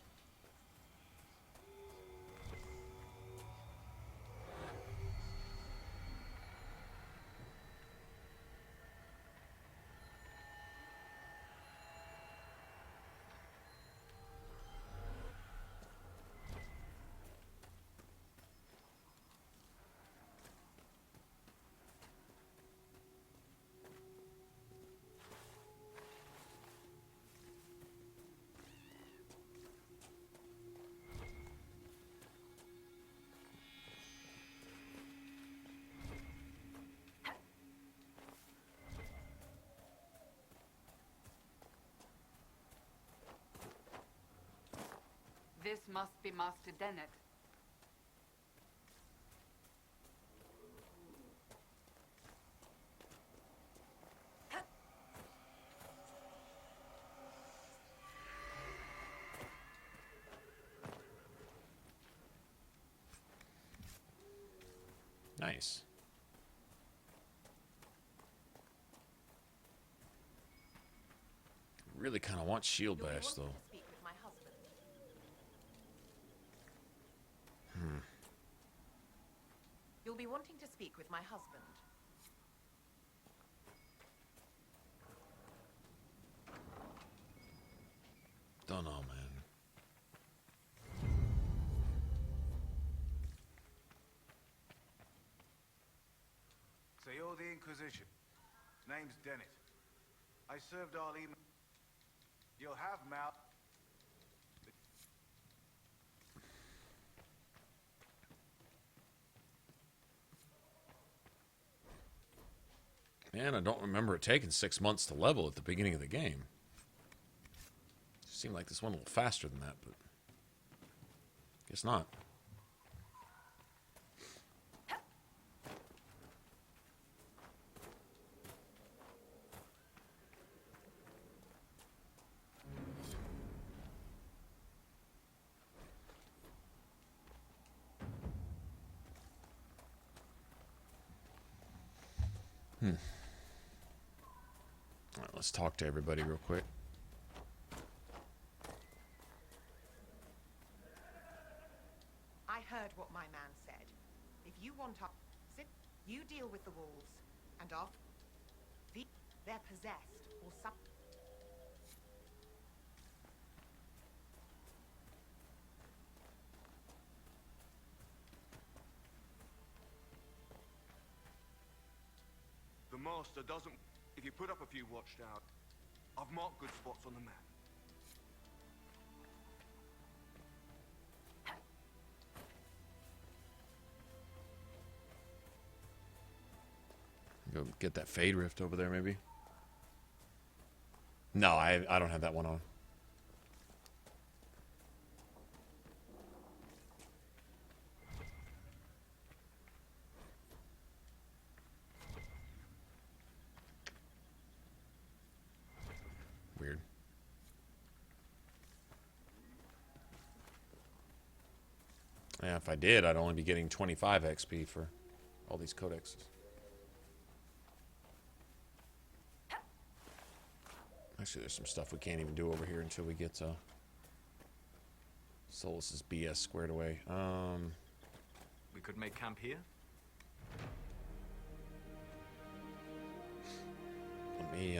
This must be Master Dennett. Nice. really kind of want shield You'll be bash, wanting though. to speak with my husband. You'll be wanting to speak with my husband. Don't know, man. So you're the Inquisition. Name's Dennett. I served Ali. You'll have Mal. Man, I don't remember it taking 6 months to level at the beginning of the game. Seemed like this went a little faster than that, but guess not. All right, let's talk to everybody real quick. I heard what my man said. If you want to sit, you deal with the wolves, and after they're possessed or something. The master doesn't... If you put up a few watchtowers, I've marked good spots on the map. Go get that Fade Rift over there, maybe. No, I don't have that one on. Weird. Yeah, if I did, I'd only be getting 25 XP for all these codexes. Actually, there's some stuff we can't even do over here until we get Solus's BS squared away. We could make camp here. Let me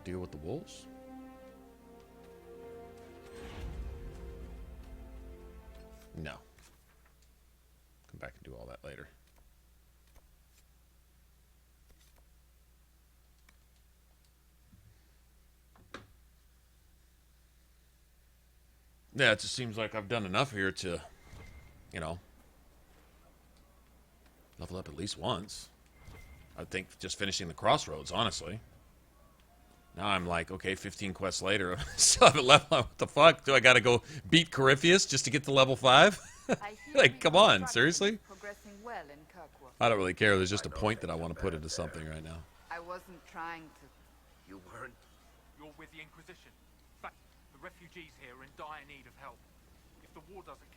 deal with the wolves. No. Come back and do all that later. Yeah, it just seems like I've done enough here to, you know, level up at least once. I think just finishing the crossroads, honestly. Now I'm like, okay, 15 quests later, still haven't leveled up. What the fuck? Do I gotta go beat Corypheus just to get to level 5? Like, come on, seriously? Progressing well in Kirkwall. I don't really care. There's just a point that I want to put into something right now. I wasn't trying to. You weren't? You're with the Inquisition. In fact, the refugees here are in dire need of help. If the war doesn't...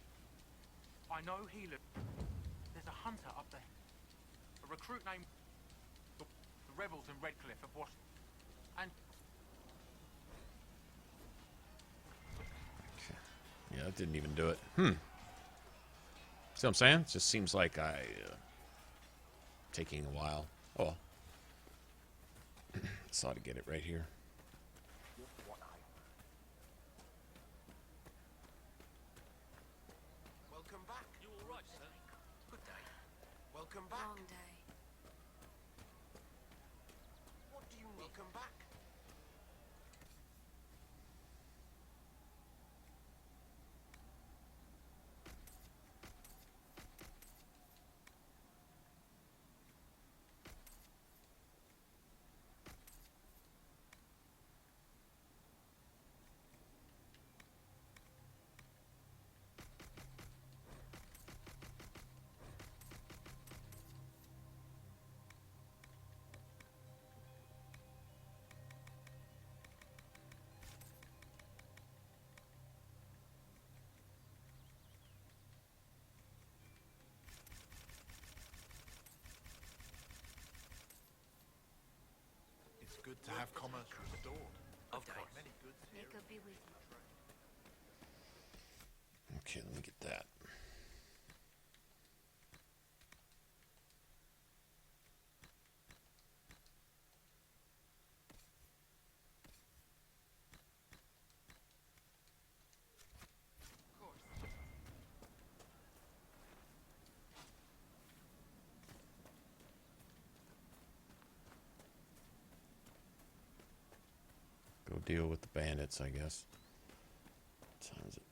I know healer. There's a hunter up there. A recruit named... The rebels in Redcliffe have washed... And... Yeah, that didn't even do it. See what I'm saying? It just seems like taking a while. Oh well. Saw to get it right here. Welcome back. You all right, sir? Good day. Welcome back. Long day. What do you need? Welcome back. good to have commerce restored. Of course. Many goods May here. God be with you. Okay, let me get that. Go deal with the bandits, I guess. What time is it?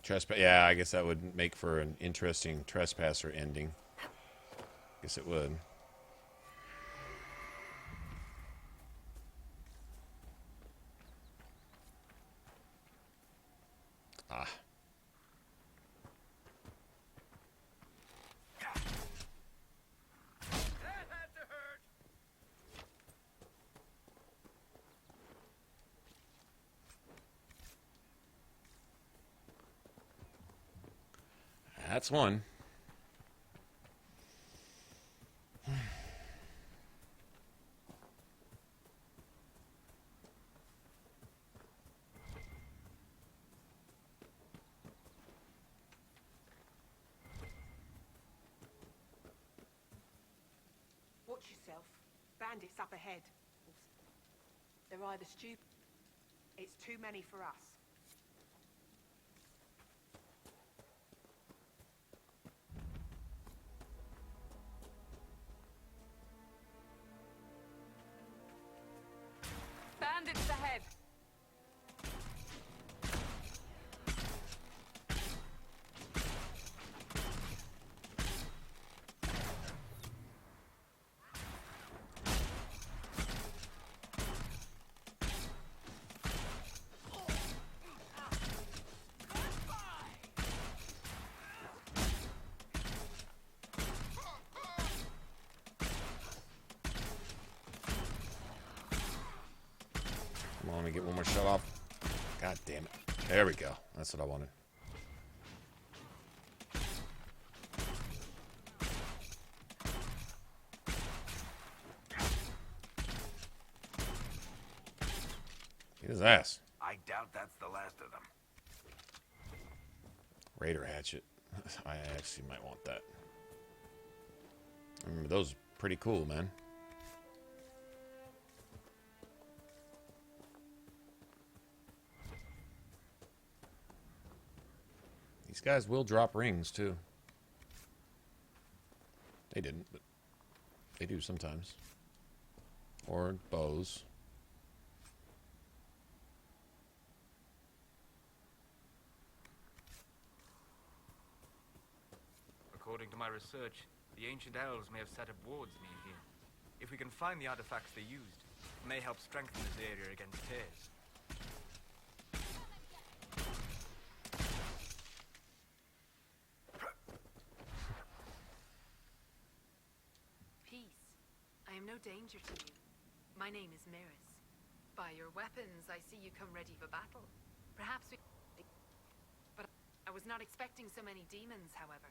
Trespass. Yeah, I guess that would make for an interesting trespasser ending. Guess it would. Ah. That's one. Watch yourself. Bandits up ahead. They're either stupid. It's too many for us. Bandits ahead! Come on, let me get one more shot off. God damn it. There we go. That's what I wanted. Get his ass. I doubt that's the last of them. Raider hatchet. I actually might want that. I remember those are pretty cool, man. These guys will drop rings, too. They didn't, but they do sometimes. Or bows. According to my research, the ancient elves may have set up wards near here. If we can find the artifacts they used, it may help strengthen this area against tears. Peace. I am no danger to you. My name is Maris. By your weapons, I see you come ready for battle. Perhaps we... But I was not expecting so many demons, however.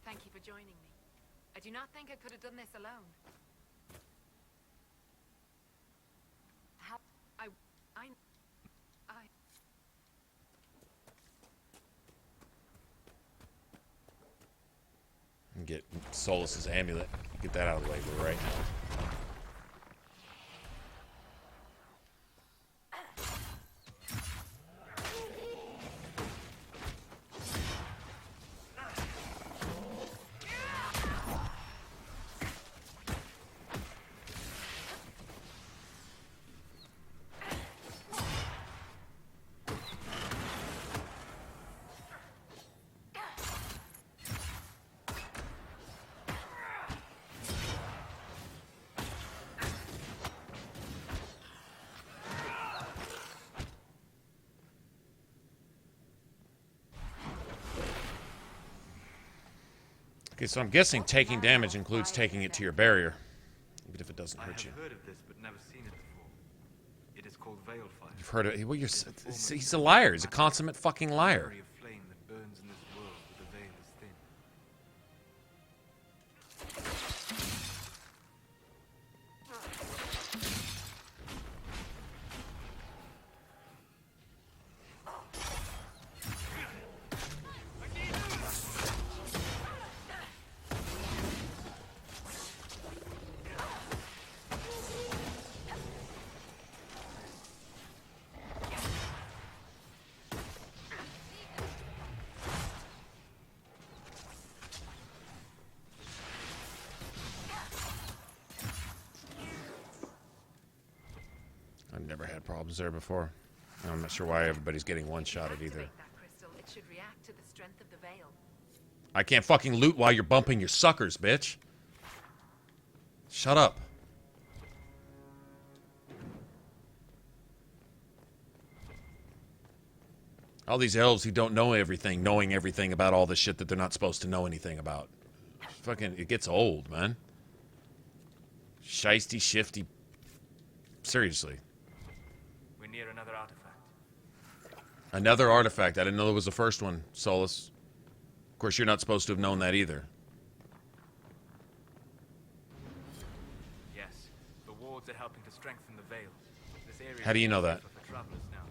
Thank you for joining me. I do not think I could have done this alone. How... I... Get Solus's amulet. Get that out of the way right now. Okay, so I'm guessing taking damage includes taking it to your barrier, even if it doesn't doesn't hurt you. I have heard of this, but never seen it before. It is called Veil Fire. You've heard of it. Well, he's a liar. He's a consummate fucking liar. Of flame that burns in this world where the veil is thin. I've never had problems there before. I'm not sure why everybody's getting one-shotted either. That crystal, it should react to the strength of the veil. I can't fucking loot while you're bumping your suckers, bitch. Shut up. All these elves who don't know everything, knowing everything about all the shit that they're not supposed to know anything about. Fucking, it gets old, man. Shiesty, shifty. Seriously. We're near another artifact. Another artifact. I didn't know there was the first one, Solus. Of course, you're not supposed to have known that either. Yes, the wards are helping to strengthen the veil. This area How do you know that? For travelers now.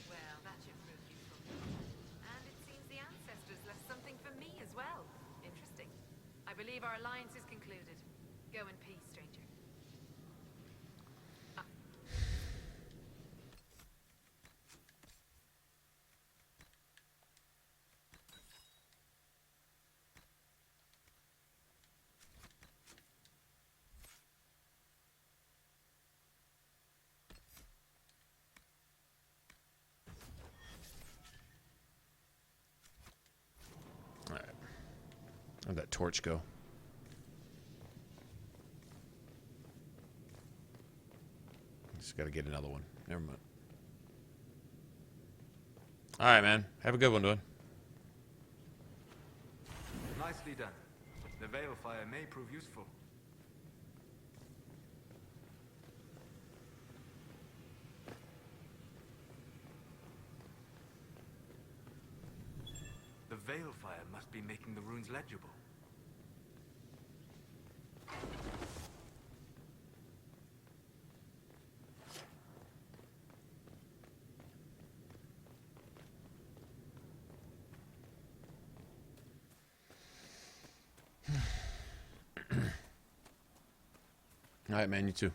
Well, that should prove useful. And it seems the ancestors left something for me as well. Interesting. I believe our alliance is concluded. Go in peace, stranger. Alright. Where'd that torch go? Just gotta get another one. Never mind. Alright, man. Have a good one, dude. Nicely done. The veil fire may prove useful. The veil fire must be making the runes legible. Alright, man, you too.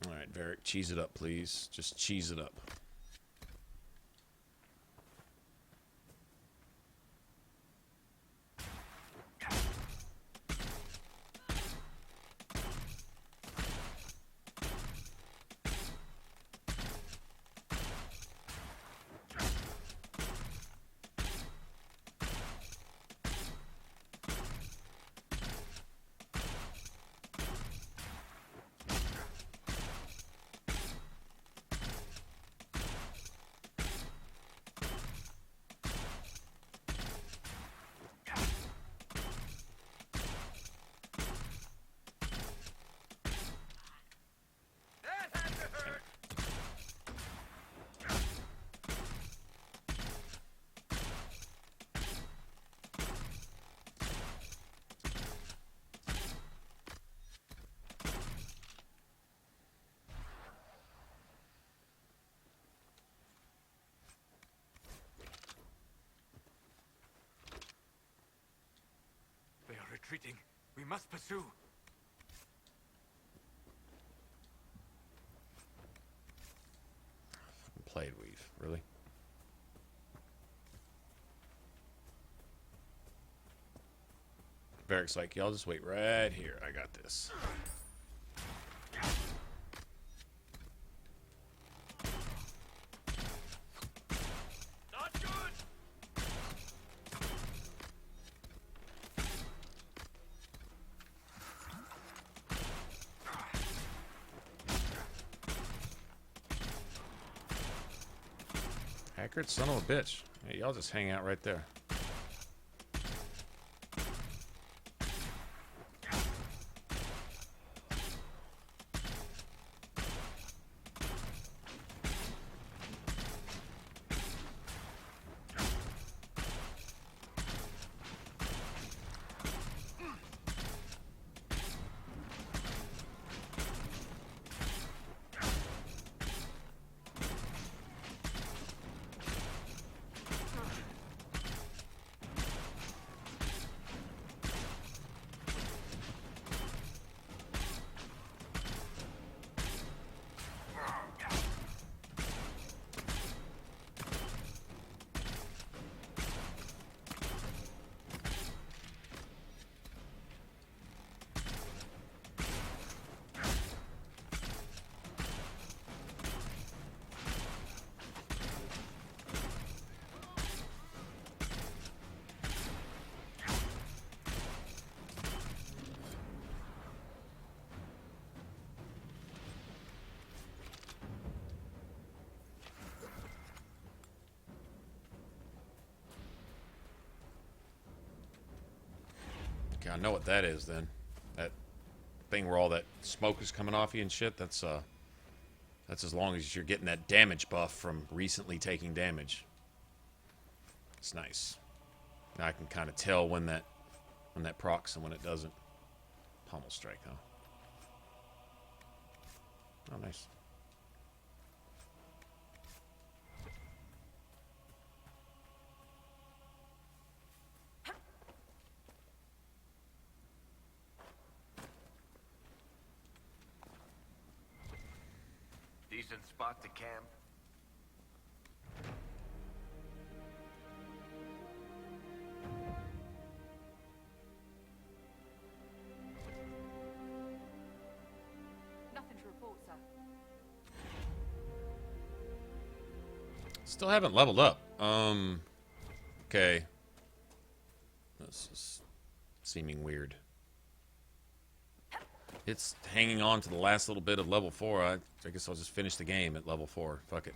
Alright, Varric, cheese it up, please. Just cheese it up. They are retreating. We must pursue. Played weave, really? Varric's like, y'all just wait right here. I got this. Not good. Heck Accurate son of a bitch. Hey, y'all just hang out right there. Okay, I know what that is then. That thing where all that smoke is coming off you and shit, that's as long as you're getting that damage buff from recently taking damage. It's nice. Now I can kind of tell when that procs and when it doesn't. Pommel strike, huh? Oh, nice. Decent spot to camp. Nothing to report, sir. Still haven't leveled up. Okay. This is seeming weird. It's hanging on to the last little bit of level 4. I guess I'll just finish the game at level 4. Fuck it.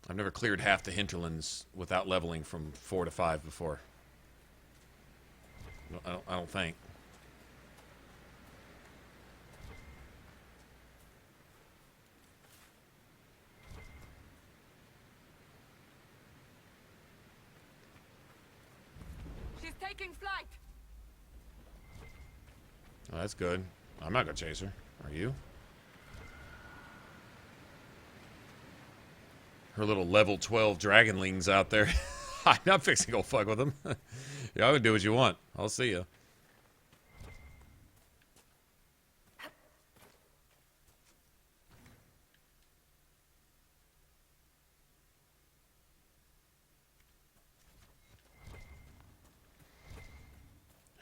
I've never cleared half the hinterlands without leveling from 4 to 5 before. I don't think. She's taking flight. Oh, that's good. I'm not gonna chase her. Are you? Her little level 12 dragonlings out there. I'm not fixing to go fuck with them. Y'all can do what you want. I'll see ya.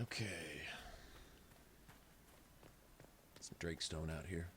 Okay. Some Drakestone out here.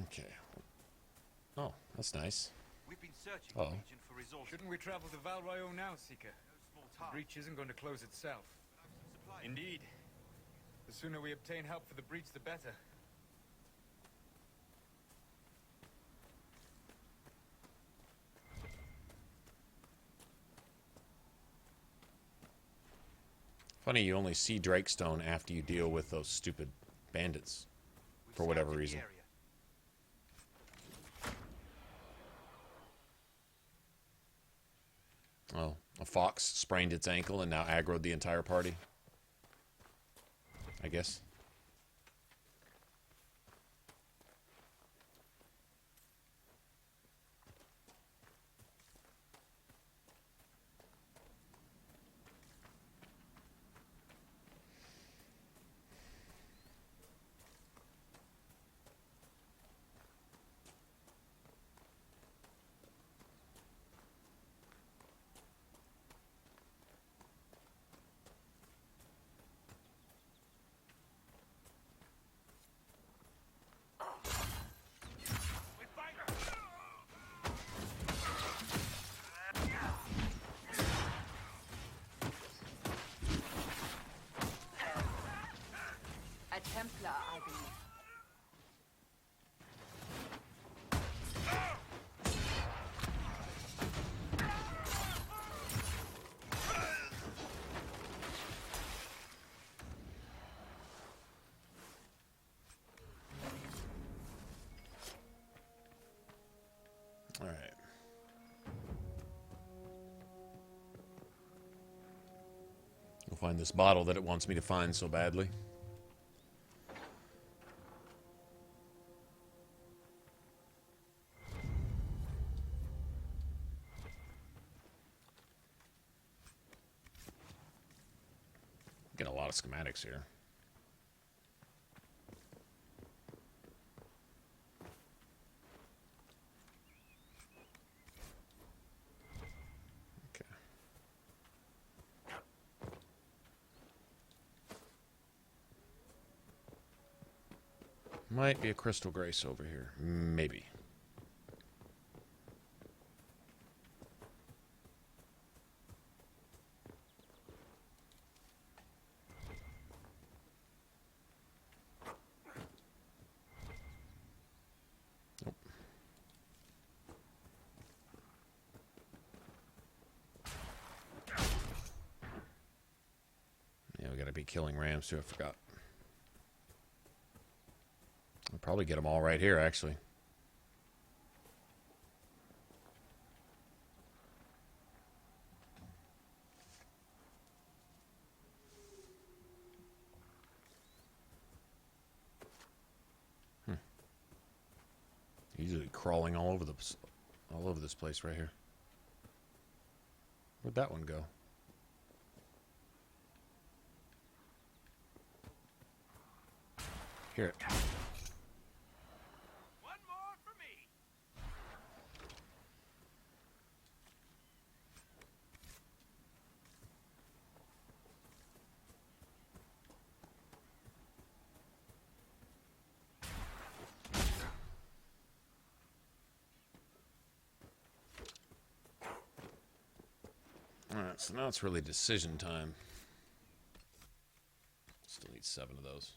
Okay. Oh, that's nice. We've been searching Uh-oh. the region for resources. Shouldn't we travel to Valrayo now, Seeker? No small The task. breach isn't going to close itself. Supplies. Indeed. The sooner we obtain help for the breach, the better. Funny, you only see Drakestone after you deal with those stupid bandits. We've For whatever scouted the reason. area. Oh, a fox sprained its ankle and now aggroed the entire party. I guess. A Templar, I believe. All right. We'll find this bottle that it wants me to find so badly. Get a lot of schematics here. Okay. Might be a crystal grace over here. Maybe. Nope. Yeah, we gotta be killing rams too, I forgot. I'll probably get them all right here, actually. Easily crawling all over this place right here. Where'd that one go? Hear it. One more for me. Alright, so now it's really decision time. Still need 7 of those.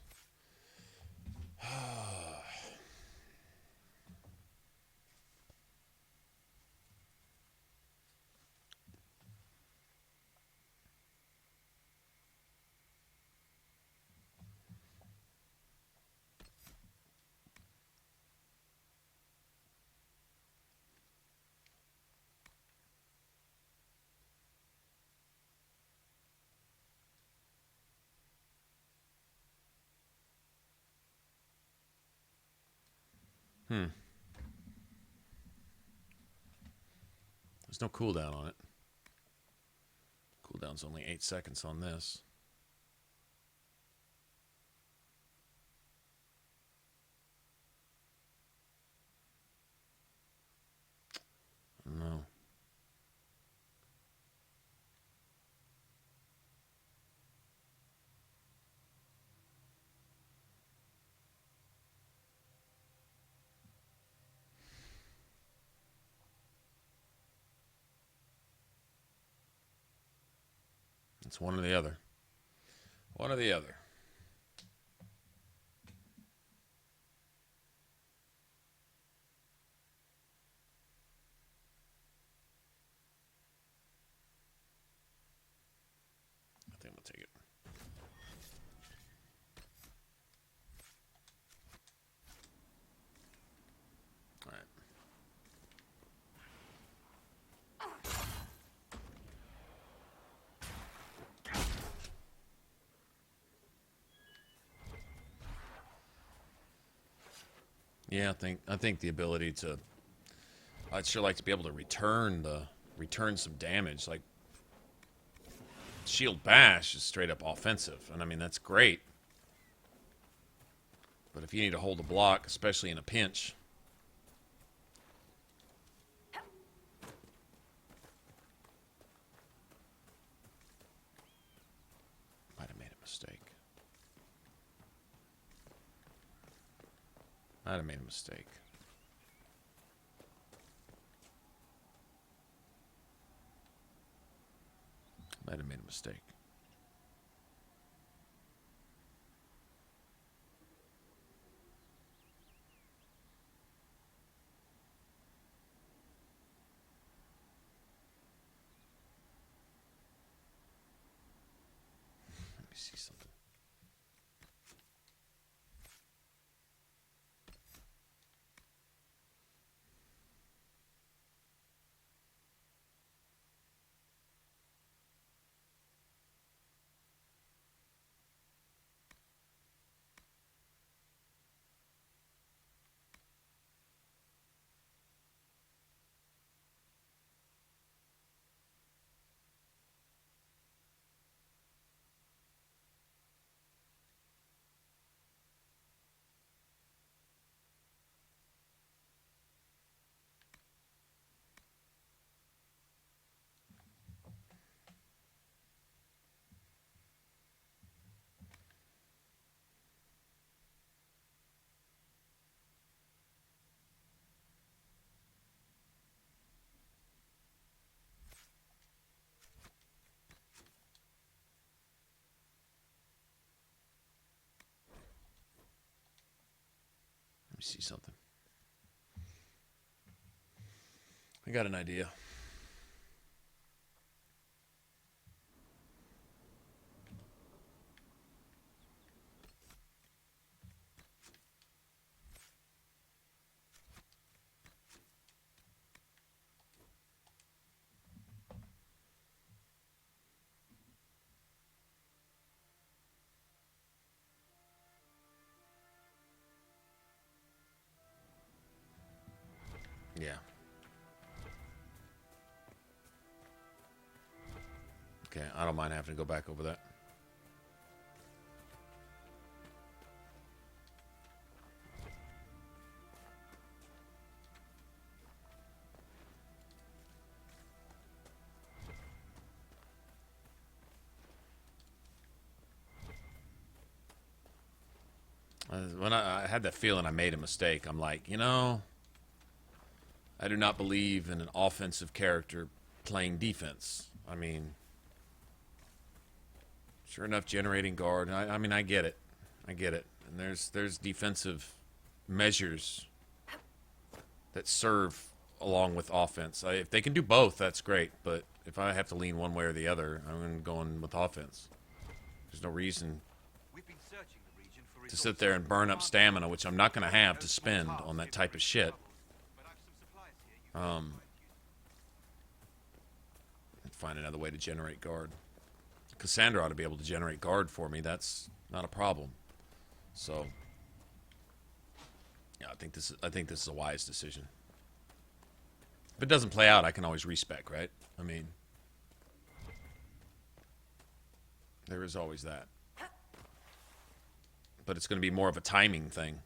There's no cooldown on it. Cooldown's only 8 seconds on this. No. It's one or the other. One or the other. I think we'll take it. All right. Yeah, I think the ability to, I'd sure like to be able to return some damage. Like shield bash is straight up offensive, and I mean that's great. But if you need to hold a block, especially in a pinch, might have made a mistake. Might have made a mistake. Might have made a mistake. Let me see something. Let me see something. I got an idea. Yeah. Okay, I don't mind having to go back over that. When I had that feeling I made a mistake, I'm like, you know, I do not believe in an offensive character playing defense. I mean, sure enough, generating guard. I mean, I get it. I get it. And there's defensive measures that serve along with offense. If they can do both, that's great. But if I have to lean one way or the other, I'm going with offense. There's no reason to sit there and burn up stamina, which I'm not going to have to spend on that type of shit. And find another way to generate guard. Cassandra ought to be able to generate guard for me. That's not a problem. So, yeah, I think this is a wise decision. If it doesn't play out, I can always respec, right? I mean, there is always that. But it's going to be more of a timing thing.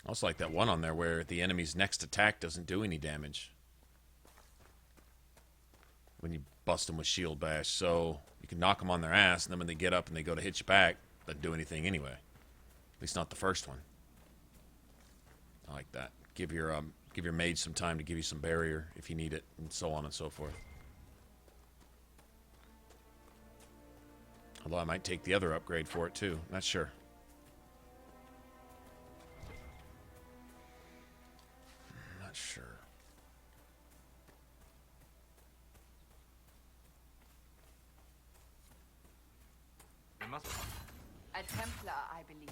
Also like that one on there where the enemy's next attack doesn't do any damage when you bust them with shield bash. So you can knock them on their ass, and then when they get up and they go to hit you back, they don't do anything anyway. At least not the first one. I like that. Give your mage some time to give you some barrier if you need it, and so on and so forth. Although I might take the other upgrade for it too. Not sure. Not sure. A Templar, I believe.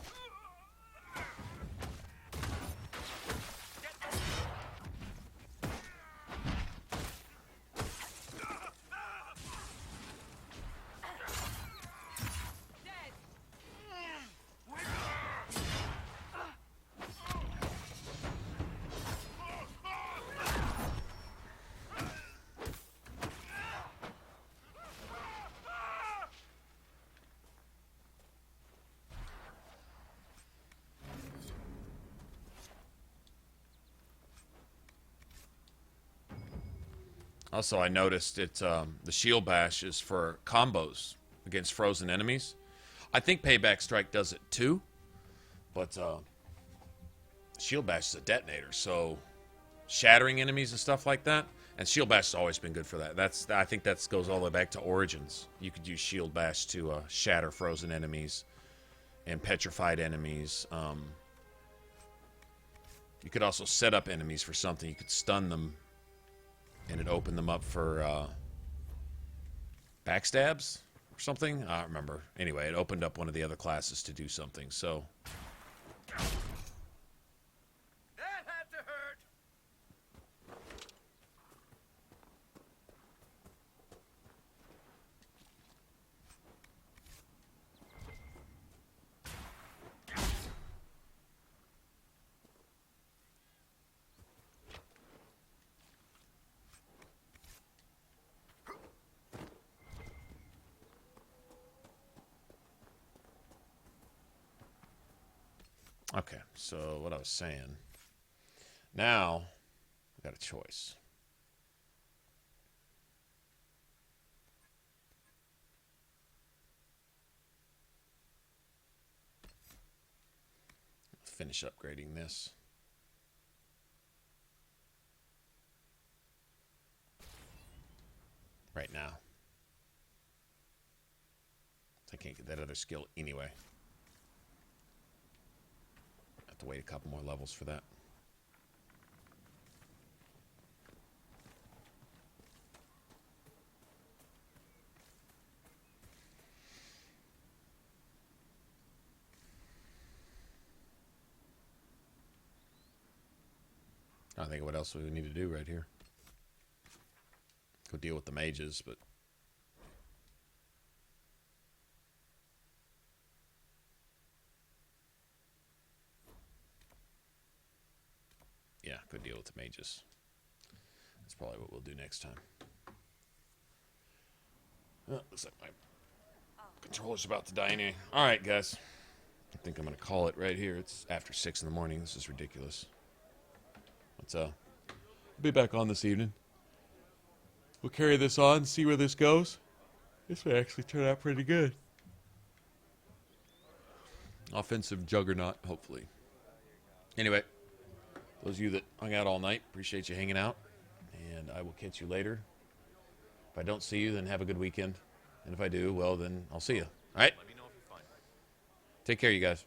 Also, I noticed it. The shield bash is for combos against frozen enemies. I think Payback Strike does it too, but shield bash is a detonator, so shattering enemies and stuff like that. And shield bash has always been good for that. I think that goes all the way back to Origins. You could use shield bash to shatter frozen enemies and petrified enemies. You could also set up enemies for something. You could stun them, and it opened them up for backstabs or something. I don't remember. Anyway, it opened up one of the other classes to do something. So. That had to hurt. Okay, so what I was saying. Now, we got a choice. Let's finish upgrading this. Right now. I can't get that other skill anyway. To wait a couple more levels for that. I think what else we need to do right here. Go deal with the mages, but yeah, go deal with the mages. That's probably what we'll do next time. Oh, looks like my controller's about to die anyway. Alright, guys. I think I'm going to call it right here. It's after 6 in the morning. This is ridiculous. I'll be back on this evening. We'll carry this on, see where this goes. This may actually turn out pretty good. Offensive juggernaut, hopefully. Anyway. Those of you that hung out all night, appreciate you hanging out. And I will catch you later. If I don't see you, then have a good weekend. And if I do, well, then I'll see you. All right? Take care, you guys.